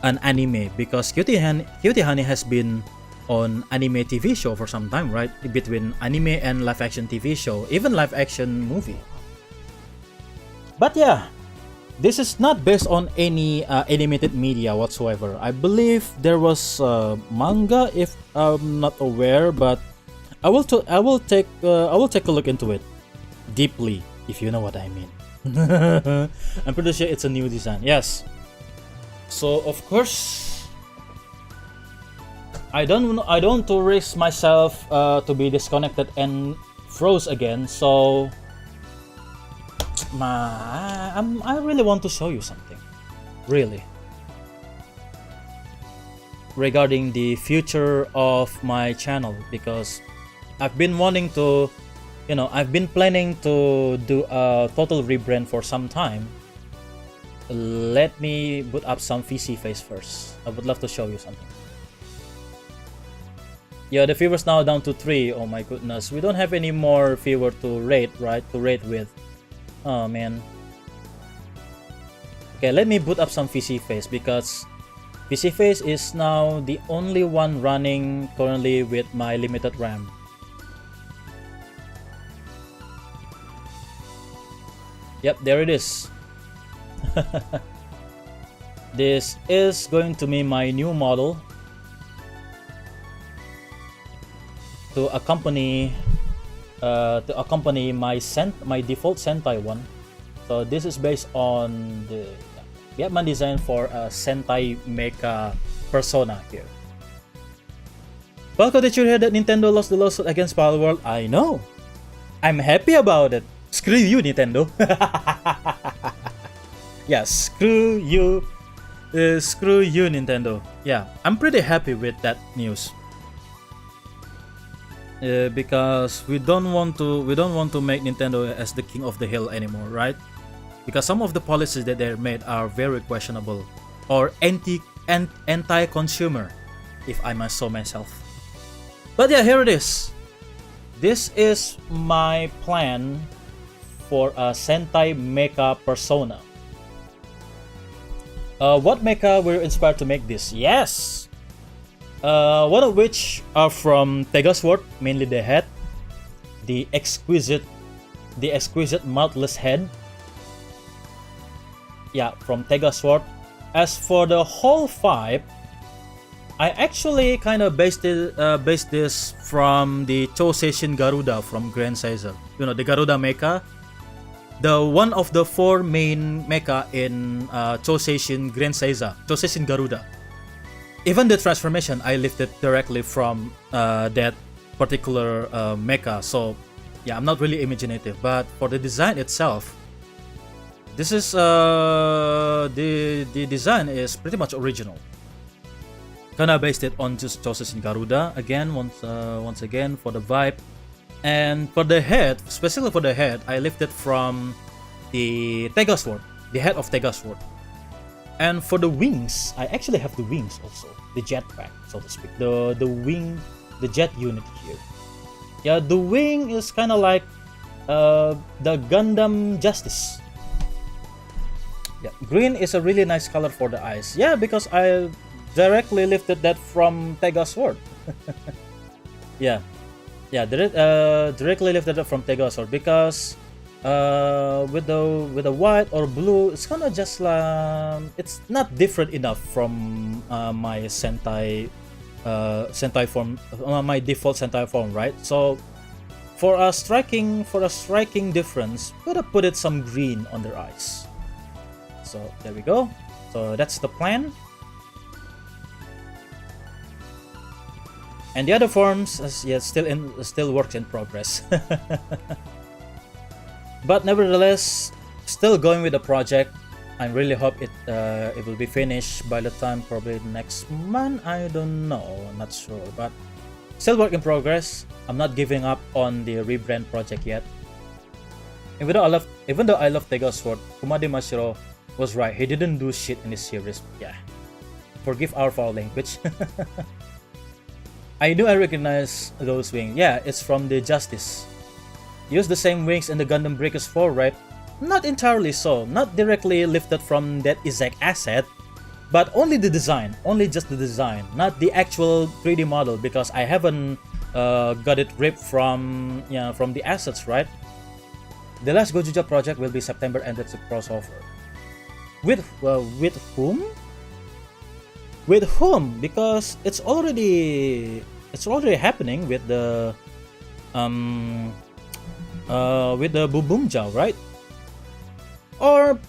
an anime, because Cutie Honey has been on anime TV show for some time, right? Between anime and live action TV show, even live action movie. But yeah, this is not based on any animated media whatsoever. I believe there was manga, if I'm not aware, but I will take a look into it deeply, if you know what I mean. I'm pretty sure it's a new design. Yes. So of course, I don't want to risk myself to be disconnected and froze again. So I really want to show you something, really, regarding the future of my channel, because I've been wanting to, I've been planning to do a total rebrand for some time. Let me boot up some VC face first. I would love to show you something. Yeah, the viewers now down to 3. Oh my goodness, we don't have any more viewer to rate, right? To rate with. Oh man. Okay, let me boot up some VC face, because VC face is now the only one running currently with my limited RAM. Yep, there it is. This is going to be my new model to accompany my default Sentai one. So this is based on the Vietnam design for a Sentai mecha persona here. Falco, did you hear that Nintendo lost the lawsuit against Palworld? I know. I'm happy about it. Screw you, Nintendo. Yeah, screw you, Nintendo. Yeah, I'm pretty happy with that news. Because we don't want to make Nintendo as the king of the hill anymore, right? Because some of the policies that they made are very questionable or anti-consumer, if I must say myself. But yeah, here it is. This is my plan for a Sentai mecha persona. What mecha were inspired to make this? Yes! One of which are from Tegasword, mainly the head, the exquisite mouthless head. Yeah, from Tegasword. As for the whole vibe, I actually kind of based this from the Choseisin Garuda from Grand Caesar. You know, the Garuda mecha. The one of the 4 main mecha in Choseisin Grand Caesar, Choseisin Garuda. Even the transformation I lifted directly from that particular mecha. So yeah, I'm not really imaginative, but for the design itself, this is the design is pretty much original. Kinda based it on just Choseisin Garuda again, once again for the vibe. And for the head, specifically for the head, I lifted from the Tegasword, the head of Tegasword. And for the wings, I actually have the wings also, the jetpack, so to speak, the wing, the jet unit here. Yeah, the wing is kind of like the Gundam Justice. Yeah, green is a really nice color for the eyes. Yeah, because I directly lifted that from Tegasword. Yeah. Yeah, directly lifted up from Tegasword, because with the white or blue, it's kind of just it's not different enough from my Sentai form, my default Sentai form, right? So for a striking difference, gotta put it some green on their eyes. So there we go. So that's the plan. And the other forms, yeah, still works in progress. But nevertheless, still going with the project. I really hope it will be finished by the time probably next month. I don't know, I'm not sure, but still work in progress. I'm not giving up on the rebrand project yet. Even though I love Tegasword, Kumade Mashiro was right. He didn't do shit in this series. Yeah, forgive our foul language. I knew I recognized those wings. Yeah, it's from the Justice. Use the same wings in the Gundam Breakers 4, right? Not entirely so. Not directly lifted from that exact asset, but only the design, only just the design, not the actual 3D model, because I haven't got it ripped from from the assets, right? The last Gojuja project will be September, and it's a crossover. With whom? With whom? Because it's already happening with the Bubumja, right? Or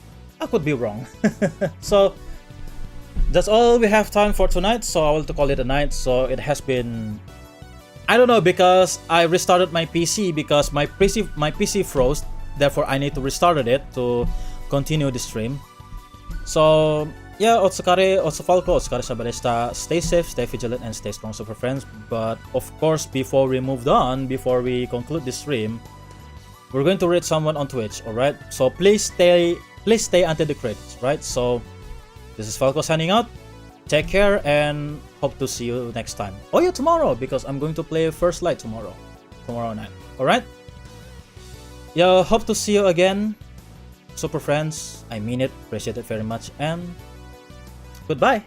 I could be wrong. So that's all we have time for tonight. So I will to call it a night. So it has been, I don't know, because I restarted my PC because my PC froze. Therefore, I need to restart it to continue the stream. So yeah, otsukare, Falco, otsukare sabaresta. Stay safe, stay vigilant, and stay strong, super friends. But of course, before we conclude this stream, we're going to read someone on Twitch, alright? So please stay until the credits, right? So this is Falco signing out. Take care and hope to see you next time. Oh yeah, tomorrow, because I'm going to play First Light tomorrow night, alright? Yeah, hope to see you again, super friends. I mean it, appreciate it very much, and goodbye.